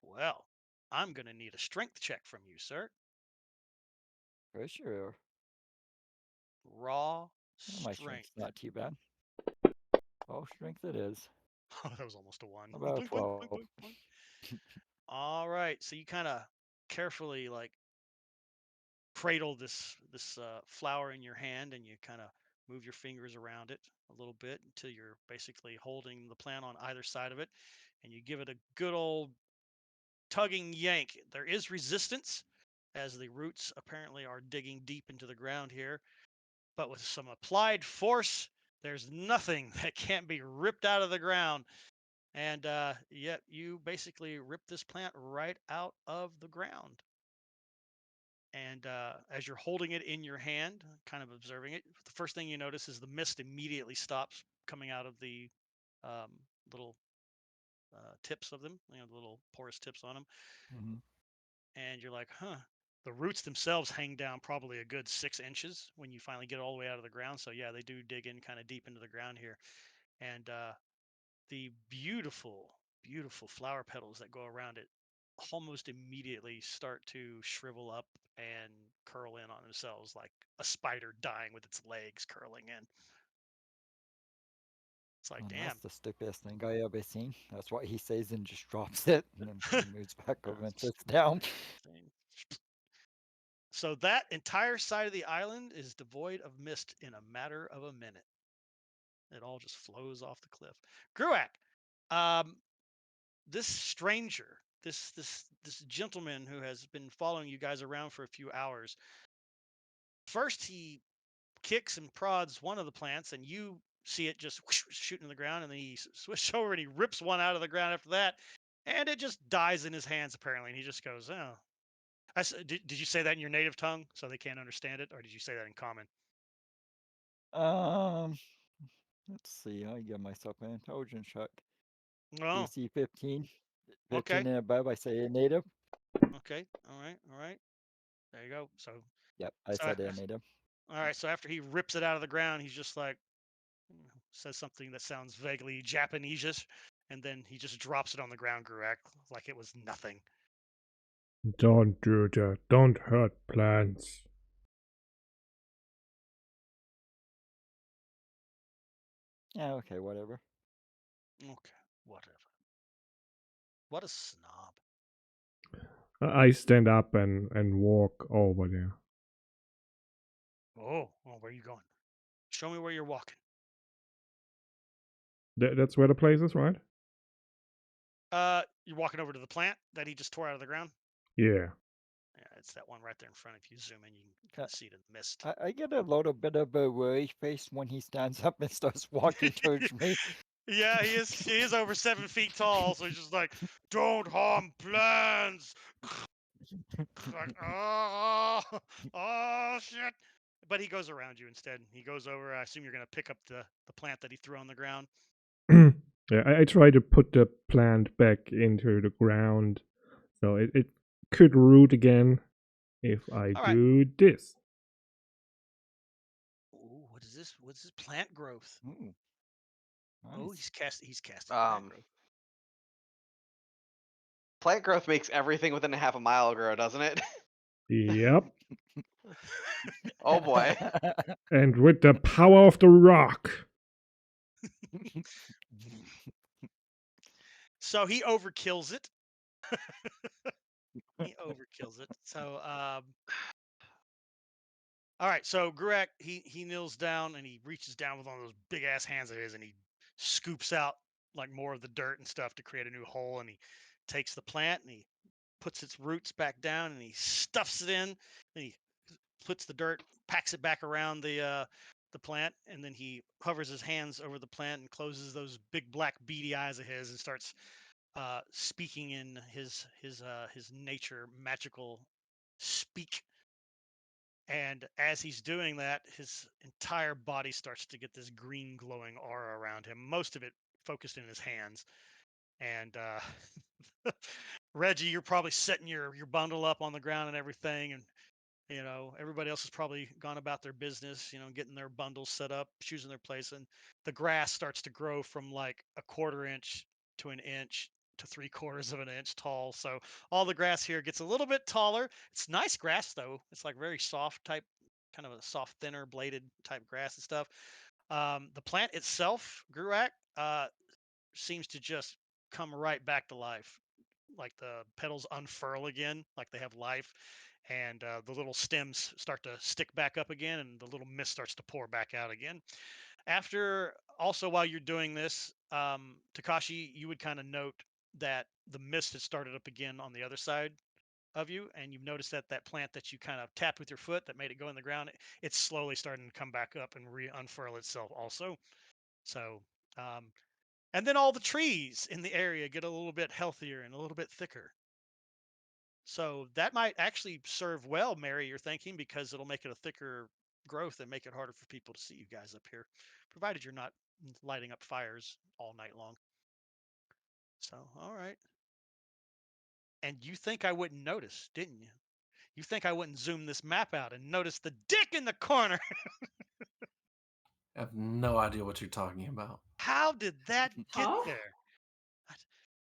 B: well, I'm going to need a strength check from you, sir.
E: For sure.
B: Raw
E: Well, my strength's
B: strength.
E: not too bad. 12 strength it is.
B: Oh, that was almost a one.
E: How about
B: Blink, blink, blink,
E: 12?
B: blink, blink. All right, so you kind of carefully cradle this flower in your hand, and you kind of move your fingers around it a little bit until you're basically holding the plant on either side of it, and you give it a good old tugging yank. There is resistance as the roots apparently are digging deep into the ground here, but with some applied force, there's nothing that can't be ripped out of the ground. And yet you basically rip this plant right out of the ground. And as you're holding it in your hand, kind of observing it, the first thing you notice is the mist immediately stops coming out of the um, little tips of them, the little porous tips on them.
E: Hmm.
B: And you're like, huh. The roots themselves hang down probably a good 6 inches when you finally get all the way out of the ground. So yeah, they do dig in kind of deep into the ground here. And the beautiful, beautiful flower petals that go around it almost immediately start to shrivel up and curl in on themselves like a spider dying with its legs curling in. It's like,
E: And that's
B: damn.
E: the stupidest thing I ever seen. That's what he says and just drops it, and then he moves back over and sits down.
B: Thing. So that entire side of the island is devoid of mist in a matter of a minute. It all just flows off the cliff. Gruak, um, this stranger, this gentleman who has been following you guys around for a few hours. First, he kicks and prods one of the plants, and you see it just whoosh, shooting in the ground, and then he switches over and he rips one out of the ground after that, and it just dies in his hands apparently, and he just goes, "Oh." Did you say that in your native tongue so they can't understand it, or did you say that in common?
E: Um, let's see. I give myself an intelligence check.
B: Oh,
E: DC 15. 15
B: okay,
E: and above, I say a native.
B: okay, all right. There you go. So,
E: Yep, I
B: so
E: said a native.
B: all right. So after he rips it out of the ground, he's just like says something that sounds vaguely Japanese, and then he just drops it on the ground, Gruak, like it was nothing.
A: Don't do that. Don't hurt plants.
E: Yeah, okay, whatever.
B: Okay, whatever. What a snob.
A: I stand up and walk over there.
B: Oh, where are you going? Show me where you're walking.
A: That's where the place is, right?
B: You're walking over to the plant that he just tore out of the ground.
A: Yeah.
B: Yeah, it's that one right there in front. If you zoom in, you can kind of see it in the mist.
E: I get a little bit of a worried face when he stands up and starts walking towards me.
B: Yeah, he is over 7 feet tall, so he's just like, don't harm plants. Like, oh shit. But he goes around you instead. He goes over. I assume you're gonna pick up the plant that he threw on the ground.
A: Yeah, I try to put the plant back into the ground, so it could root again if I
B: All right.
A: do this.
B: Ooh, what is this? What's this plant growth?
E: Ooh,
B: Oh,
E: nice.
B: he's casting plant growth.
D: Plant growth makes everything within a half a mile grow, doesn't it?
A: Yep.
D: Oh boy.
A: And with the power of the rock.
B: So he overkills it. He overkills it. So all right, so Gruak, he kneels down and he reaches down with one of those big ass hands of his and he scoops out like more of the dirt and stuff to create a new hole, and he takes the plant and he puts its roots back down and he stuffs it in, and he puts the dirt, packs it back around the plant, and then he hovers his hands over the plant and closes those big black beady eyes of his and starts speaking in his nature magical speak. And as he's doing that, his entire body starts to get this green glowing aura around him, most of it focused in his hands. And Reggie, you're probably setting your bundle up on the ground and everything, and everybody else has probably gone about their business, getting their bundles set up, choosing their place, and the grass starts to grow from like a quarter inch to an inch to 3/4 of an inch tall. So all the grass here gets a little bit taller. It's nice grass though. It's like very soft type, kind of a soft, thinner bladed type grass and stuff. The plant itself, Gruak, seems to just come right back to life. Like the petals unfurl again, like they have life, and the little stems start to stick back up again, and the little mist starts to pour back out again. After also, while you're doing this, Takashi, you would kind of note that the mist has started up again on the other side of you, and you've noticed that that plant that you kind of tapped with your foot that made it go in the ground, it's slowly starting to come back up and unfurl itself also. So um, and then all the trees in the area get a little bit healthier and a little bit thicker. So that might actually serve well, Mary, you're thinking, because it'll make it a thicker growth and make it harder for people to see you guys up here, provided you're not lighting up fires all night long. So, all right. And you think I wouldn't notice, didn't you? You think I wouldn't zoom this map out and notice the dick in the corner?
C: I have no idea what you're talking about.
B: How did that get
F: Huh?
B: there?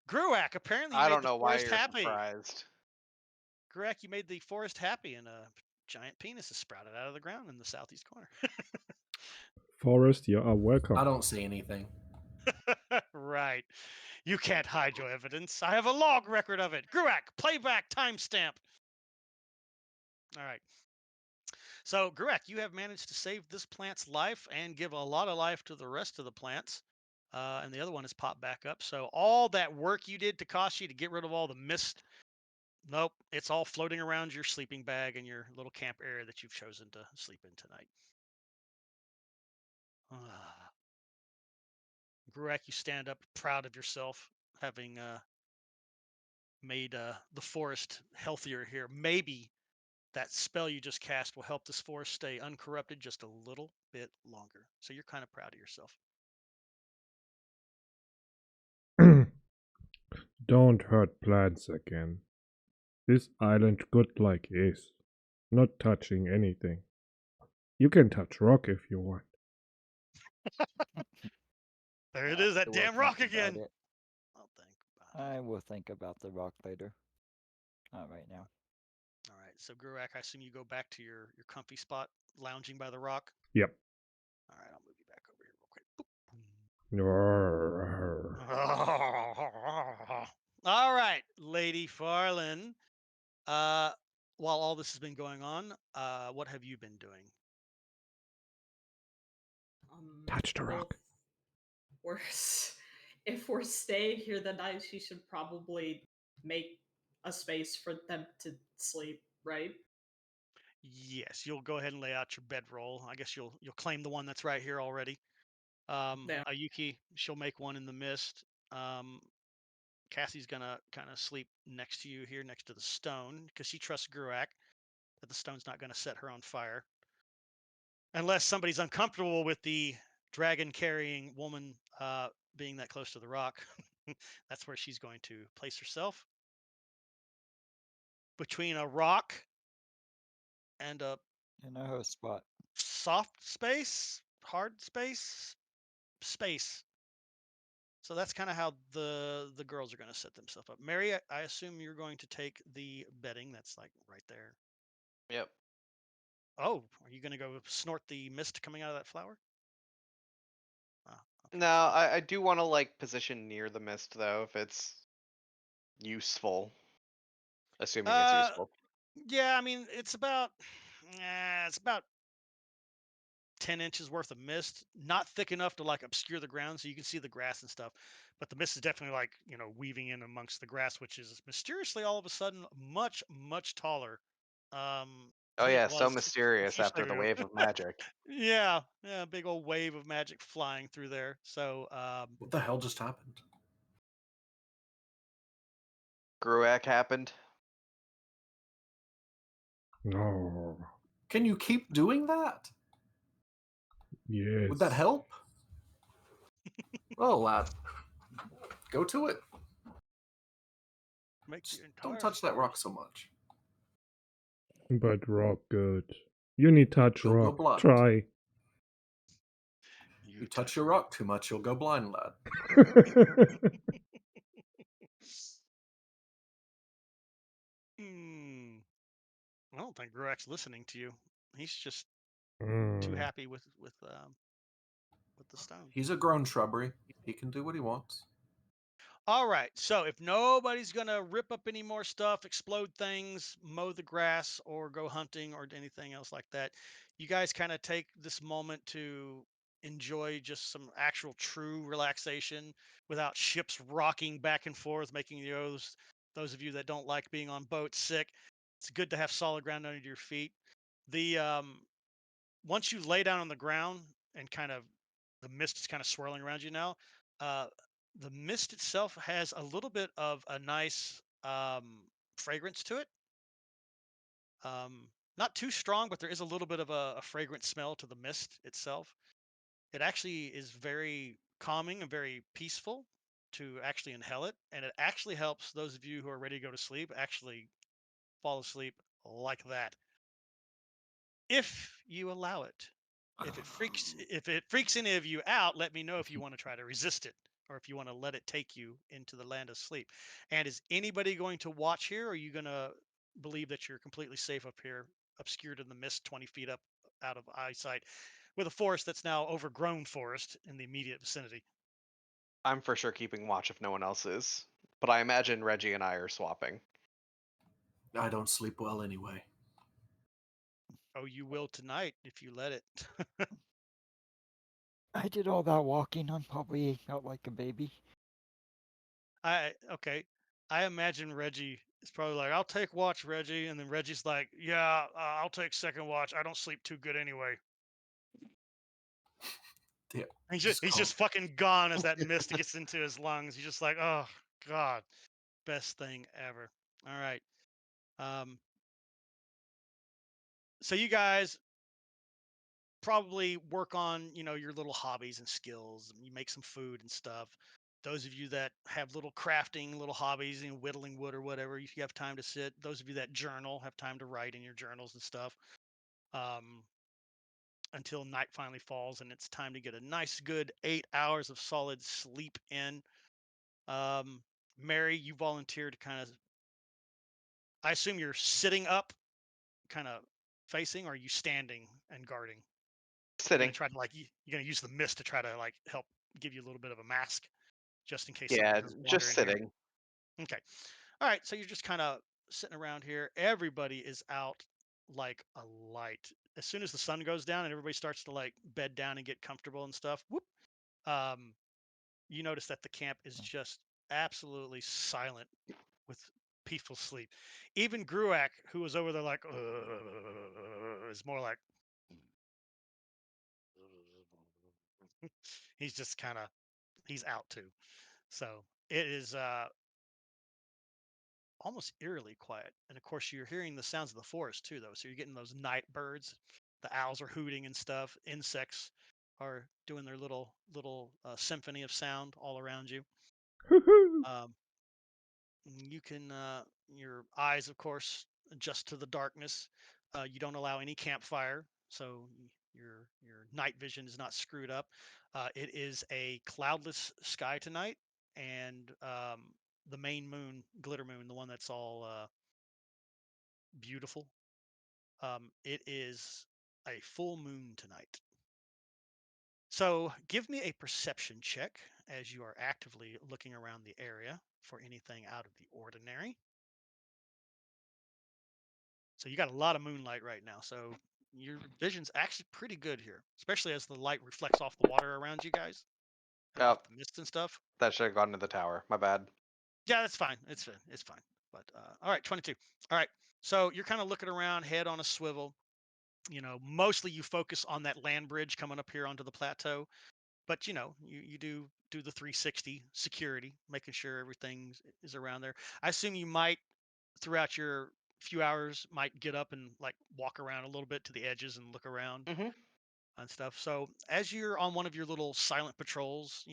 B: Gruak, apparently you
D: I
B: made
D: don't
B: the
D: know why
B: forest
D: you're
B: happy.
D: surprised.
B: Greg, you made the forest happy, and a giant penis is sprouted out of the ground in the southeast corner.
A: Forest, you are welcome.
C: I don't see anything.
B: Right. You can't hide your evidence. I have a log record of it. Gruak, playback timestamp. All right. So, Gruak, you have managed to save this plant's life and give a lot of life to the rest of the plants. And the other one has popped back up. So, all that work you did, Takashi, to get rid of all the mist, nope, it's all floating around your sleeping bag and your little camp area that you've chosen to sleep in tonight. Gruak, you stand up proud of yourself, having made the forest healthier here. Maybe that spell you just cast will help this forest stay uncorrupted just a little bit longer. So you're kind of proud of yourself.
A: Don't hurt plants again. This island good like is. Not touching anything. You can touch rock if you want.
B: There it is, that
E: I will
B: damn rock
E: think about
B: again.
E: it.
B: I'll think about it.
E: I will think about the rock later. Not right now.
B: All right. So Gruak, I assume you go back to your comfy spot, lounging by the rock.
A: Yep.
B: All right, I'll move you back over here real quick. Boop. All right, Lady Farland. While all this has been going on, what have you been doing?
A: Touch the
F: Well,
A: rock.
F: if we're staying here the night, she should probably make a space for them to sleep, right?
B: Yes, you'll go ahead and lay out your bedroll. I guess you'll claim the one that's right here already.
F: Yeah.
B: Ayuki, she'll make one in the mist. Um, Cassie's gonna kind of sleep next to you here, next to the stone, because she trusts Gruak that the stone's not gonna set her on fire, unless somebody's uncomfortable with the dragon-carrying woman being that close to the rock. That's where she's going to place herself, between a rock and a
E: In her spot.
B: soft space, hard space. So that's kind of how the girls are going to set themselves up. Mary, I assume you're going to take the bedding that's like right there.
D: Yep.
B: Oh, are you going to go snort the mist coming out of that flower? Ah, okay,
D: No,
B: so
D: I do want to like position near the mist though, if it's useful. Assuming it's useful.
B: yeah, I mean it's about 10 inches worth of mist, not thick enough to like obscure the ground so you can see the grass and stuff, but the mist is definitely like, weaving in amongst the grass, which is mysteriously all of a sudden much taller
D: Oh
B: than it
D: yeah, so
B: was a
D: mysterious
B: few
D: after the
B: seconds
D: wave
B: ago.
D: of magic.
B: Yeah, big old wave of magic flying through there. So
C: What the hell just happened?
D: Gruak happened.
A: No.
C: Can you keep doing that?
A: Yes.
C: Would that help? Well, lad, go to it.
B: make
C: Just
B: the entire
C: don't touch that rock
B: forest.
C: so much.
A: But rock good. You need touch
C: You'll go
A: rock.
C: blind.
A: Try.
C: You touch your rock too much, you'll go blind, lad.
B: I don't think Gruak's listening to you. He's just too
A: Mm.
B: happy with the stone.
C: He's a grown shrubbery. He can do what he wants.
B: All right. So if nobody's gonna rip up any more stuff, explode things, mow the grass, or go hunting or anything else like that, you guys kind of take this moment to enjoy just some actual true relaxation without ships rocking back and forth, making those of you that don't like being on boats sick. It's good to have solid ground under your feet. The Once you lay down on the ground and the mist is kind of swirling around you now, uh, the mist itself has a little bit of a nice fragrance to it. Not too strong, but there is a little bit of a fragrant smell to the mist itself. It actually is very calming and very peaceful to actually inhale it, and it actually helps those of you who are ready to go to sleep actually fall asleep like that, if you allow it. If it freaks any of you out, let me know if you want to try to resist it or if you want to let it take you into the land of sleep. And is anybody going to watch here, or are you going to believe that you're completely safe up here, obscured in the mist 20 feet up out of eyesight, with a forest that's now overgrown forest in the immediate vicinity?
D: I'm for sure keeping watch if no one else is. But I imagine Reggie and I are swapping.
C: I don't sleep well anyway.
B: Oh, you will tonight if you let it.
E: I did all that walking. I'm probably out like a baby.
B: Okay. I imagine Reggie is probably like, "I'll take watch, Reggie," and then Reggie's like, "Yeah, I'll take second watch. I don't sleep too good anyway."
C: Yeah,
B: He's just fucking gone as that mist gets into his lungs. He's just like, "Oh God, best thing ever." All right. Um. So you guys probably work on, your little hobbies and skills. You make some food and stuff. Those of you that have little crafting, little hobbies, whittling wood or whatever, if you have time to sit. Those of you that journal have time to write in your journals and stuff. Um, until night finally falls and it's time to get a nice, good 8 hours of solid sleep in. Um, Mary, you volunteered to I assume you're sitting up, kind of facing, or are you standing and guarding? You're gonna
D: Sitting.
B: try to you're gonna use the mist to try to help give you a little bit of a mask, just in case somebody
D: Yeah,
B: does wander
D: just
B: in here.
D: sitting.
B: Okay. All right. So you're just kind of sitting around here. Everybody is out like a light. As soon as the sun goes down and everybody starts to like bed down and get comfortable and stuff, whoop, you notice that the camp is just absolutely silent with peaceful sleep. Even Gruak, who was over there like, is more like, he's just kind of, he's out too. So it is almost eerily quiet. And of course, you're hearing the sounds of the forest too, though. So you're getting those night birds. The owls are hooting and stuff. Insects are doing their little symphony of sound all around you.
A: Hoo-hoo.
B: You can your eyes, of course, adjust to the darkness. You don't allow any campfire, so your night vision is not screwed up. It is a cloudless sky tonight, and the main moon, glitter moon, the one that's all beautiful. It is a full moon tonight. So give me a perception check as you are actively looking around the area for anything out of the ordinary. So you got a lot of moonlight right now. So your vision's actually pretty good here, especially as the light reflects off the water around you guys and off
D: Yep,
B: the mist and stuff.
D: that should have gone to the tower. My bad.
B: Yeah, that's fine. It's fine. It's fine. But all right, 22. All right. So you're kind of looking around, head on a swivel. Mostly you focus on that land bridge coming up here onto the plateau. But you do the 360 security, making sure everything is around there. I assume you might throughout your few hours might get up and like walk around a little bit to the edges and look around
D: Mm-hmm.
B: and stuff. So as you're on one of your little silent patrols,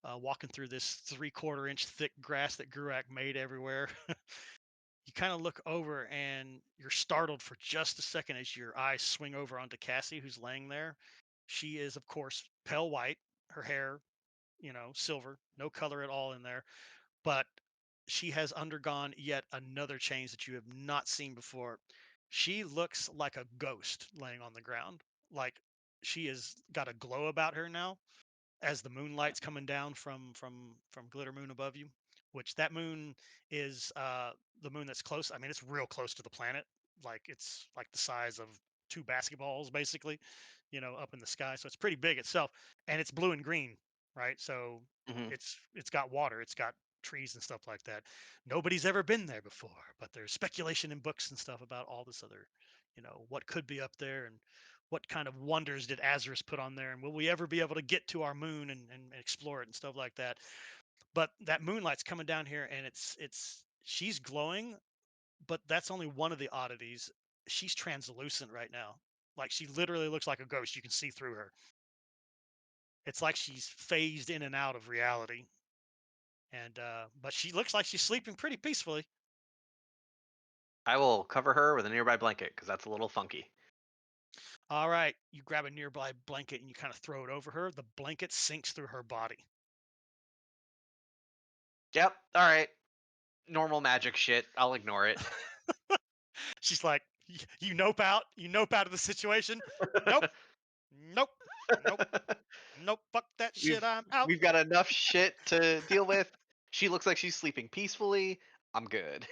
B: walking through this 3/4 inch thick grass that Gruak made everywhere, you kind of look over and you're startled for just a second as your eyes swing over onto Cassie, who's laying there. She is, of course, pale white, her hair, silver, no color at all in there, but she has undergone yet another change that you have not seen before. She looks like a ghost laying on the ground. Like she has got a glow about her now as the moonlight's coming down from glitter moon above you, which that moon is the moon that's close. I mean, it's real close to the planet. Like it's like the size of two basketballs basically, up in the sky. So it's pretty big itself, and it's blue and green, right? So
D: Mm-hmm.
B: it's got water, it's got trees and stuff like that. Nobody's ever been there before, but there's speculation in books and stuff about all this other, what could be up there and what kind of wonders did Azarus put on there, and will we ever be able to get to our moon and explore it and stuff like that. But that moonlight's coming down here, and it's she's glowing, but that's only one of the oddities. She's translucent right now. Like she literally looks like a ghost. You can see through her. It's like she's phased in and out of reality. And but she looks like she's sleeping pretty peacefully.
D: I will cover her with a nearby blanket because that's a little funky.
B: All right, you grab a nearby blanket and you kind of throw it over her. The blanket sinks through her body.
D: Yep. All right. Normal magic shit. I'll ignore it.
B: She's like, you nope out. You nope out of the situation. Nope. Nope. Nope. Nope. Fuck that shit. I'm out.
D: We've got enough shit to deal with. She looks like she's sleeping peacefully. I'm good.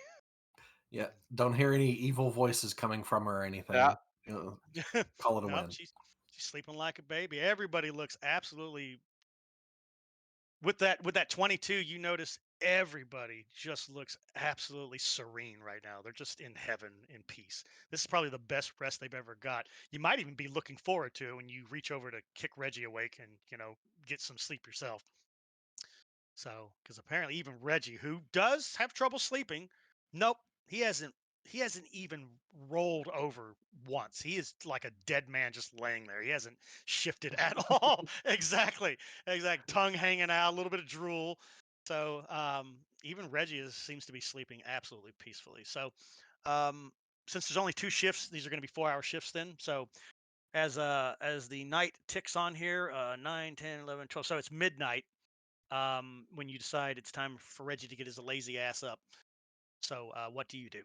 C: Yeah, don't hear any evil voices coming from her or anything.
D: Yeah.
C: Call it a
B: Nope,
C: win.
B: she's sleeping like a baby. Everybody looks absolutely with that 22. You notice everybody just looks absolutely serene right now. They're just in heaven, in peace. This is probably the best rest they've ever got. You might even be looking forward to it when you reach over to kick Reggie awake and get some sleep yourself. So, because apparently even Reggie, who does have trouble sleeping, nope, he hasn't. He hasn't even rolled over once. He is like a dead man just laying there. He hasn't shifted at all. Exactly. Exact tongue hanging out, a little bit of drool. So even Reggie seems to be sleeping absolutely peacefully. So since there's only 2 shifts, these are going to be 4-hour shifts then. So as the night ticks on here, 9, 10, 11, 12. So it's midnight when you decide it's time for Reggie to get his lazy ass up. So what do you do?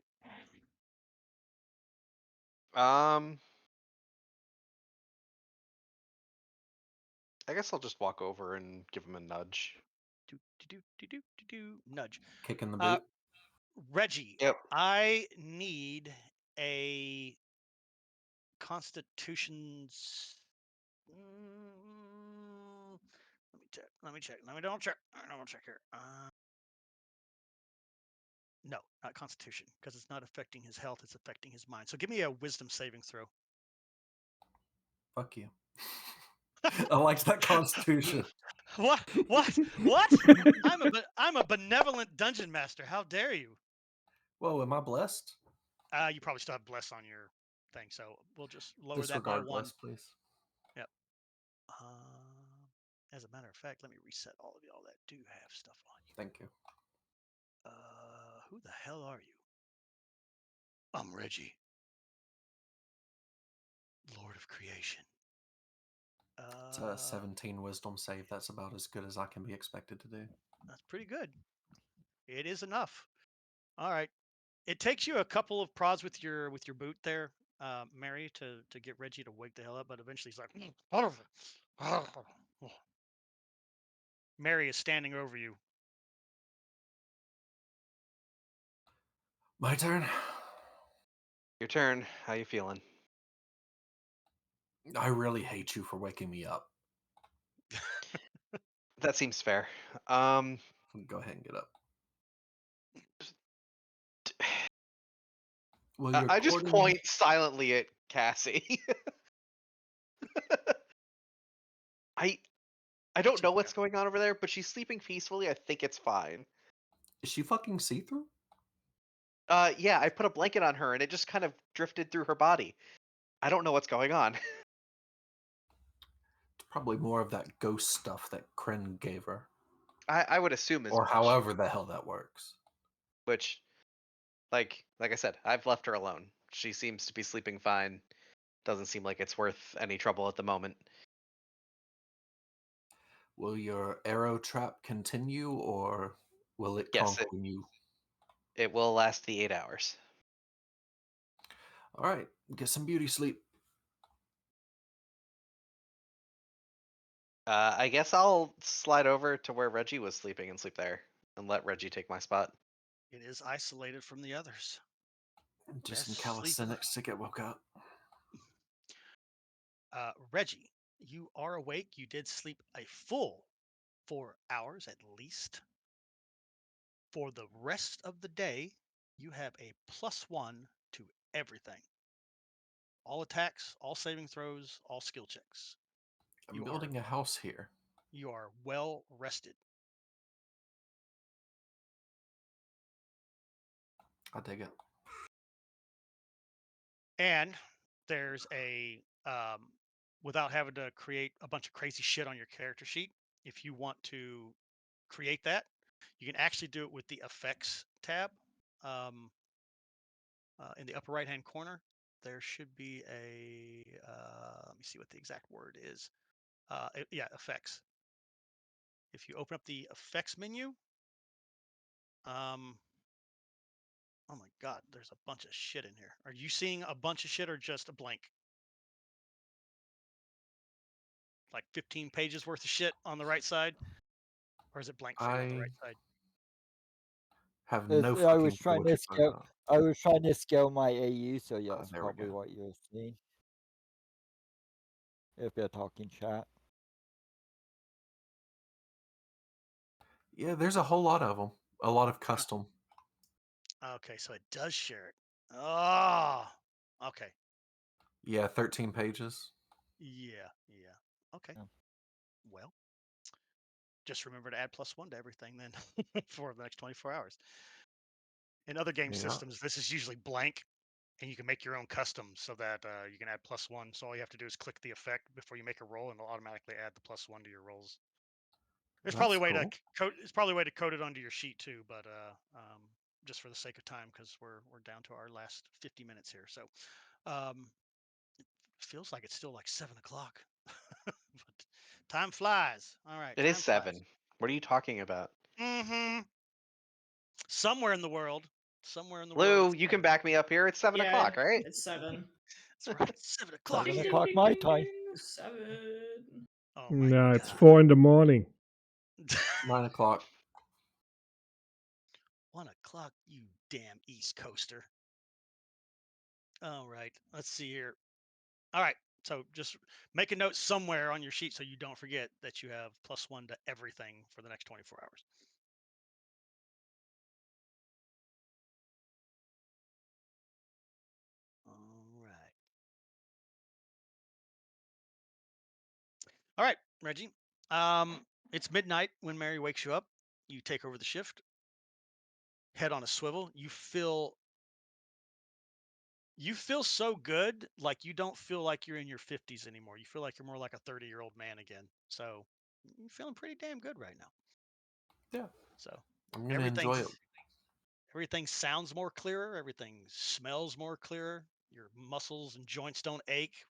D: I guess I'll just walk over and give him a nudge.
B: Do, do, do, do, do, do, nudge.
C: Kicking the
B: Uh,
C: boot.
B: Reggie,
D: Yep.
B: I need a Constitution's. Let me check. Let me double check. Double check here. No, not Constitution, because it's not affecting his health. It's affecting his mind. So give me a Wisdom saving throw.
C: Fuck you. I liked that Constitution.
B: What? I'm a benevolent dungeon master. How dare you?
C: Whoa, am I blessed?
B: You probably still have bless on your thing, so we'll just lower that by
C: Disregard
B: 1.
C: bless, please.
B: Yep. As a matter of fact, let me reset all of y'all that do have stuff on you.
C: Thank you.
B: Who the hell are you? I'm Reggie, Lord of Creation.
C: It's a 17 wisdom save. That's about as good as I can be expected to do.
B: That's pretty good. It is enough. All right. It takes you a couple of prods with your boot there, Mary, to get Reggie to wake the hell up, but eventually he's like, Mary is standing over you.
C: My turn.
D: Your turn. How you feeling?
C: I really hate you for waking me up.
D: That seems fair.
C: Go ahead and get up. Well,
D: I just point silently at Cassie. I don't know what's going on over there, but she's sleeping peacefully. I think it's fine.
C: Is she fucking see-through?
D: Yeah, I put a blanket on her and it just kind of drifted through her body. I don't know what's going on.
C: It's probably more of that ghost stuff that Kryn gave her.
D: I would assume as
C: or
D: much.
C: however the hell that works.
D: Which, like I said, I've left her alone. She seems to be sleeping fine. Doesn't seem like it's worth any trouble at the moment.
C: Will your arrow trap continue, or will it
D: Yes,
C: continue?
D: it will last the 8 hours.
C: All right, get some beauty sleep.
D: I guess I'll slide over to where Reggie was sleeping and sleep there, and let Reggie take my spot.
B: It is isolated from the others.
C: Just some
B: Best sleep.
C: calisthenics to get woke up.
B: Reggie, you are awake. You did sleep a full 4 hours at least. For the rest of the day, you have a +1 to everything. All attacks, all saving throws, all skill checks.
C: I'm building a house here.
B: You are well rested.
C: I dig it.
B: And there's a without having to create a bunch of crazy shit on your character sheet, if you want to create that, you can actually do it with the effects tab. In the upper right hand corner, there should be a let me see what the exact word is. Yeah, effects. If you open up the effects menu, oh my god, there's a bunch of shit in here. Are you seeing a bunch of shit or just a blank? Like 15 pages worth of shit on the right side? Or is it blank for you on the right side?
C: Have no fucking
E: I was
C: clue
E: trying
C: what
E: to
C: you're talking
E: scale. I was trying to scale my AU, so yeah, that's
C: there we
E: probably
C: go.
E: what you're seeing. If you're talking chat.
C: Yeah, there's a whole lot of them. A lot of custom.
B: Okay, so it does share it. Oh, okay.
C: Yeah, 13 pages.
B: Yeah. Okay.
E: Yeah.
B: Well, just remember to add +1 to everything then for the next 24 hours. In other game systems, this is usually blank, and you can make your own custom so that you can add +1. So all you have to do is click the effect before you make a roll, and it'll automatically add the +1 to your rolls. There's probably a way to code. It's probably a way to code it onto your sheet too, but just for the sake of time, because we're down to our last 50 minutes here. So it feels like it's still like 7 o'clock, but time flies. All right,
D: it is 7. Flies. What are you talking about?
B: Somewhere in the world.
D: Lou, you can back me up here. It's 7 o'clock, right?
F: It's 7.
B: That's right. It's 7 o'clock.
E: 7 o'clock my time.
F: 7.
B: Oh my
A: No,
B: God.
A: it's 4 in the morning.
C: 9 o'clock.
B: 1 o'clock, you damn East Coaster. All right, let's see here. All right, so just make a note somewhere on your sheet so you don't forget that you have +1 to everything for the next 24 hours. All right. All right, Reggie. It's midnight when Mary wakes you up. You take over the shift, head on a swivel. You feel so good, like you don't feel like you're in your 50s anymore. You feel like you're more like a 30-year-old man again. So you're feeling pretty damn good right now.
C: Yeah.
B: So
C: I'm gonna enjoy it.
B: everything sounds more clearer. Everything smells more clearer. Your muscles and joints don't ache,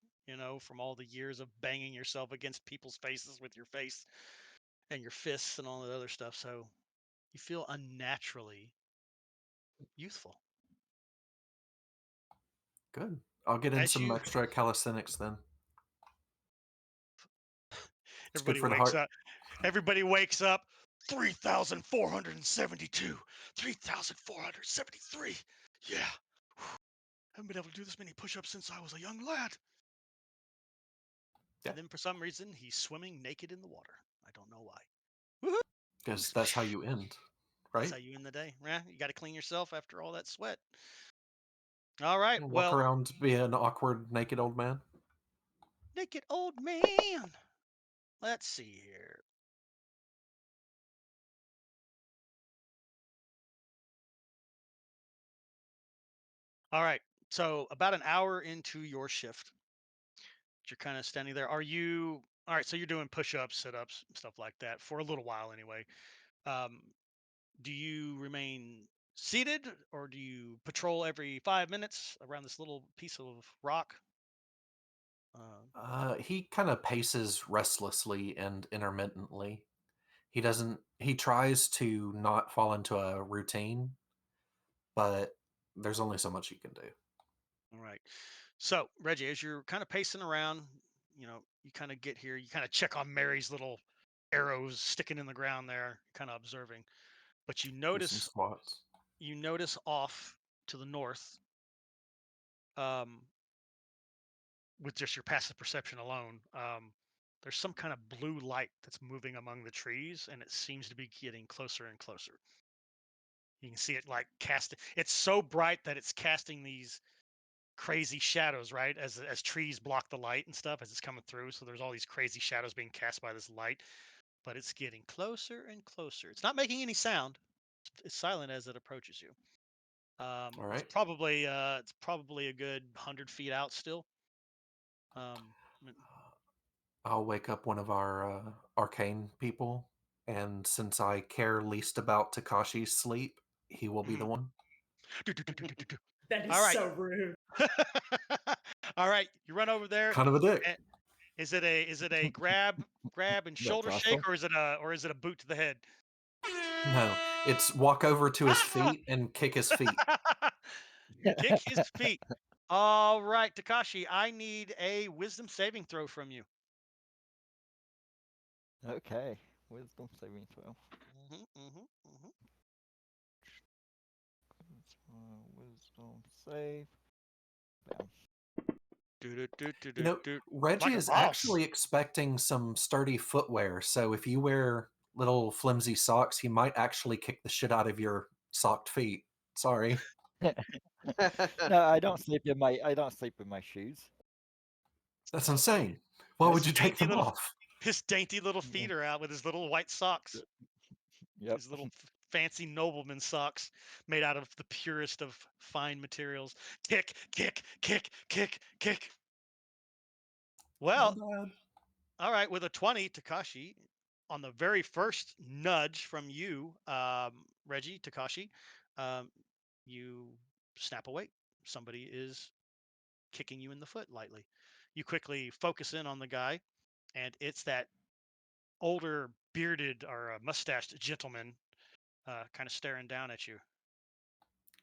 B: from all the years of banging yourself against people's faces with your face and your fists and all that other stuff. So you feel unnaturally youthful.
C: Good. I'll get in
B: As
C: some
B: you
C: extra calisthenics then. It's good
B: everybody
C: for the
B: wakes
C: heart.
B: up. Everybody wakes up. 3,472. 3,473. Yeah. Haven't been able to do this many push-ups since I was a young lad.
C: Yeah.
B: And then for some reason, he's swimming naked in the water. I don't know why. Woohoo!
C: Because that's how you end,
B: That's
C: right?
B: how you end the day. Yeah, you got to clean yourself after all that sweat. All right.
C: Walk
B: Well,
C: around, be an awkward naked old man.
B: naked old man. Let's see here. All right. So about an hour into your shift, you're kind of standing there. Are you all right? So you're doing push-ups, sit-ups, stuff like that for a little while anyway. Um, do you remain seated or do you patrol every 5 minutes around this little piece of rock?
C: He kind of paces restlessly and intermittently. He tries to not fall into a routine, but there's only so much he can do.
B: All right. So, Reggie, as you're kind of pacing around, you kind of get here, you kind of check on Mary's little arrows sticking in the ground there, kind of observing. But
C: Do some squats.
B: you notice off to the north, um, with just your passive perception alone, there's some kind of blue light that's moving among the trees, and it seems to be getting closer and closer. You can see it like casting. It's so bright that it's casting these crazy shadows, right? As trees block the light and stuff as it's coming through. So there's all these crazy shadows being cast by this light, but it's getting closer and closer. It's not making any sound. It's silent as it approaches you.
C: All
B: It's
C: right.
B: probably a good 100 feet out still. Um,
C: I'll wake up one of our arcane people, and since I care least about Takashi's sleep, he will be the one.
F: That is
B: All right.
F: so rude.
B: All right, you run over there.
C: Kind of a dick.
B: and- Is it a grab and
E: That's
B: shoulder
E: awesome.
B: shake, or is it a boot to the head?
C: No, it's walk over to his feet and kick his feet.
B: Kick his feet. All right, Takashi, I need a wisdom saving throw from you.
E: Okay, wisdom saving throw. Wisdom save. Bam.
C: Reggie
B: Like a
C: is
B: boss.
C: actually expecting some sturdy footwear, so if you wear little flimsy socks, he might actually kick the shit out of your socked feet. Sorry.
E: No, I don't sleep in my shoes.
C: That's insane. Why would
B: His
C: you take
B: dainty
C: them
B: little-
C: off?
B: His dainty little feet are out with his little white socks.
E: Yep.
B: His little fancy nobleman socks made out of the purest of fine materials. Kick, kick, kick, kick, kick. Well,
C: My bad.
B: all right, with a 20, Takashi, on the very first nudge from you, Reggie, Takashi, you snap awake. Somebody is kicking you in the foot lightly. You quickly focus in on the guy, and it's that older, bearded or mustached gentleman, kind of staring down at you.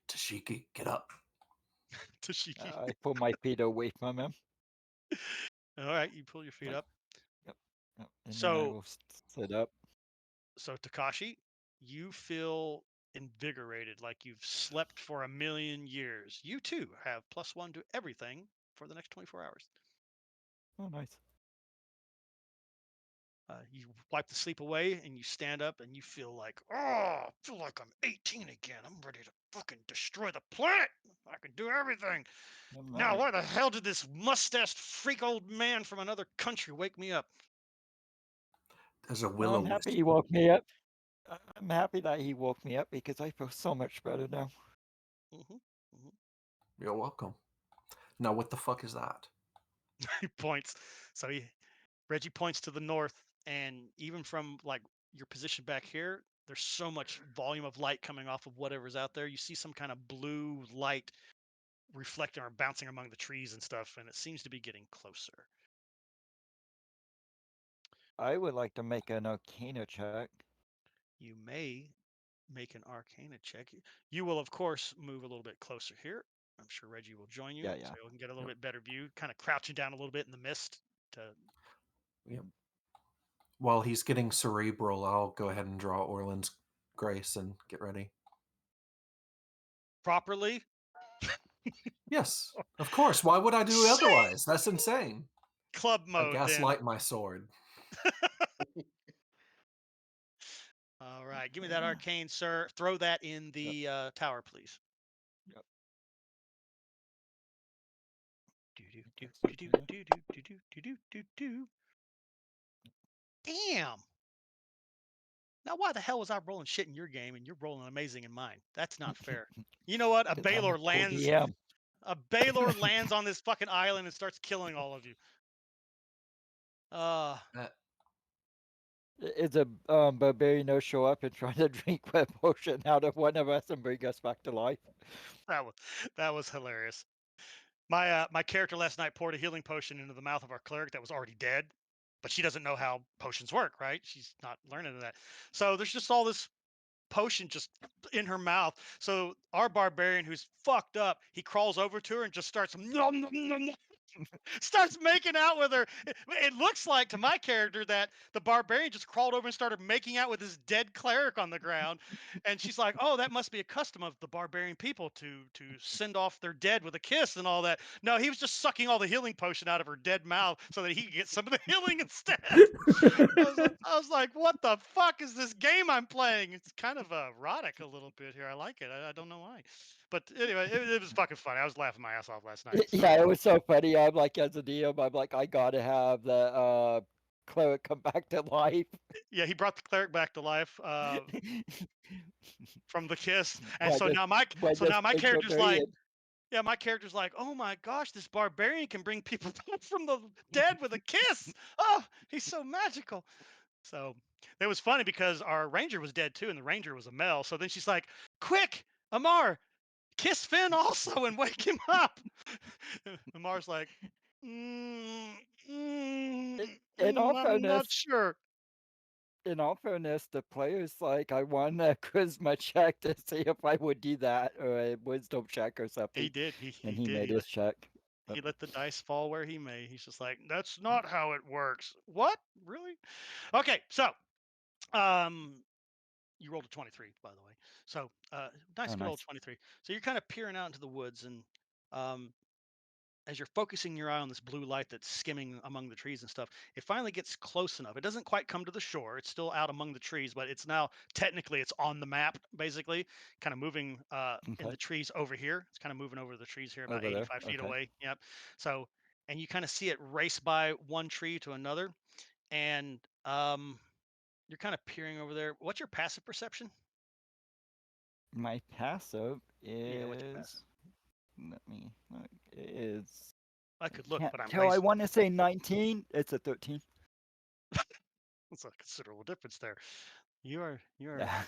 C: Tashiki, get up.
B: Tashiki.
E: I pull my feet away from him.
B: All right, you pull your feet up.
E: Yep. And then I
B: So,
E: will sit up.
B: so Takashi, you feel invigorated, like you've slept for 1,000,000 years. You too have +1 to everything for the next 24 hours.
E: Oh, nice.
B: You wipe the sleep away and you stand up and you feel like, oh, I feel like I'm 18 again. I'm ready to fucking destroy the planet. I can do everything.
E: All
B: Now,
E: right.
B: why the hell did this mustached freak old man from another country wake me up?
C: There's a
E: Well,
C: willow
E: I'm happy
C: wisp.
E: he woke me up. I'm happy that he woke me up because I feel so much better now.
C: You're welcome. Now, what the fuck is that?
B: He points. So Reggie points to the north, and even from like your position back here, there's so much volume of light coming off of whatever's out there. You see some kind of blue light reflecting or bouncing among the trees and stuff, and it seems to be getting closer.
E: I would like to make an Arcana check.
B: You may make an Arcana check. You will, of course, move a little bit closer here. I'm sure Reggie will join you,
E: Yeah.
B: so you can get a little
C: Yep.
B: bit better view. Kind of crouching down a little bit in the mist to.
C: Yep. While he's getting cerebral, I'll go ahead and draw Orland's Grace and get ready.
B: Properly.
C: Yes, of course. Why would I do otherwise? That's insane.
B: Club
C: I
B: mode, then.
C: gaslight my sword.
B: All right, give me that arcane, sir. Throw that in the tower, please.
E: Yep.
B: Damn. Now, why the hell was I rolling shit in your game and you're rolling amazing in mine? That's not fair. You know what? A
E: 'Cause I'm a
B: Baylor
E: cool
B: lands.
E: DM.
B: A Baylor lands on this fucking island and starts killing all of you.
E: It's a barbarian no show up and try to drink a potion out of one of us and bring us back to life.
B: That was hilarious. My character last night poured a healing potion into the mouth of our cleric that was already dead, but she doesn't know how potions work, right? She's not learning that. So there's just all this potion just in her mouth. So our barbarian, who's fucked up, he crawls over to her and just starts nom, nom, nom, nom, starts making out with her. It looks like to my character that the barbarian just crawled over and started making out with his dead cleric on the ground, and she's like, "Oh, that must be a custom of the barbarian people to send off their dead with a kiss and all that." No, he was just sucking all the healing potion out of her dead mouth so that he could get some of the healing instead. I was like, "What the fuck is this game I'm playing?" It's kind of erotic a little bit here. I like it. I don't know why, but anyway, it was fucking funny. I was laughing my ass off last night. So.
E: Yeah, it was so funny. I'm like, as a DM, I'm like, I gotta have the cleric come back to life.
B: Yeah, he brought the cleric back to life from the kiss, and
E: By
B: so
E: this,
B: now
E: by this
B: my
E: big
B: character's like,
E: barbarian.
B: yeah, my character's like, oh my gosh, this barbarian can bring people back from the dead with a kiss. Oh, he's so magical. So it was funny because our ranger was dead too, and the ranger was a male. So then she's like, quick, Amar, kiss Finn also and wake him up. Amar's like,
E: In all
B: I'm not
E: fairness,
B: sure.
E: the player's like, I want a charisma check to see if I would do that, or a wisdom check or something.
B: He did.
E: And
B: He
E: he
B: did.
E: made his check.
B: He let the dice fall where he may. He's just like, that's not how it works. What? Really? Okay, so you rolled a 23, by the way. So nice,
E: Oh,
B: good old
E: nice.
B: 23. So you're kind of peering out into the woods, and um, as you're focusing your eye on this blue light that's skimming among the trees and stuff, it finally gets close enough. It doesn't quite come to the shore. It's still out among the trees, but it's now technically it's on the map, basically, kind of moving in
E: Okay.
B: the trees over here. It's kind of moving over the trees here, about
E: Over there.
B: 85 feet
E: Okay.
B: away. Yep. So, and you kind of see it race by one tree to another, and you're kind of peering over there. What's your passive perception?
E: My passive
B: Yeah, what's your passive?
E: is. Let me look. It is.
B: I could look,
E: Can't
B: but I'm
E: tell. I
B: lazy.
E: want to say 19. It's a 13.
B: That's a considerable difference there. You are
E: Yeah.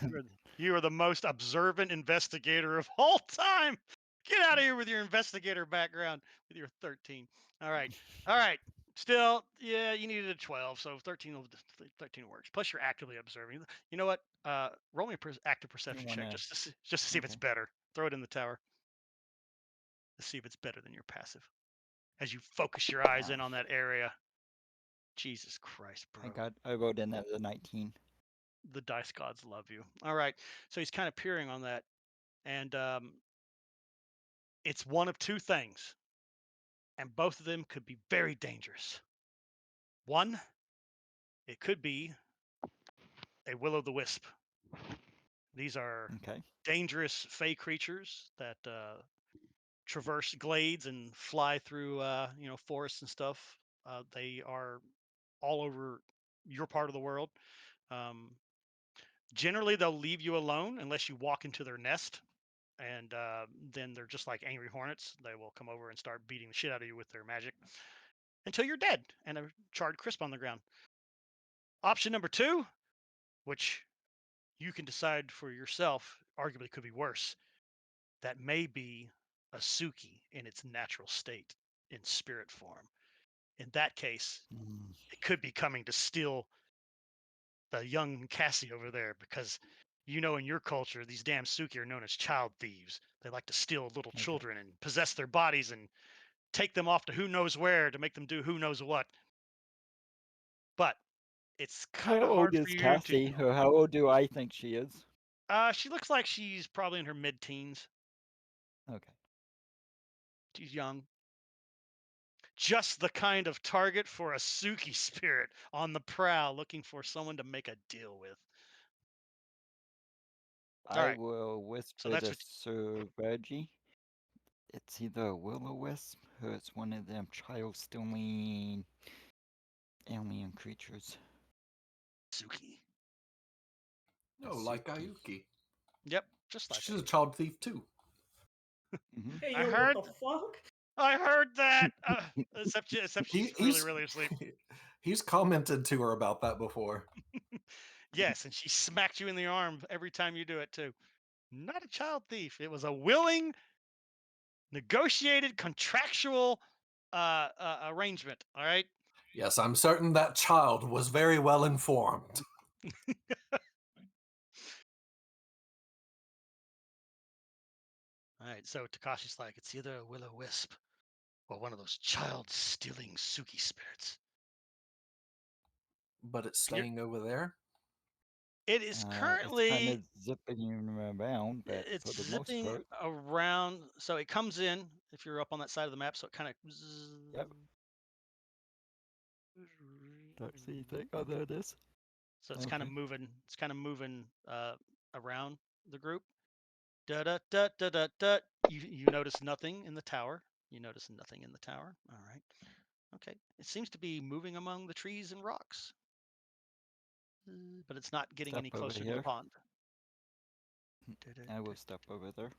B: you are the most observant investigator of all time. Get out of here with your investigator background with your 13. All right. All right. Still, yeah, you needed a 12, so 13 works. Plus you're actively observing. You know what? Roll me an active perception check
E: wanna.
B: just to see if it's
E: Okay.
B: better. Throw it in the tower. Let's see if it's better than your passive. As you focus your eyes in on that area. Jesus Christ, bro.
E: I wrote in as a 19.
B: The dice gods love you. All right. So he's kind of peering on that. And it's one of two things. And both of them could be very dangerous. One, it could be a will-o'-the-wisp. These are
E: Okay.
B: dangerous fey creatures that traverse glades and fly through forests and stuff. They are all over your part of the world. Generally, they'll leave you alone unless you walk into their nest, and then they're just like angry hornets. They will come over and start beating the shit out of you with their magic until you're dead and a charred crisp on the ground. Option number two, which you can decide for yourself, arguably could be worse. That may be a Suki in its natural state, in spirit form. In that case,
E: Mm,
B: it could be coming to steal the young Cassie over there because in your culture, these damn Suki are known as child thieves. They like to steal little
E: okay.
B: children and possess their bodies and take them off to who knows where to make them do who knows what. But it's
E: How
B: kind of
E: old
B: hard for
E: is
B: you to.
E: Cassie? Or how old do I think she is?
B: She looks like she's probably in her mid-teens.
E: Okay.
B: She's young. Just the kind of target for a Suki spirit on the prowl, looking for someone to make a deal with. All
E: I
B: right,
E: will
B: so
E: whisper
B: that's
E: to
B: what.
E: Sir Reggie. It's either a will-o'-wisp or it's one of them child-stealing alien creatures.
B: Suki.
C: No, like Ayuki.
B: Yep, just like
C: She's a
B: Ayuki.
C: child thief too.
E: Mm-hmm.
F: Hey,
B: I
F: yo,
B: heard.
F: what the fuck?
B: I heard that. Except she's really,
C: He's
B: really asleep.
C: he's commented to her about that before.
B: Yes, and she smacked you in the arm every time you do it too. Not a child thief. It was a willing, negotiated, contractual arrangement. All right.
C: Yes, I'm certain that child was very well informed.
B: All right. So Takashi's like, it's either a will-o'-wisp or one of those child-stealing Suki spirits.
C: But it's
B: And
C: staying over there.
B: it is
E: It's kind
B: currently.
E: of zipping around, but
B: It's
E: for the most
B: zipping
E: part.
B: around. So it comes in if you're up on that side of the map. So it kind of.
E: Yep. Don't see anything other than this.
B: So it's kind of
E: Okay.
B: moving. It's kind of moving around the group. Da da da da da da. You notice nothing in the tower. You notice nothing in the tower. All right. Okay. It seems to be moving among the trees and rocks, but it's not getting
E: Step
B: any
E: over
B: closer to the
E: here.
B: pond.
E: I will step over there.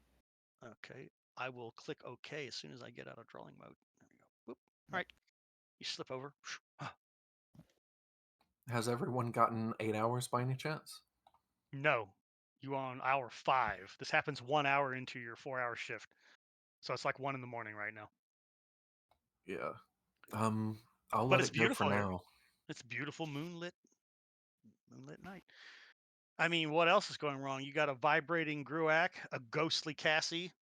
B: Okay. I will click OK as soon as I get out of drawing mode. There we go. Boop. All right. You slip over.
C: Has everyone gotten 8 hours by any chance?
B: No, you on hour 5. This happens 1 hour into your 4-hour shift, so it's like 1 in the morning right now.
C: Yeah. I'll
B: But
C: let
B: it's
C: it go for
B: beautiful here.
C: now.
B: It's beautiful moonlit night. I mean, what else is going wrong? You got a vibrating Gruak, a ghostly Cassie,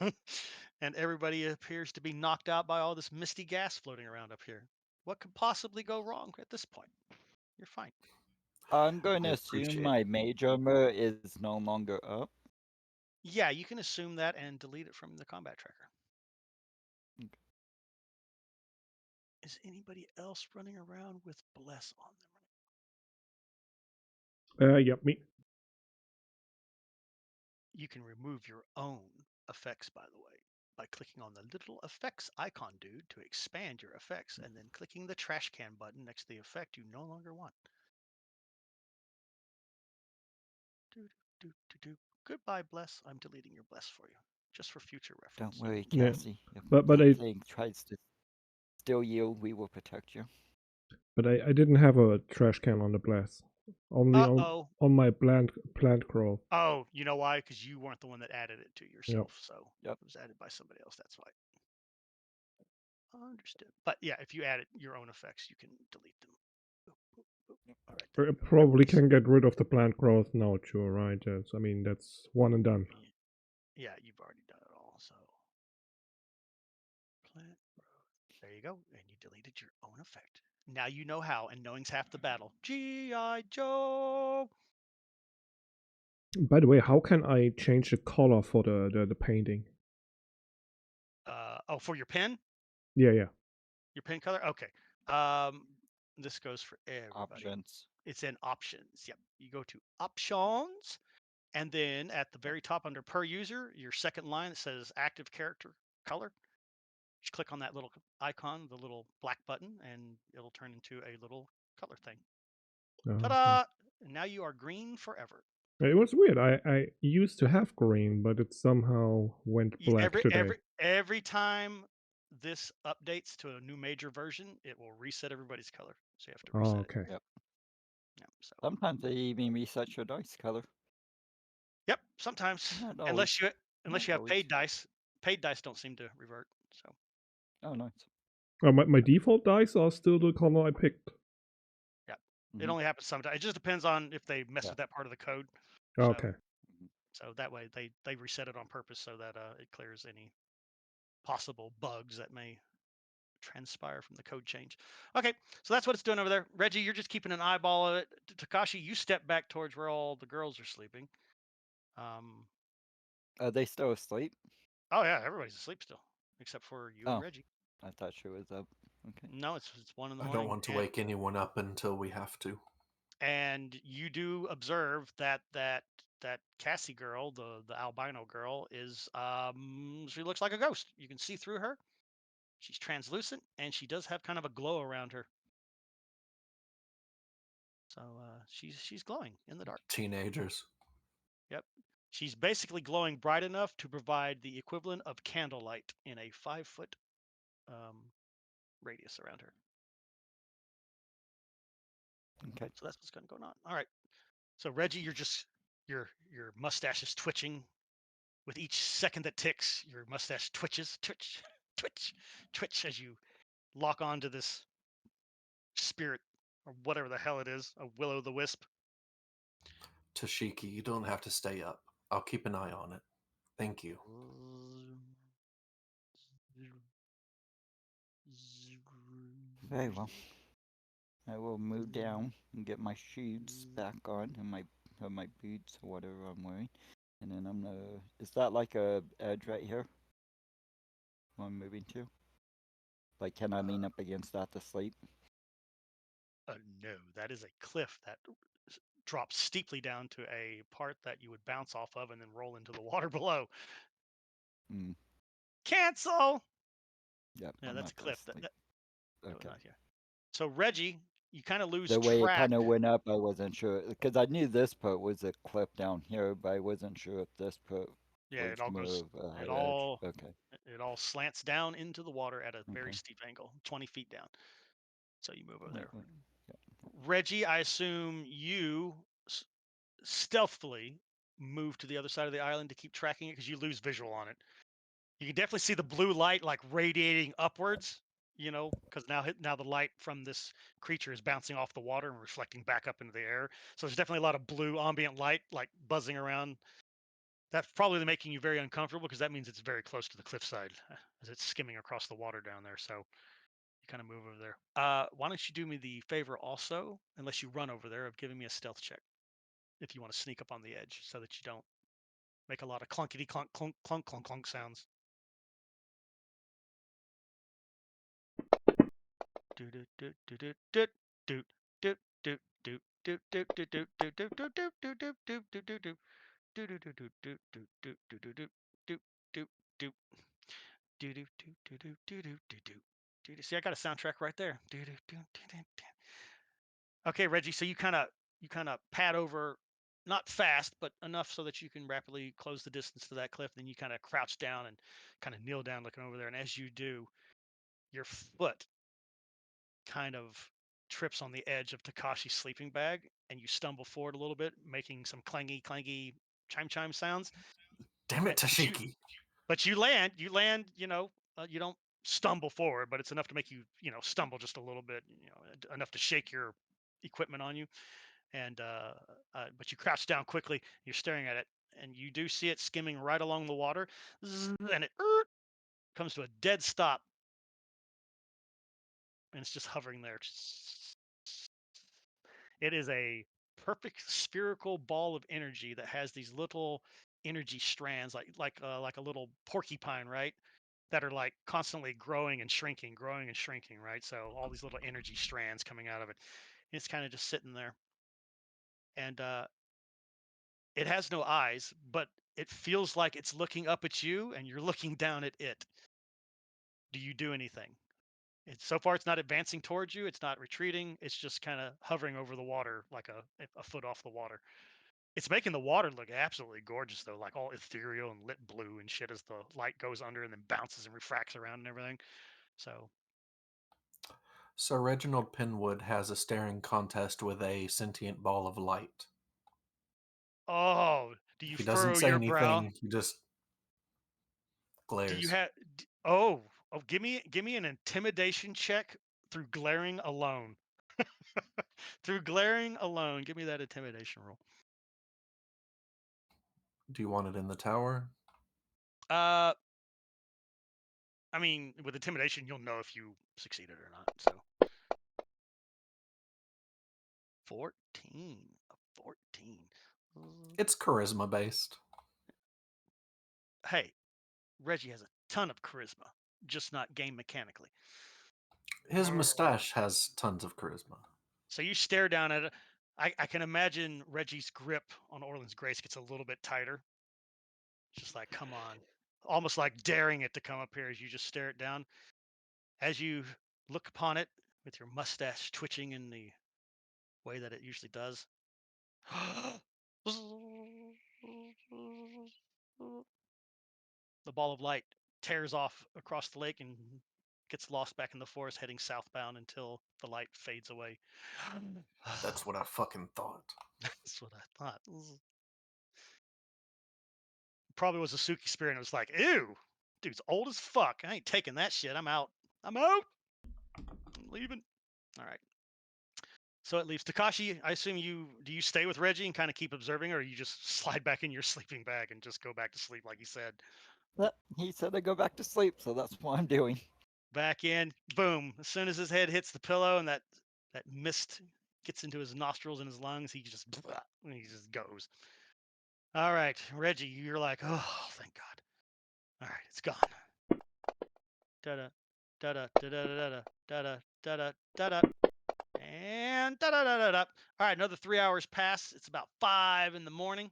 B: and everybody appears to be knocked out by all this misty gas floating around up here. What could possibly go wrong at this point? You're fine.
E: I'm going
C: I
E: to assume
C: appreciate
E: my mage armor is no longer up.
B: Yeah, you can assume that and delete it from the combat tracker.
E: Okay.
B: Is anybody else running around with Bless on them?
A: Yep, me.
B: You can remove your own effects, by the way, by clicking on the little effects icon dude to expand your effects and then clicking the trash can button next to the effect you no longer want. Goodbye, Bless. I'm deleting your Bless for you, just for future reference.
E: Don't worry,
A: Yeah.
E: Cassie. If
A: But
E: that thing tries to steal you, we will protect you.
A: I didn't have a trash can on the blast. Only
B: Uh-oh.
A: on my plant crawl.
B: Oh, you know why? Because you weren't the one that added it to yourself. So
E: Yep.
B: it was added by somebody else. That's why. Understood. But yeah, if you added your own effects, you can delete them. All right. There
A: I
B: we go.
A: probably can get rid of the plant growth now too, right? Yes, I mean that's one and done.
B: Yeah, you've already done it all. So plant growth. There you go. And you deleted your own effect. Now you know how, and knowing's half the battle. G.I. Joe.
A: By the way, how can I change the color for the painting?
B: For your pen,
A: Yeah.
B: your pen color. Okay. This goes for everybody.
E: Options.
B: It's in options. Yep. You go to options, and then at the very top under per user, your second line that says active character color. Just click on that little icon, the little black button, and it'll turn into a little color thing.
A: Okay.
B: Ta-da! And now you are green forever.
A: It was weird. I used to have green, but it somehow went black today.
B: Every time this updates to a new major version, it will reset everybody's color. So you have to reset it.
A: Okay.
E: Yep.
B: Yeah, so.
E: Sometimes they even reset your dice color.
B: Yep, sometimes.
E: Not
B: Unless
E: always.
B: you
E: Not
B: have
E: always.
B: paid dice. Paid dice don't seem to revert. So.
E: Oh, nice.
A: My default dice are still the color I picked.
B: Yeah,
E: Mhm.
B: it only happens sometimes. It just depends on if they mess
E: Yeah.
B: with that part of the code.
A: Okay.
B: So that way they reset it on purpose so that it clears any possible bugs that may transpire from the code change. Okay, so that's what it's doing over there. Reggie, you're just keeping an eyeball of it. Takashi, you step back towards where all the girls are sleeping.
E: Are they still asleep?
B: Oh yeah, everybody's asleep still, except for you and Reggie.
E: I thought she was up. Okay.
B: No, it's 1 in the
C: I
B: morning.
C: don't want to wake anyone up until we have to.
B: And you do observe that Cassie girl, the albino girl, is she looks like a ghost. You can see through her. She's translucent, and she does have kind of a glow around her. So she's glowing in the dark.
C: Teenagers.
B: Yep. She's basically glowing bright enough to provide the equivalent of candlelight in a 5-foot radius around her.
E: Okay.
B: So that's what's going on. All right. So Reggie, your mustache is twitching. With each second that ticks, your mustache twitches, twitch as you lock onto this spirit or whatever the hell it is, a will-o'-the-wisp.
C: Tashiki, you don't have to stay up. I'll keep an eye on it. Thank you.
E: Very well. I will move down and get my shoes back on and my boots or whatever I'm wearing. And then I'm gonna. Is that like a edge right here? Where I'm moving to? Like, can I lean up against that to sleep?
B: No, that is a cliff that drops steeply down to a part that you would bounce off of and then roll into the water below.
E: Mm.
B: Cancel.
E: Yep.
B: Yeah,
E: I'm
B: that's a
E: not gonna
B: cliff.
E: sleep. Okay.
B: Not here. So Reggie, you kind of lose
E: The way it
B: track.
E: kind of went up, I wasn't sure because I knew this part was a cliff down here, but I wasn't sure if this part
B: Yeah,
E: was
B: it all
E: more
B: goes.
E: of a high
B: It
E: edge.
B: all.
E: Okay.
B: It all slants down into the water at a very
E: Okay.
B: steep angle, 20 feet down. So you move over there.
E: Yeah.
B: Reggie, I assume you stealthily move to the other side of the island to keep tracking it because you lose visual on it. You can definitely see the blue light like radiating upwards, because now the light from this creature is bouncing off the water and reflecting back up into the air. So there's definitely a lot of blue ambient light like buzzing around. That's probably making you very uncomfortable because that means it's very close to the cliffside as it's skimming across the water down there. So you kind of move over there. Why don't you do me the favor also, unless you run over there, of giving me a stealth check if you want to sneak up on the edge so that you don't make a lot of clunkety clunk clunk clunk clunk clunk sounds. See, I got a soundtrack right there. Okay, Reggie. So you kind of pad over, not fast, but enough so that you can rapidly close the distance to that cliff. Then you kind of crouch down and kind of kneel down, looking over there. And as you do, your foot kind of trips on the edge of Takashi's sleeping bag, and you stumble forward a little bit, making some clangy chime sounds.
C: Damn it,
B: But
C: Tashiki.
B: you land. You don't stumble forward, but it's enough to make you, stumble just a little bit, enough to shake your equipment on you. And but you crouch down quickly. You're staring at it, and you do see it skimming right along the water, and it comes to a dead stop, and it's just hovering there. It is a perfect spherical ball of energy that has these little energy strands, like a little porcupine, right? That are like constantly growing and shrinking, right? So all these little energy strands coming out of it. And it's kind of just sitting there, and it has no eyes, but it feels like it's looking up at you, and you're looking down at it. Do you do anything? So far, it's not advancing towards you. It's not retreating. It's just kind of hovering over the water, like a foot off the water. It's making the water look absolutely gorgeous, though, like all ethereal and lit blue and shit as the light goes under and then bounces and refracts around and everything. So,
C: So Reginald Penwood has a staring contest with a sentient ball of light.
B: oh, do you
C: He doesn't
B: furrow
C: say
B: your brow?
C: anything. He just
B: Do you
C: glares.
B: have? Oh, give me an intimidation check through glaring alone. Through glaring alone, give me that intimidation roll.
C: Do you want it in the tower?
B: I mean, with intimidation, you'll know if you succeeded or not. So, 14, 14.
C: It's charisma based.
B: Hey, Reggie has a ton of charisma, just not game mechanically.
C: His mustache has tons of charisma.
B: So you stare down at it. I can imagine Reggie's grip on Orland's Grace gets a little bit tighter. Just like, come on. Almost like daring it to come up here as you just stare it down. As you look upon it with your mustache twitching in the way that it usually does. The ball of light tears off across the lake and gets lost back in the forest, heading southbound until the light fades away.
C: That's what I fucking thought.
B: That's what I thought. Probably was a Suki spirit and it was like, ew, dude's old as fuck. I ain't taking that shit. I'm out. I'm leaving. All right. So it leaves Takashi. I assume do you stay with Reggie and kind of keep observing, or you just slide back in your sleeping bag and just go back to sleep like he said?
E: He said to go back to sleep, so that's what I'm doing.
B: Back in, boom. As soon as his head hits the pillow and that mist gets into his nostrils and his lungs, he just goes. All right, Reggie, you're like, oh, thank God. All right, it's gone. Da da da da da da da da da da da da. And da da da da da. All right, another 3 hours pass. It's about 5 in the morning,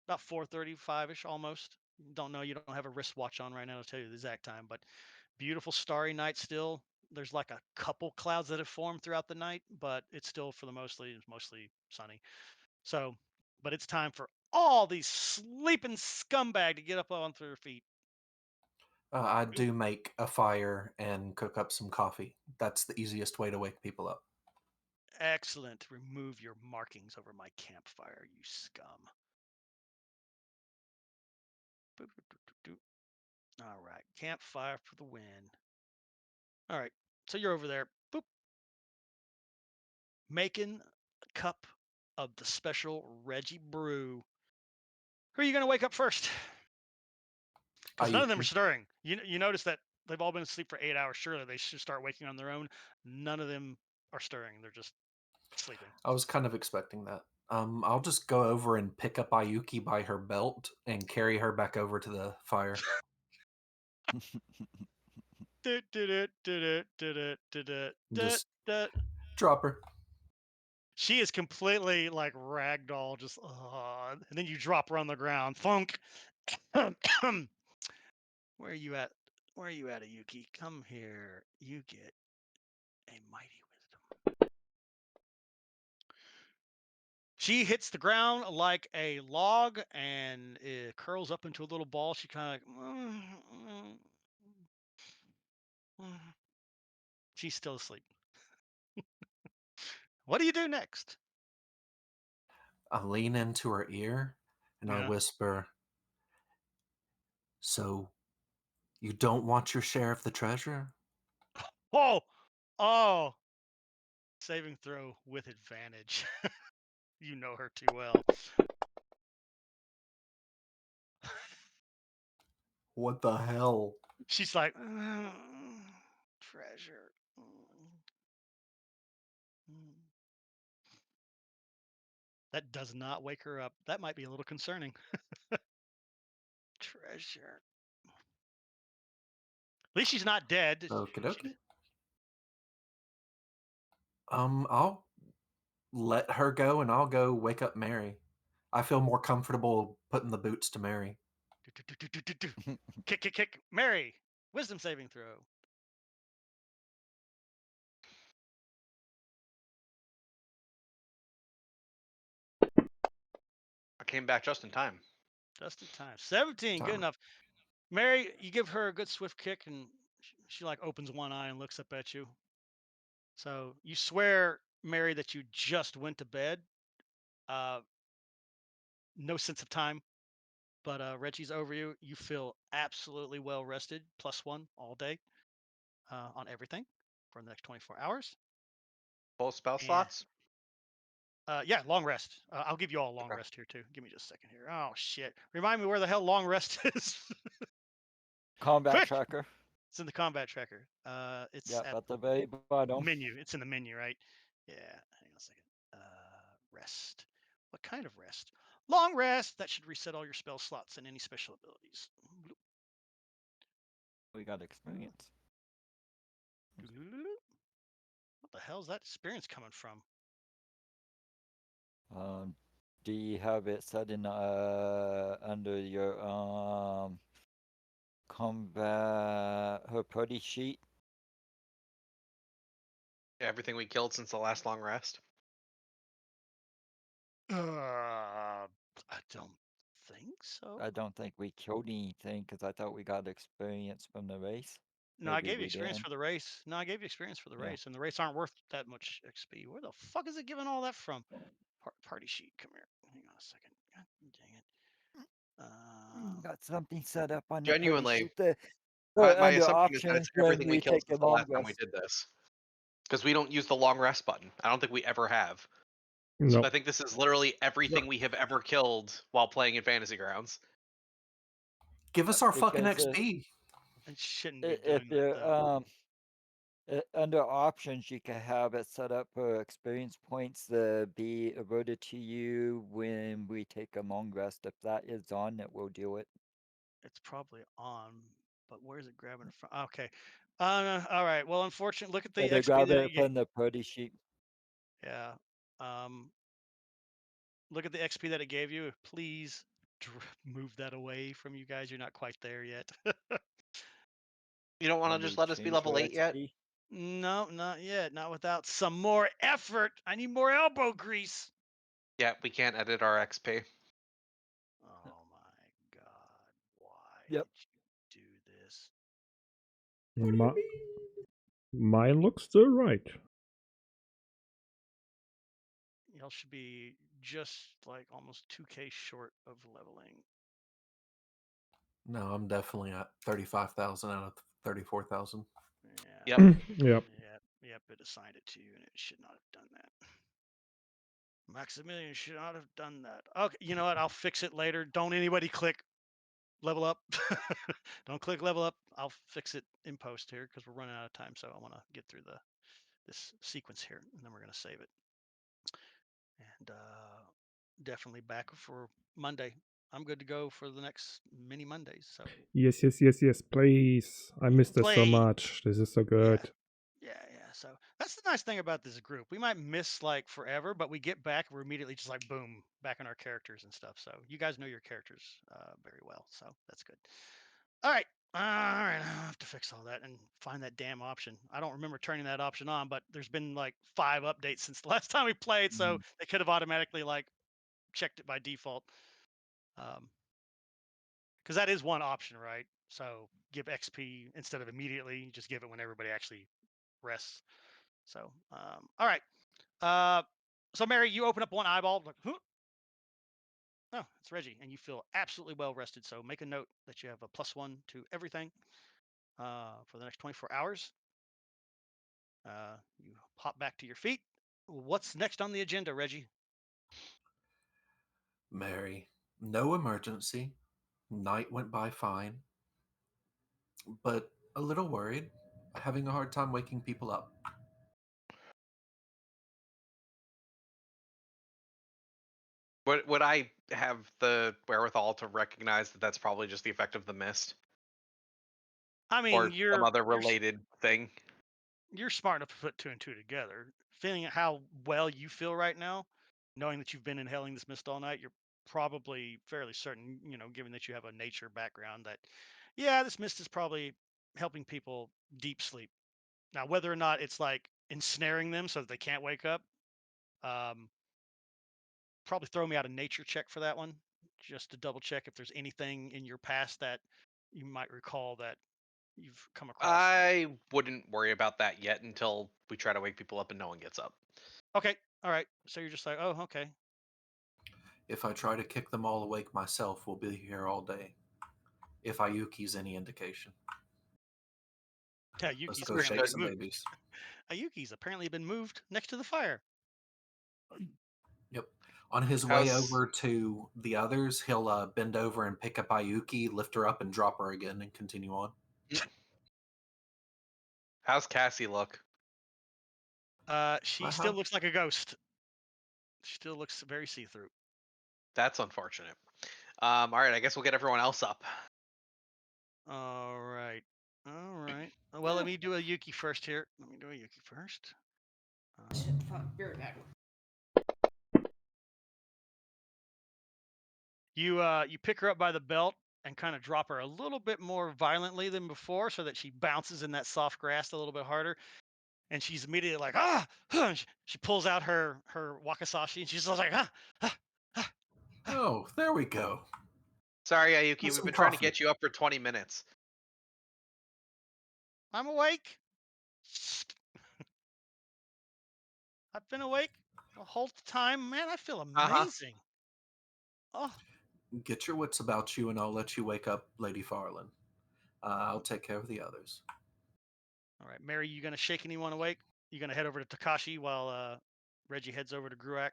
B: about 4:35ish almost. Don't know. You don't have a wristwatch on right now to tell you the exact time, but beautiful starry night still. There's like a couple clouds that have formed throughout the night, but it's still for the mostly sunny. So, but it's time for all these sleeping scumbag to get up onto their feet.
C: I do make a fire and cook up some coffee. That's the easiest way to wake people up.
B: Excellent. Remove your markings over my campfire, you scum. All right, campfire for the win. All right, so you're over there, boop, making a cup of the special Reggie brew. Who are you going to wake up first? Because none of them are
C: Ayuki.
B: stirring. You notice that they've all been asleep for 8 hours. Surely they should start waking on their own. None of them are stirring. They're just sleeping.
C: I was kind of expecting that. I'll just go over and pick up Ayuki by her belt and carry her back over to the fire. Just drop her.
B: She is completely like ragdoll, just and then you drop her on the ground. Thunk. Where are you at? Where are you at, Ayuki? Come here. You get a mighty wisdom. She hits the ground like a log and it curls up into a little ball. She kind of she's still asleep. What do you do next?
C: I lean into her ear and I
B: Yeah.
C: whisper, "So, you don't want your share of the treasure?"
B: Oh, saving throw with advantage. You know her too well.
C: What the hell?
B: She's like, treasure. That does not wake her up. That might be a little concerning. Treasure. At least she's not dead.
C: Okie dokie. I'll let her go, and I'll go wake up Mary. I feel more comfortable putting the boots to Mary.
B: Kick, kick, kick. Mary, wisdom saving throw.
D: I came back just in time.
B: Just in time. 17, good
C: Time.
B: enough. Mary, you give her a good swift kick, and she like opens one eye and looks up at you. So you swear, Mary, that you just went to bed. No sense of time. But Reggie's over you. You feel absolutely well rested, +1 all day on everything for the next 24 hours.
D: Both spell
B: And
D: slots?
B: yeah, long rest. I'll give you all a long
D: Okay.
B: rest here too. Give me just a second here. Oh shit! Remind me where the hell long rest is.
E: Combat
B: Quick!
E: tracker.
B: It's in the combat tracker. It's
E: Yep,
B: at
E: at the very bottom.
B: menu. It's in the menu, right? Yeah. Hang on a second. Rest. What kind of rest? Long rest. That should reset all your spell slots and any special abilities.
E: We got experience.
B: What the hell is that experience coming from?
E: Do you have it set in under your combat her party sheet?
D: Everything we killed since the last long rest.
B: I don't think so.
E: I don't think we killed anything because I thought we got experience from the race.
B: No, I
E: Maybe
B: gave you
E: we
B: experience
E: didn't.
B: for the race. No, I gave you experience for the
E: Yeah.
B: race, and the race aren't worth that much XP. Where the fuck is it giving all that from? Party sheet. Come here. Hang on a second. God dang it.
E: Got something set up on the party
D: Genuinely,
E: sheet there.
D: my
E: Under
D: assumption is that
E: options
D: it's
E: when
D: everything we
E: we
D: killed
E: take a
D: since the
E: long
D: last time we
E: rest.
D: did this. Because we don't use the long rest button. I don't think we ever have.
A: No.
D: So I think this is literally everything we have ever killed while playing in Fantasy Grounds.
C: Give us our fucking
E: Because,
C: XP.
B: It shouldn't be
E: If
B: doing that
E: you're
B: though.
E: under options, you can have it set up for experience points to be awarded to you when we take a long rest. If that is on, it will do it.
B: It's probably on, but where's it grabbing it from? Okay. All right. Well, unfortunately, look at the
E: They
B: XP
E: grab
B: that
E: it
B: you get.
E: from the party sheet.
B: Yeah. Look at the XP that it gave you. Please move that away from you guys. You're not quite there yet.
D: You don't want
E: Let
D: to just
E: me
D: let us be
E: change
D: level
E: your
D: 8 yet?
E: XP.
B: No, not yet. Not without some more effort. I need more elbow grease.
D: Yeah, we can't edit our XP.
B: Oh my god. Why
E: Yep.
B: did you do this?
A: Mine looks still right.
B: Y'all should be just like almost 2k short of leveling.
C: No, I'm definitely at 35,000 out of 34,000.
B: Yeah.
D: Yep.
A: Yep.
B: Yep, it assigned it to you and it should not have done that. Maximilian should not have done that. Okay, you know what? I'll fix it later. Don't anybody click level up. Don't click level up. I'll fix it in post here because we're running out of time. So I want to get through this sequence here, and then we're gonna save it. And definitely back for Monday. I'm good to go for the next mini Mondays. So
A: Yes, yes, yes, yes. Please. I miss this so
B: play.
A: much. This is so good.
B: Yeah. So that's the nice thing about this group. We might miss like forever, but we get back. We're immediately just like boom, back in our characters and stuff. So you guys know your characters very well. So that's good. All right. All right. I'll have to fix all that and find that damn option. I don't remember turning that option on, but there's been like 5 updates since the last time we played, so they could have automatically like checked it by default. Because that is one option, right? So give XP instead of immediately, just give it when everybody actually rests. So, all right. So Mary, you open up one eyeball, like, huh? Oh, it's Reggie, and you feel absolutely well rested. So make a note that you have a +1 to everything for the next 24 hours. You hop back to your feet. What's next on the agenda, Reggie?
C: Mary, no emergency. Night went by fine, but a little worried. Having a hard time waking people up.
D: Would I have the wherewithal to recognize that that's probably just the effect of the mist,
B: I
D: or
B: mean,
D: some
B: you're
D: other
B: you're s-
D: related thing?
B: you're smart enough to put two and two together. Feeling how well you feel right now, knowing that you've been inhaling this mist all night, you're probably fairly certain, given that you have a nature background, that yeah, this mist is probably helping people deep sleep. Now, whether or not it's like ensnaring them so that they can't wake up, um, probably throw me out a nature check for that one, just to double check if there's anything in your past that you might recall that you've come across.
D: I wouldn't worry about that yet until we try to wake people up and no one gets up.
B: Okay, all right. So you're just like, oh, okay.
C: If I try to kick them all awake myself, we'll be here all day. If Ayuki's any indication.
B: Yeah,
C: Let's
B: Yuki's
C: go
B: apparently
C: shake
B: been
C: some
B: moved.
C: babies.
B: Yuki's apparently been moved next to the fire.
C: Yep. On his way
D: How's
C: over to the others, he'll bend over and pick up Ayuki, lift her up, and drop her again, and continue on.
D: how's Cassie look?
B: She still
C: Uh-huh.
B: looks like a ghost. She still looks very see-through.
D: That's unfortunate. All right, I guess we'll get everyone else up.
B: All right. All right. Well, let me do a Yuki first here. Let me do a Yuki first.
F: Be right back.
B: You pick her up by the belt and kind of drop her a little bit more violently than before, so that she bounces in that soft grass a little bit harder. And she's immediately like, ah! She pulls out her wakizashi and she's just like, ah, ah, ah.
C: Oh, there we go.
D: Sorry, Ayuki,
C: Have
D: we've
C: some
D: been trying to
C: coffee.
D: get you up for 20 minutes.
B: I'm awake. I've been awake the whole time, man. I feel
D: Uh-huh.
B: amazing. Oh,
C: Get your wits about you, and I'll let you wake up Lady Farland. I'll take care of the others.
B: all right, Mary. You gonna shake anyone awake? You gonna head over to Takashi while Reggie heads over to Gruak?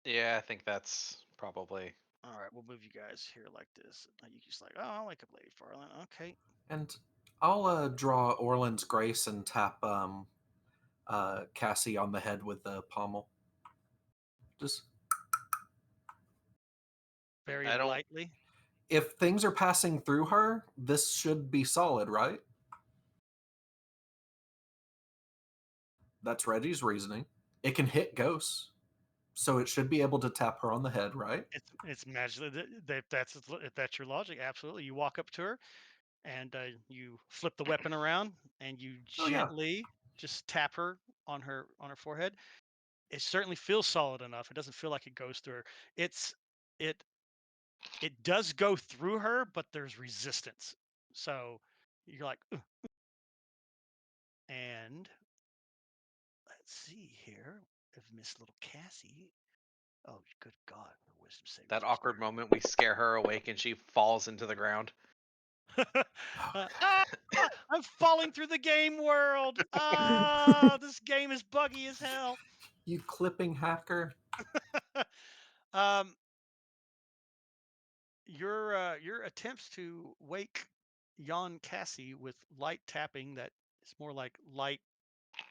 D: Yeah, I think that's probably...
B: All right, we'll move you guys here like this. You just like, oh, I'll wake up Lady Farland. Okay.
C: And I'll draw Orland's Grace and tap Cassie on the head with the pommel. Just
B: Very
D: I don't...
B: lightly.
C: if things are passing through her, this should be solid, right? That's Reggie's reasoning. It can hit ghosts, so it should be able to tap her on the head, right?
B: It's magically if that's your logic. Absolutely. You walk up to her and you flip the weapon around and you
C: Oh yeah.
B: gently just tap her on her forehead. It certainly feels solid enough. It doesn't feel like it goes through her. It's it it does go through her, but there's resistance. So you're like, "Ugh." And let's see here if Miss Little Cassie. Oh, good God, her wisdom saving
D: That
B: throws.
D: awkward moment we scare her awake and she falls into the ground.
B: Ah, I'm falling through the game world. Ah, this game is buggy as hell.
C: You clipping hacker.
B: um, your attempts to wake Yon Cassie with light tapping that is more like light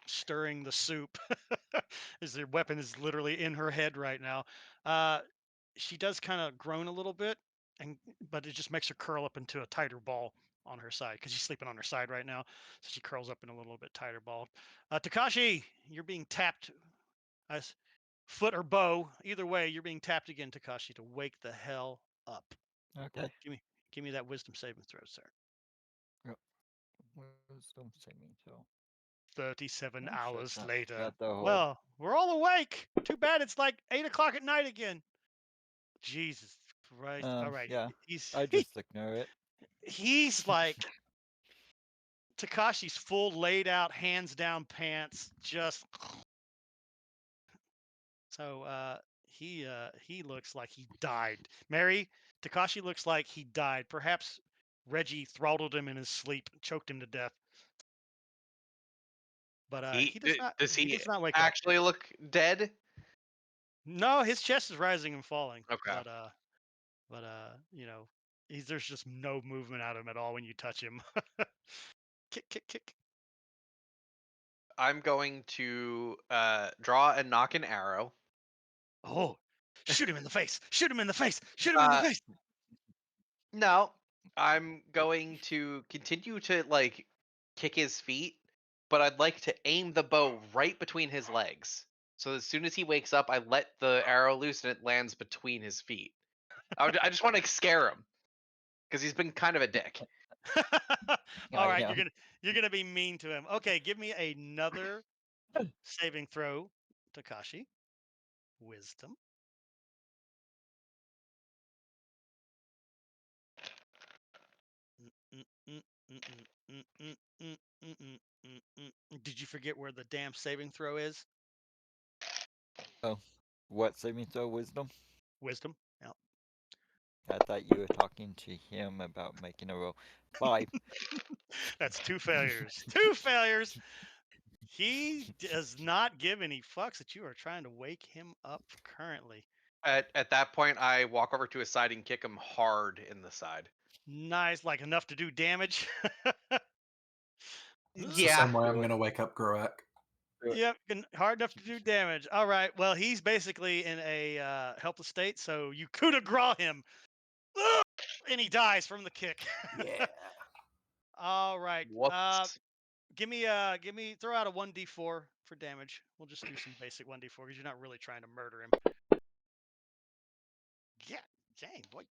B: stirring the soup, as their weapon is literally in her head right now. Uh, she does kind of groan a little bit, but it just makes her curl up into a tighter ball on her side because she's sleeping on her side right now. So she curls up in a little bit tighter ball. Takashi, you're being tapped. As foot or bow, either way, you're being tapped again, Takashi, to wake the hell up.
E: Okay.
B: Give me that wisdom saving throw, sir.
E: Yep. Wisdom saving throw.
B: 37
E: I should
B: hours
E: not
B: later.
E: forget the whole.
B: Well, we're all awake. Too bad it's like 8 o'clock at night again. Jesus Christ. All right.
E: Yeah,
B: He's
E: I just ignore it.
B: he's like Takashi's full laid out hands down pants just so he looks like he died. Mary, Takashi looks like he died. Perhaps Reggie throttled him in his sleep, choked him to death. But
D: Does
B: he
D: he
B: does not wake up.
D: actually look dead?
B: No, his chest is rising and falling.
D: Okay.
B: But there's just no movement out of him at all when you touch him. Kick, kick, kick.
D: I'm going to draw and knock an arrow.
B: Oh, Shoot him in the face. Shoot him in the face. Shoot him in the face.
D: No, I'm going to continue to like kick his feet, but I'd like to aim the bow right between his legs. So as soon as he wakes up, I let the arrow loose and it lands between his feet. I just want to scare him because he's been kind of a dick.
B: All right,
E: am.
B: you're gonna be mean to him. Okay, give me another saving throw, Takashi. Wisdom. Did you forget where the damn saving throw is?
E: Oh, what saving throw? Wisdom?
B: Wisdom. Yep.
E: I thought you were talking to him about making a roll. 5.
B: That's 2 failures. 2 failures. He does not give any fucks that you are trying to wake him up currently.
D: At that point, I walk over to his side and kick him hard in the side.
B: Nice, like enough to do damage.
C: It's the
D: Yeah.
C: same way I'm
E: Do it.
C: going to wake up Gruak.
B: Yep, hard enough to do damage. All right, well, he's basically in a helpless state, so you coup de grace him. And he dies from the kick.
C: Yeah.
B: All right.
D: Whoops.
B: Give me throw out a 1d4 for damage. We'll just do some basic 1d4 because you're not really trying to murder him. Yeah, dang, boy.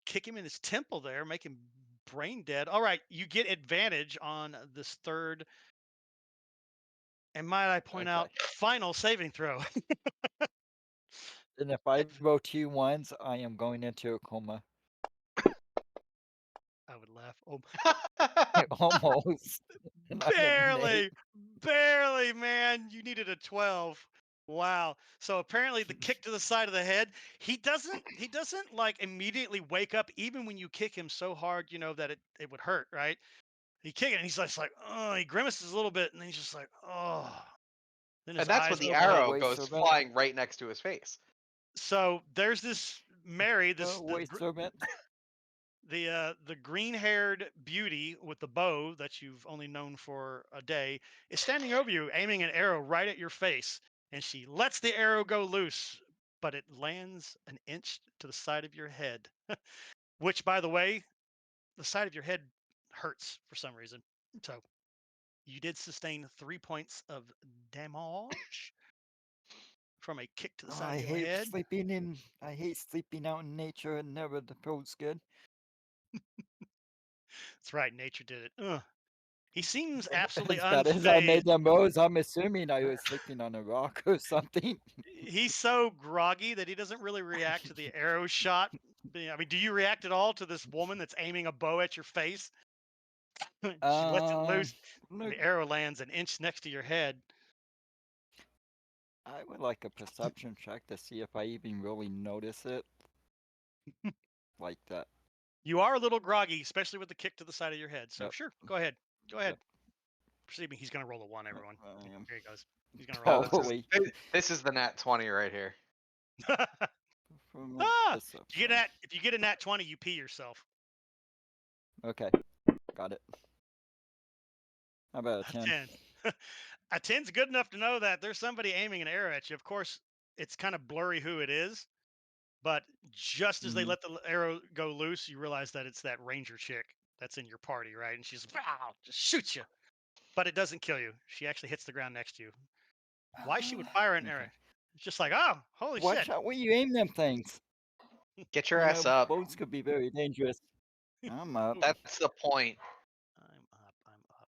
B: Kick him in his temple there, make him brain dead. All right, you get advantage on this third, and might I point out, final saving throw.
E: And if I roll 2 1s, I am going into a coma.
B: I would laugh. Oh,
E: Almost. And I'm an 8.
B: barely, man. You needed a 12. Wow. So apparently the kick to the side of the head, he doesn't like immediately wake up even when you kick him so hard, you know, that it would hurt, right? He kick it and he's just like, oh, he grimaces a little bit and he's just like, oh. Then his
D: And that's when
B: eyes
D: the
B: open up.
D: arrow
E: wait,
D: goes
E: servant.
D: flying right next to his face.
B: So there's this Mary,
E: Wait, servant.
B: the green-haired beauty with the bow that you've only known for a day is standing over you, aiming an arrow right at your face, and she lets the arrow go loose, but it lands an inch to the side of your head, which, by the way, the side of your head hurts for some reason. So you did sustain 3 points of damage from a kick to the side
E: I
B: of your
E: hate
B: head.
E: I hate sleeping out in nature and never feels good.
B: That's right, nature did it. Ugh. He seems absolutely
E: As bad as I made
B: unfazed.
E: them rolls, I'm assuming I was sleeping on a rock or something.
B: He's so groggy that he doesn't really react to the arrow shot. I mean, do you react at all to this woman that's aiming a bow at your face? She lets it loose, and
E: Look,
B: the arrow lands an inch next to your head.
E: I would like a perception check to see if I even really notice it. Like that.
B: You are a little groggy, especially with the kick to the side of your head. So
E: Yep.
B: sure, go ahead. Go ahead.
E: Yep.
B: Perceiving he's going to roll a 1, everyone.
E: I am.
B: Here he goes. He's going to roll a 1.
E: Probably.
D: This is the nat 20 right here.
E: From
B: If you get a nat 20, you pee yourself.
E: Okay. Got it. How about a 10?
B: 10. A 10's good enough to know that there's somebody aiming an arrow at you. Of course, it's kind of blurry who it is, but just as they let the arrow go loose, you realize that it's that ranger chick that's in your party, right? And she's wow, just shoots you, but it doesn't kill you. She actually hits the ground next to you. Why she would fire an arrow? It's just like, oh, holy
E: Watch
B: shit!
E: out when you aim them things.
D: Get your ass up.
E: Boats could be very dangerous. I'm up.
D: That's the point.
B: I'm up.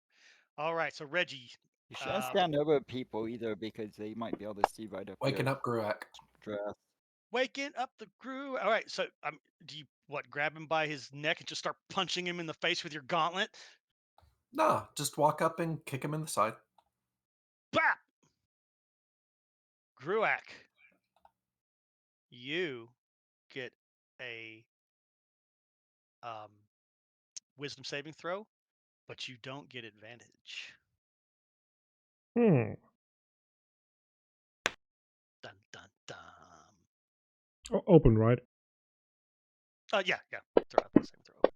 B: All right, so Reggie.
E: You shouldn't stand over people either because they might be able to see right up
C: Waking
E: your
C: up Gruak.
E: dress.
B: Waking up the crew. All right, so do you grab him by his neck and just start punching him in the face with your gauntlet?
C: Nah, just walk up and kick him in the side.
B: Bap! Gruak, you get a wisdom saving throw, but you don't get advantage.
A: Hmm.
B: Dun dun dun.
A: Open, right?
B: Yeah. Throw out the saving throw.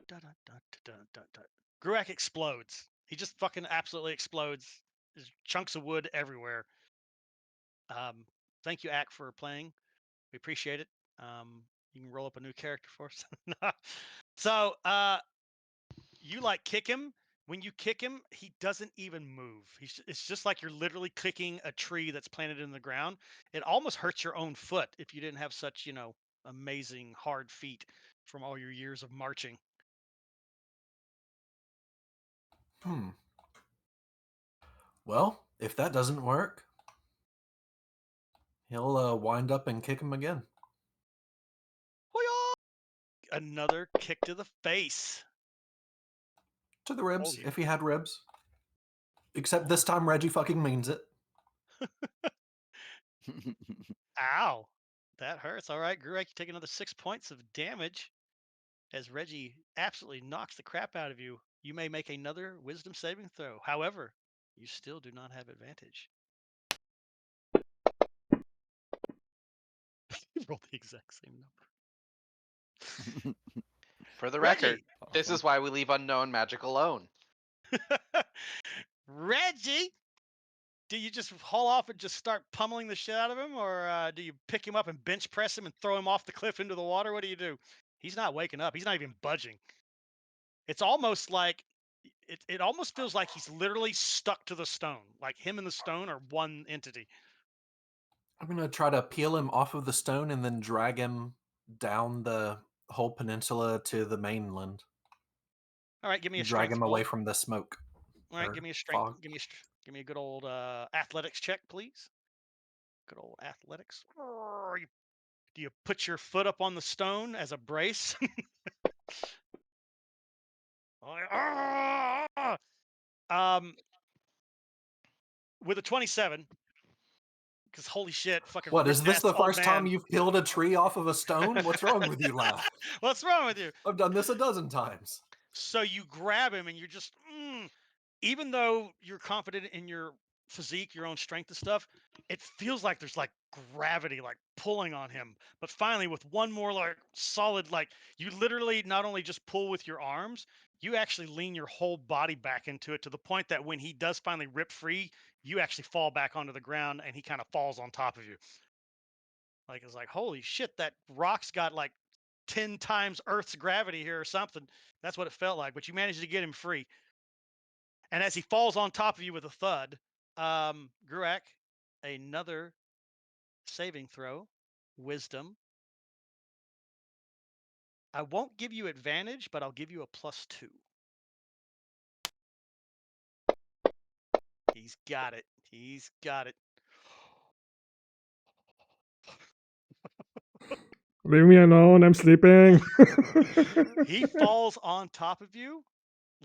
B: Dun, dun, dun, dun, dun, dun. Gruak explodes. He just fucking absolutely explodes. There's chunks of wood everywhere. Thank you, Ack, for playing. We appreciate it. You can roll up a new character for us. So you like kick him. When you kick him, he doesn't even move. It's just like you're literally kicking a tree that's planted in the ground. It almost hurts your own foot if you didn't have such, amazing hard feet from all your years of marching.
C: Well, if that doesn't work, he'll wind up and kick him again.
B: Hoo-yah! Another kick to the face.
C: To the ribs,
B: Holy-
C: if he had ribs. Except this time Reggie fucking means it.
B: Ow. That hurts. All right, Grurek, you take another 6 points of damage as Reggie absolutely knocks the crap out of you. You may make another wisdom saving throw. However, you still do not have advantage. You rolled the exact same number.
D: For the
B: Reggie.
D: record, this is why we leave unknown magic alone.
B: Reggie, do you just haul off and just start pummeling the shit out of him, or do you pick him up and bench press him and throw him off the cliff into the water? What do you do? He's not waking up. He's not even budging. It's almost like it almost feels like he's literally stuck to the stone. Like him and the stone are one entity.
C: I'm going to try to peel him off of the stone and then drag him down the whole peninsula to the mainland.
B: All right, give me a
C: drag
B: strength
C: him
B: roll.
C: away from the smoke.
B: All right,
C: or
B: give me a strength.
C: fog.
B: Give me a good old athletics check, please. Good old athletics. Do you put your foot up on the stone as a brace? With a 27, because holy shit, fucking
C: What,
B: Rip
C: is this
B: Ass
C: the
B: old
C: first time
B: man.
C: you've peeled a tree off of a stone? What's wrong with you, lad?
B: What's wrong with you?
C: I've done this a dozen times.
B: So you grab him and you're just, even though you're confident in your physique, your own strength and stuff, it feels like there's like gravity like pulling on him. But finally, with one more like solid, like you literally not only just pull with your arms, you actually lean your whole body back into it to the point that when he does finally rip free, you actually fall back onto the ground and he kind of falls on top of you. Like it's like, holy shit, that rock's got like 10 times Earth's gravity here or something. That's what it felt like. But you managed to get him free. And as he falls on top of you with a thud, Gruak, another saving throw, wisdom. I won't give you advantage, but I'll give you a +2. He's got it. He's got it.
A: Leave me alone. I'm sleeping.
B: He falls on top of you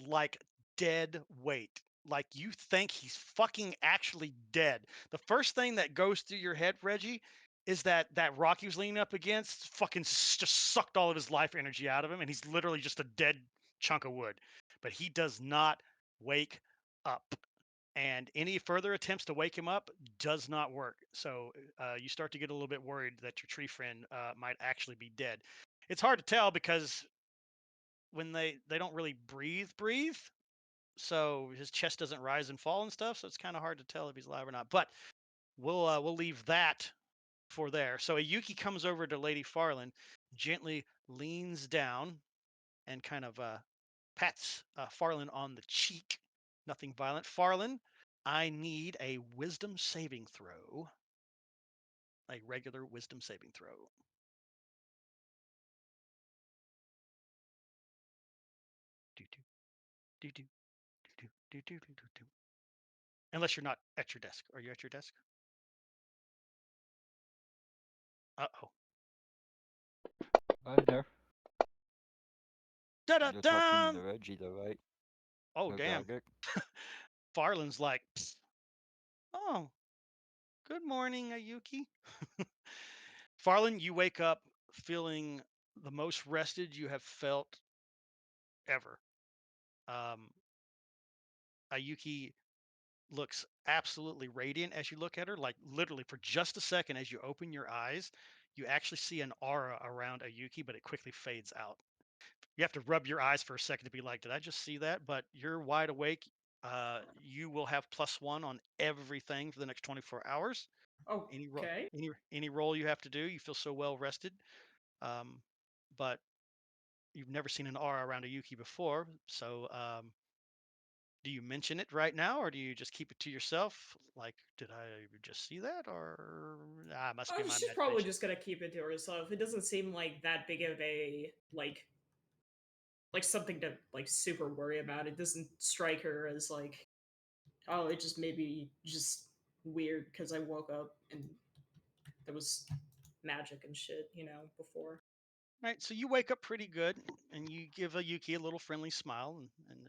B: like dead weight. Like you think he's fucking actually dead. The first thing that goes through your head, Reggie, is that rock he was leaning up against fucking just sucked all of his life energy out of him, and he's literally just a dead chunk of wood. But he does not wake up. And any further attempts to wake him up does not work. So you start to get a little bit worried that your tree friend might actually be dead. It's hard to tell because when they don't really breathe, so his chest doesn't rise and fall and stuff. So it's kind of hard to tell if he's alive or not. But we'll leave that for there. So Ayuki comes over to Lady Farland, gently leans down, and kind of pats Farland on the cheek. Nothing violent. Farland, I need a wisdom saving throw. A regular wisdom saving throw. Do do do do do do do do do. Unless you're not at your desk. Are you at your desk? Uh-oh.
E: I'm there. You're talking
B: Da-da-da!
E: to Reggie, though, right?
B: Oh,
E: Or
B: damn.
E: Gagik?
B: Farland's like, "Psst. Oh, good morning, Ayuki." Farland, you wake up feeling the most rested you have felt ever. Um, Ayuki looks absolutely radiant as you look at her. Like literally, for just a second, as you open your eyes, you actually see an aura around Ayuki, but it quickly fades out. You have to rub your eyes for a second to be like, "Did I just see that?" But you're wide awake. You will have +1 on everything for the next 24 hours.
F: Okay.
B: Any role you have to do, you feel so well rested. But you've never seen an aura around a Yuki before, so do you mention it right now, or do you just keep it to yourself? Like, did I just see that, or must be my
F: She's probably
B: imagination?
F: just gonna keep it to herself. It doesn't seem like that big of a like something to like super worry about. It doesn't strike her as like, oh, it just maybe just weird because I woke up and there was magic and shit, before.
B: Right. So you wake up pretty good, and you give a Yuki a little friendly smile, and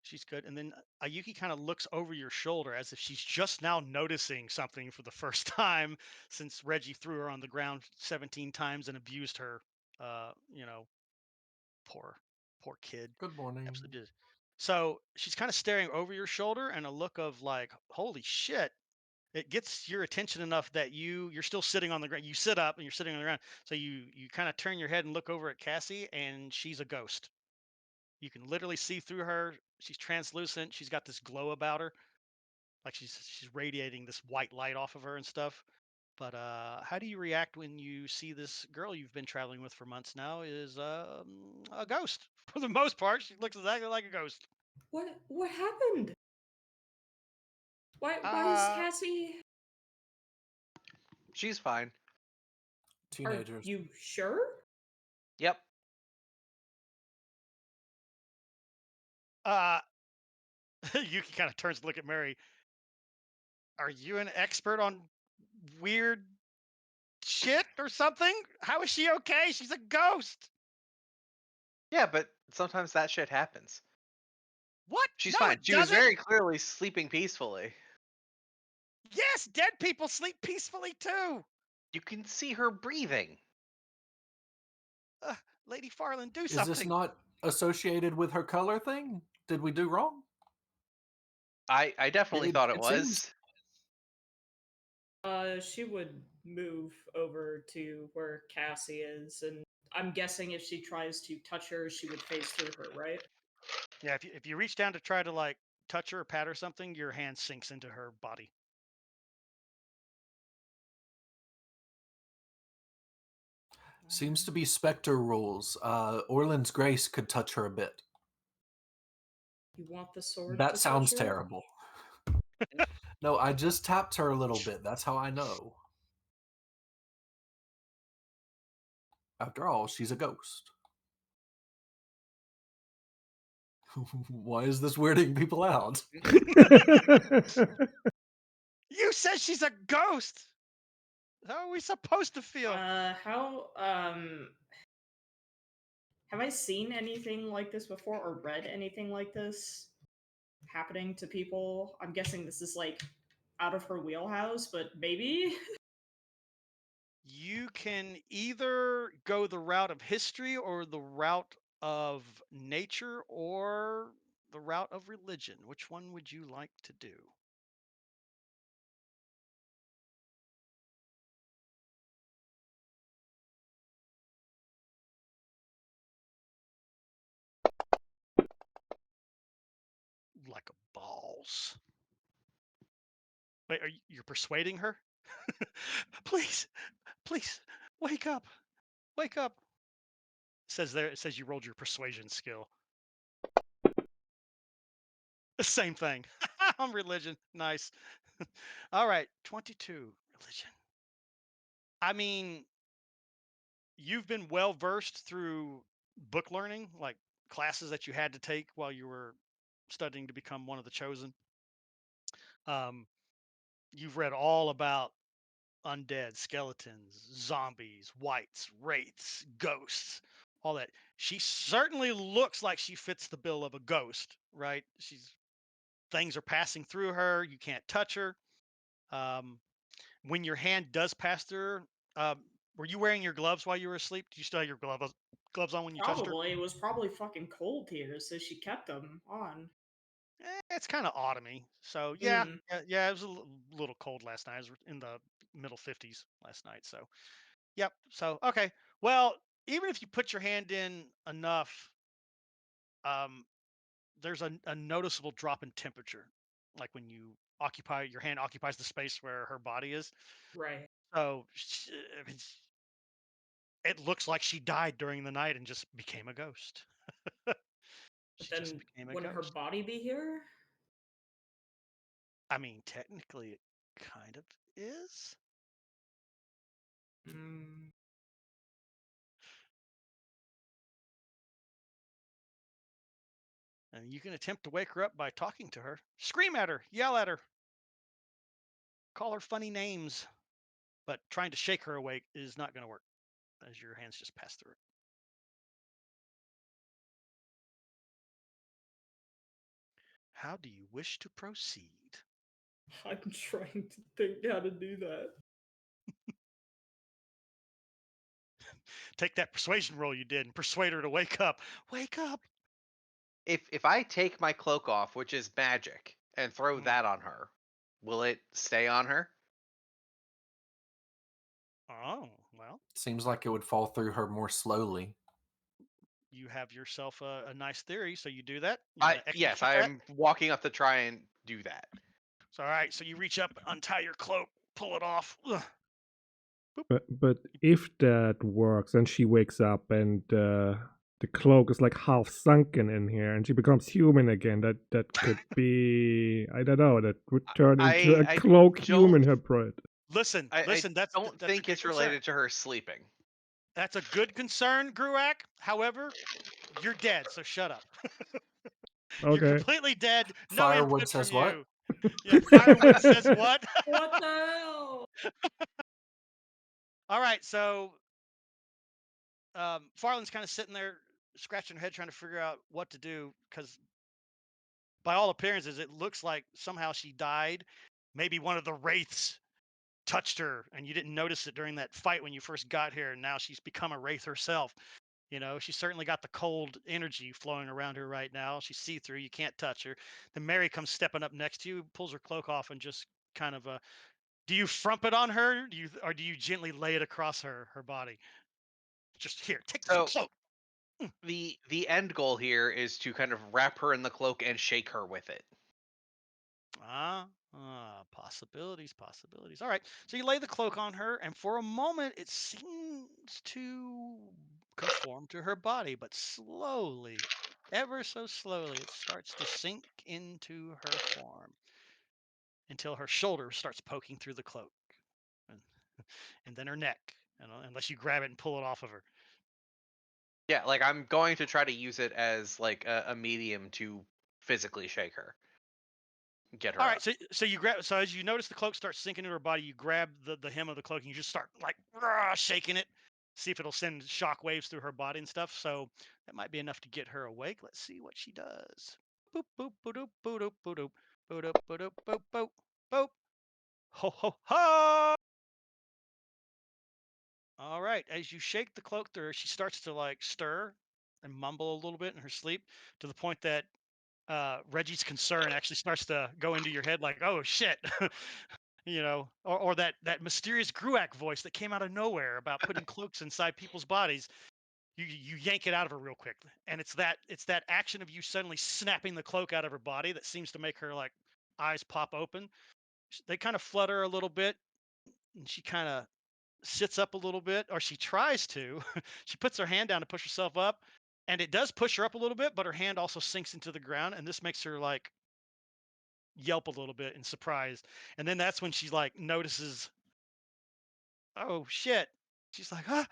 B: she's good. And then Ayuki kind of looks over your shoulder as if she's just now noticing something for the first time since Reggie threw her on the ground 17 times and abused her. Uh, you know, poor, poor kid.
C: Good morning.
B: Absolutely did. So she's kind of staring over your shoulder, and a look of like, holy shit. It gets your attention enough that you're still sitting on the ground. You sit up and you're sitting on the ground. So you kind of turn your head and look over at Cassie, and she's a ghost. You can literally see through her. She's translucent. She's got this glow about her, like she's radiating this white light off of her and stuff. But how do you react when you see this girl you've been traveling with for months now is a ghost? For the most part, she looks exactly like a ghost.
F: What happened? Why is
B: Uh,
F: Cassie?
D: She's fine.
F: Are
C: Teenagers.
F: you sure?
D: Yep.
B: uh, Yuki kind of turns to look at Mary. Are you an expert on weird shit or something? How is she okay? She's a ghost.
D: Yeah, but sometimes that shit happens.
B: What?
D: She's
B: No,
D: fine.
B: it
D: She was
B: doesn't.
D: very clearly sleeping peacefully.
B: Yes, dead people sleep peacefully too.
D: You can see her breathing.
B: Uh, Lady Farland, do
C: Is this
B: something.
C: not associated with her color thing? Did we do wrong?
D: I definitely thought it
C: seems.
D: was.
F: She would move over to where Cassie is, and I'm guessing if she tries to touch her, she would phase through her, right?
B: Yeah, if you reach down to try to like touch her or pat her something, your hand sinks into her body.
C: Seems to be Spectre rules. Orland's Grace could touch her a bit.
F: You want the sword
C: That
F: to
C: sounds
F: touch her?
C: terrible. No, I just tapped her a little bit. That's how I know. After all, she's a ghost. Why is this weirding people out?
B: You said she's a ghost. How are we supposed to feel?
F: Have I seen anything like this before or read anything like this happening to people? I'm guessing this is like out of her wheelhouse, but maybe.
B: You can either go the route of history or the route of nature or the route of religion. Which one would you like to do? Like a balls. Wait, you're persuading her? Please, please, wake up, wake up. It says you rolled your persuasion skill. Same thing. On religion. Nice. All right, 22 religion. I mean, you've been well versed through book learning, like classes that you had to take while you were studying to become one of the chosen. Um, you've read all about undead, skeletons, zombies, whites, wraiths, ghosts, all that. She certainly looks like she fits the bill of a ghost, right? Things are passing through her. You can't touch her. Um, when your hand does pass through her, were you wearing your gloves while you were asleep? Do you still have your gloves on when you touched her?
F: Probably. It was probably fucking cold here, so she kept them on.
B: It's kind of autumny. So yeah,
F: Mm.
B: yeah, it was a little cold last night. It was in the middle 50s last night. So yep. So okay. Well, even if you put your hand in enough, um, there's a noticeable drop in temperature, like when you your hand occupies the space where her body is.
F: Right.
B: So I mean, it looks like she died during the night and just became a ghost.
F: But
B: She just
F: then
B: became a
F: wouldn't her
B: ghost.
F: body be here?
B: I mean, technically, it kind of is.
F: Mm.
B: And you can attempt to wake her up by talking to her. Scream at her, yell at her, call her funny names. But trying to shake her awake is not going to work as your hands just pass through it. How do you wish to proceed?
F: I'm trying to think how to do that.
B: Take that persuasion roll you did and persuade her to wake up. Wake up!
D: If I take my cloak off, which is magic, and throw that on her, will it stay on her?
B: Oh, well,
C: Seems like it would fall through her more slowly.
B: you have yourself a nice theory, so you do that. You want to
D: Yes,
B: execute that?
D: I'm walking up to try and do that.
B: So, all right, so you reach up, untie your cloak, pull it off. Ugh.
A: But if that works and she wakes up and the cloak is like half sunken in here and she becomes human again, that could be, I don't know, that would turn into a
D: I
A: cloak
D: don't-
A: humanoid.
B: Listen,
D: I
B: that's
D: don't
B: a
D: think
B: good
D: it's
B: concern.
D: related to her sleeping.
B: That's a good concern, Gruak. However, you're dead, so shut up. You're
A: Okay.
B: completely dead. No
C: Firewood
B: input
C: says
B: from
C: what?
B: you. Yeah, Firewood says what?
F: What the hell?
B: All right, so Farland's kind of sitting there scratching her head trying to figure out what to do because by all appearances it looks like somehow she died. Maybe one of the wraiths touched her and you didn't notice it during that fight when you first got here, and now she's become a wraith herself. You know, she's certainly got the cold energy flowing around her right now. She's see-through, you can't touch her. Then Mary comes stepping up next to you, pulls her cloak off, and just kind of do you frump it on her? Or do you gently lay it across her body? Just here, take this
D: So
B: cloak.
D: the end goal here is to kind of wrap her in the cloak and shake her with it.
B: Possibilities. All right. So you lay the cloak on her, and for a moment, it seems to conform to her body, but slowly, ever so slowly, it starts to sink into her form until her shoulder starts poking through the cloak, and, and then her neck, unless you grab it and pull it off of her.
D: Yeah, like I'm going to try to use it as like a medium to physically shake her. Get her
B: All
D: up.
B: right, so you grab. So as you notice the cloak starts sinking into her body, you grab the hem of the cloak and you just start like shaking it, see if it'll send shock waves through her body and stuff. So that might be enough to get her awake. Let's see what she does. Boop boop boop boop boop boop boop boop boop boop boop boop. Ho ho ho! All right, as you shake the cloak through her, she starts to like stir and mumble a little bit in her sleep to the point that Reggie's concern actually starts to go into your head, like, "Oh shit," you know, or that mysterious Gruak voice that came out of nowhere about putting cloaks inside people's bodies. You yank it out of her real quick, and it's that action of you suddenly snapping the cloak out of her body that seems to make her like eyes pop open. They kind of flutter a little bit, and she kind of sits up a little bit, or she tries to. She puts her hand down to push herself up, and it does push her up a little bit, but her hand also sinks into the ground, and this makes her like yelp a little bit in surprise. And then that's when she like notices, oh shit. She's like, oh,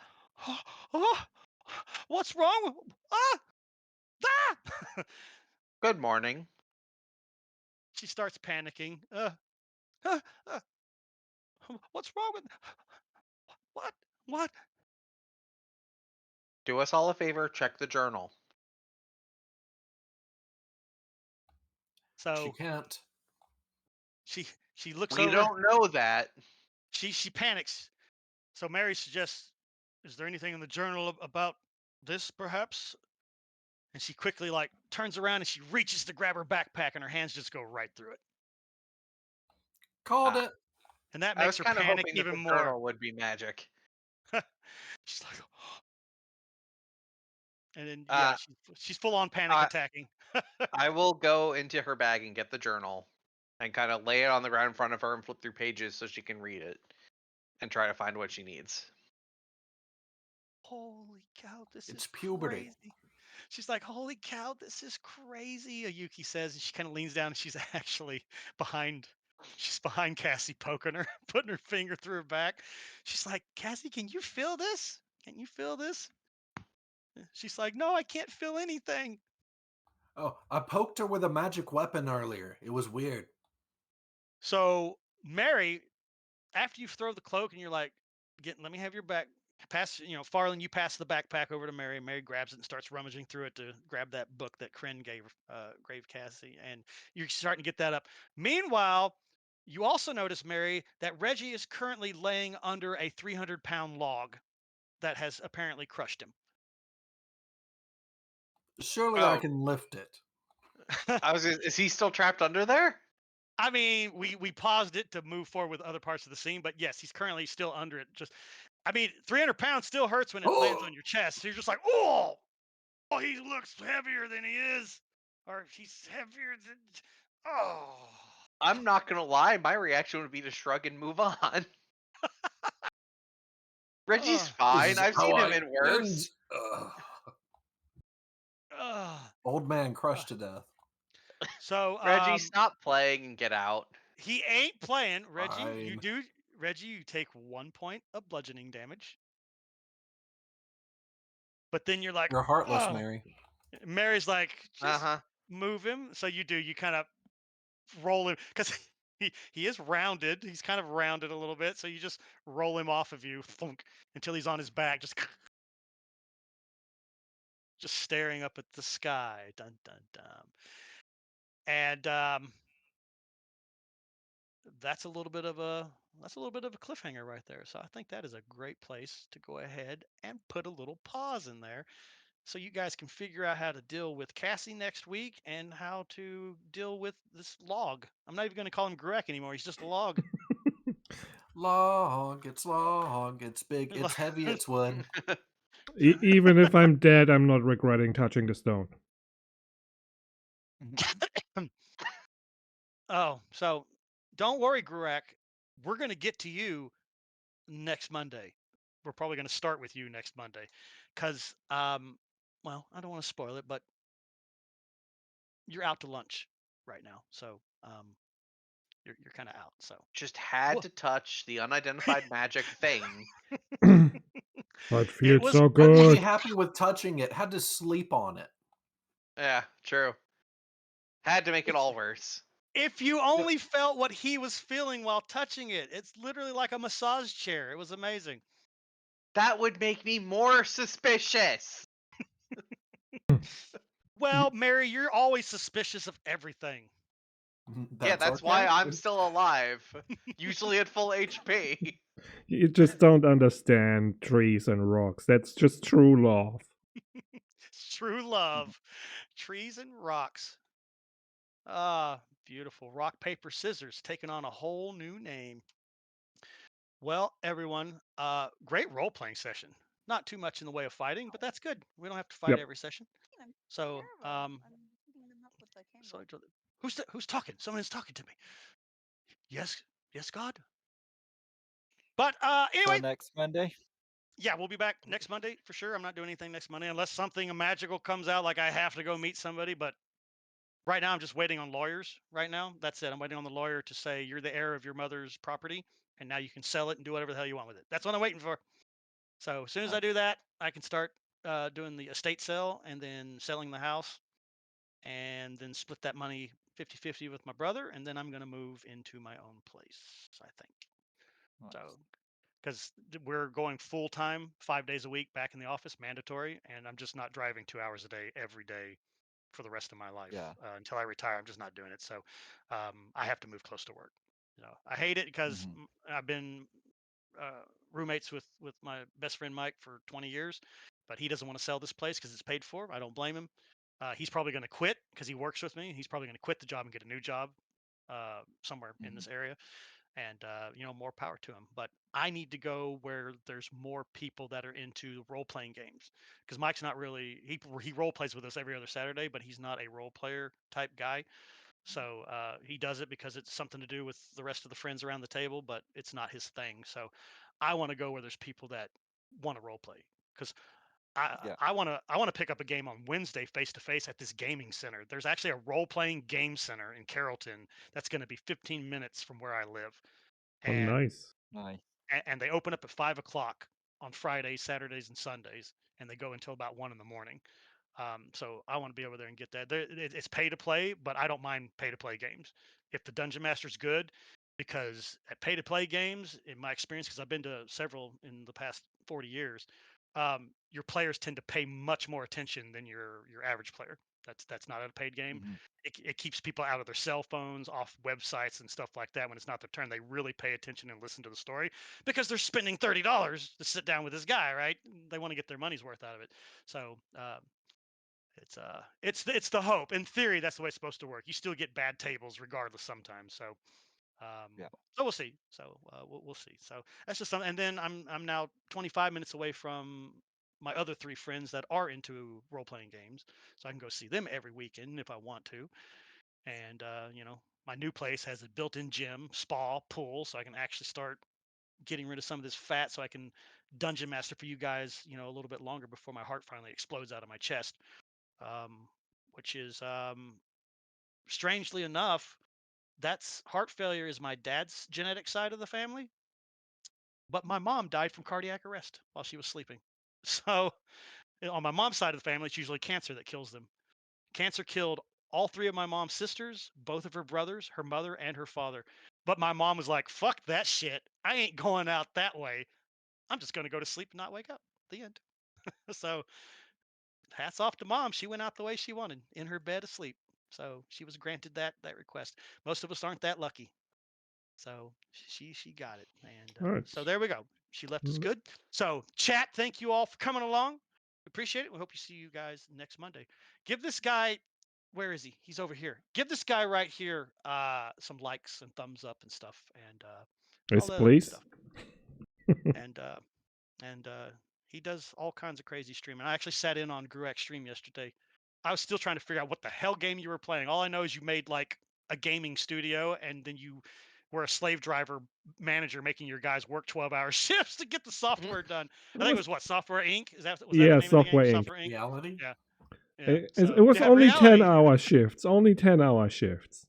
B: oh, what's wrong? Ah, ah!
D: Good morning.
B: She starts panicking. Uh, uh, what's wrong with what? What?
D: Do us all a favor, check the journal.
C: She
B: So
C: can't.
B: she looks
D: We
B: over.
D: don't know that.
B: She panics. So Mary suggests, is there anything in the journal about this, perhaps? And she quickly like turns around and she reaches to grab her backpack, and her hands just go right through it.
C: Called
D: Ah,
C: it.
B: And that
D: I
B: makes
D: was
B: her
D: kind of
B: panic
D: hoping that
B: even
D: the
B: more.
D: journal would be magic.
B: She's like, and then yeah,
D: Uh,
B: she's full on panic
D: I,
B: attacking.
D: I will go into her bag and get the journal. and kind of lay it on the ground in front of her and flip through pages so she can read it and try to find what she needs.
B: Holy cow, this
C: It's
B: is
C: puberty.
B: crazy. She's like, holy cow, this is crazy, Yuki says, and she kind of leans down and she's actually behind. She's behind Cassie, poking her, putting her finger through her back. She's like, Cassie, can you feel this? Can you feel this? She's like, no, I can't feel anything.
C: Oh, I poked her with a magic weapon earlier. It was weird.
B: So Mary, after you throw the cloak and you're like, let me have your back. Pass, Farland, you pass the backpack over to Mary. Mary grabs it and starts rummaging through it to grab that book that Kryn gave Cassie, and you're starting to get that up. Meanwhile, you also notice, Mary, that Reggie is currently laying under a 300-pound log that has apparently crushed him.
C: Surely I can lift it.
D: Is he still trapped under there?
B: I mean, we paused it to move forward with other parts of the scene, but yes, he's currently still under it. 300 pounds still hurts when it lands on your chest. So you're just like, oh, he looks heavier than he is, or he's heavier than. Oh,
D: I'm not gonna lie, my reaction would be to shrug and move on. Reggie's fine. I've seen him in worse.
C: Old man crushed to death.
B: So
D: Reggie, stop playing and get out.
B: He ain't playing. Reggie,
C: Fine.
B: you take 1 point of bludgeoning damage. But then you're like,
C: You're heartless, Mary.
B: Mary's like, just move him. So you do. You kind of roll him because he is rounded. He's kind of rounded a little bit. So you just roll him off of you thunk, until he's on his back, just staring up at the sky. Dun dun dun. And that's a little bit of a cliffhanger right there. So I think that is a great place to go ahead and put a little pause in there, so you guys can figure out how to deal with Cassie next week and how to deal with this log. I'm not even going to call him Grek anymore. He's just a log.
C: Log, it's big, it's heavy, it's wood.
A: Even if I'm dead, I'm not regretting touching the stone.
B: Oh, so don't worry, Grek. We're going to get to you next Monday. We're probably going to start with you next Monday because, well, I don't want to spoil it, but you're out to lunch right now. So you're kind of out. So
D: just had to touch the unidentified magic thing.
A: It feels so good.
C: Wasn't happy with touching it. Had to sleep on it.
D: Yeah, true. Had to make it all worse.
B: If you only felt what he was feeling while touching it, it's literally like a massage chair. It was amazing.
D: That would make me more suspicious.
B: Well, Mary, you're always suspicious of everything.
D: That's why I'm still alive. Usually at full HP.
A: You just don't understand trees and rocks. That's just true love.
B: True love. Trees and rocks. Ah, beautiful. Rock, paper, scissors taking on a whole new name. Well, everyone, great role-playing session. Not too much in the way of fighting, but that's good. We don't have to fight every session. So, who's talking? Someone is talking to me. Yes, God. But anyway,
E: so next Monday.
B: Yeah, we'll be back next Monday for sure. I'm not doing anything next Monday unless something magical comes out, like I have to go meet somebody. But right now, I'm just waiting on lawyers. Right now, that's it. I'm waiting on the lawyer to say you're the heir of your mother's property, and now you can sell it and do whatever the hell you want with it. That's what I'm waiting for. So as soon as I do that, I can start doing the estate sale and then selling the house, and then split that money 50-50 with my brother, and then I'm going to move into my own place, I think.
E: Nice.
B: So, because we're going full time, 5 days a week, back in the office, mandatory, and I'm just not driving 2 hours a day every day for the rest of my life. Until I retire. I'm just not doing it. So I have to move close to work. I hate it because I've been roommates with my best friend Mike for 20 years, but he doesn't want to sell this place because it's paid for. I don't blame him. He's probably going to quit because he works with me. He's probably going to quit the job and get a new job somewhere in this area. And more power to him. But I need to go where there's more people that are into role playing games, because Mike's not really he role plays with us every other Saturday, but he's not a role player type guy. So he does it because it's something to do with the rest of the friends around the table, but it's not his thing. So I want to go where there's people that want to role play, because
E: Yeah.
B: I want to pick up a game on Wednesday face to face at this gaming center. There's actually a role playing game center in Carrollton that's going to be 15 minutes from where I live,
A: Oh,
B: and
A: nice.
E: Nice.
B: and they open up at 5 o'clock on Fridays, Saturdays, and Sundays, and they go until about 1 in the morning. So I want to be over there and get that. It's pay to play, but I don't mind pay to play games if the dungeon master's good, because at pay to play games, in my experience, because I've been to several in the past 40 years, your players tend to pay much more attention than your average player. That's not a paid game.
E: Mhm.
B: It keeps people out of their cell phones, off websites and stuff like that. When it's not their turn, they really pay attention and listen to the story, because they're spending $30 to sit down with this guy, right? They want to get their money's worth out of it. So it's the hope. In theory, that's the way it's supposed to work. You still get bad tables regardless sometimes. So
E: Yeah.
B: so we'll see. So we'll see. So that's just something. And then I'm now 25 minutes away from my other 3 friends that are into role playing games, so I can go see them every weekend if I want to. And my new place has a built-in gym, spa, pool, so I can actually start getting rid of some of this fat, so I can dungeon master for you guys, a little bit longer before my heart finally explodes out of my chest. Which is strangely enough, that's heart failure is my dad's genetic side of the family, but my mom died from cardiac arrest while she was sleeping. So on my mom's side of the family, it's usually cancer that kills them. Cancer killed all 3 of my mom's sisters, both of her brothers, her mother, and her father. But my mom was like, "Fuck that shit. I ain't going out that way. I'm just going to go to sleep and not wake up." The end. So hats off to mom. She went out the way she wanted, in her bed asleep. So she was granted that request. Most of us aren't that lucky. So she got it. And
A: All right.
B: so there we go. She left us good. So chat, thank you all for coming along. Appreciate it. We hope you see you guys next Monday. Give this guy, where is he? He's over here. Give this guy right here some likes and thumbs up and stuff, and all
A: Yes,
B: that other good
A: please.
B: stuff. And he does all kinds of crazy streaming. I actually sat in on Gruak's stream yesterday. I was still trying to figure out what the hell game you were playing. All I know is you made like a gaming studio, and then you were a slave driver manager making your guys work 12-hour shifts to get the software done. I think it was what, Software Inc. Was that the name of the
A: Software
B: game?
A: Inc.
B: Software Inc.
C: Reality?
B: Yeah. Yeah.
A: It
B: So
A: was
B: yeah,
A: only
B: reality.
A: 10-hour shifts. Only 10-hour shifts.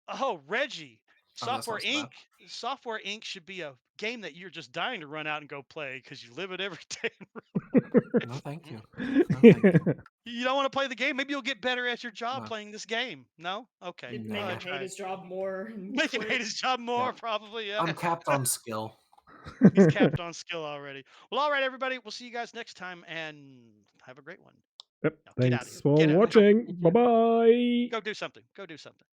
B: Oh, Reggie.
C: Oh, that's
B: Software
C: not so bad.
B: Inc. Software Inc. should be a game that you're just dying to run out and go play because you live it every day.
C: No, thank you. No, thank you.
B: You don't want to play the game? Maybe you'll get better at your job
C: No.
B: playing this game. No? Okay.
F: It'd
C: No.
F: make
B: Go
F: him
B: ahead,
F: hate
B: try it.
F: his job more. And
B: Make him
F: quit.
B: hate his job more,
C: Yeah.
B: probably, yeah.
C: I'm capped on skill.
B: He's capped on skill already. Well, all right, everybody. We'll see you guys next time, and have a great one.
A: Yep.
B: Now, get out of
A: Thanks
B: here.
A: for
B: Get out.
A: watching.
E: Thank you.
A: Bye-bye.
B: Go do something. Go do something.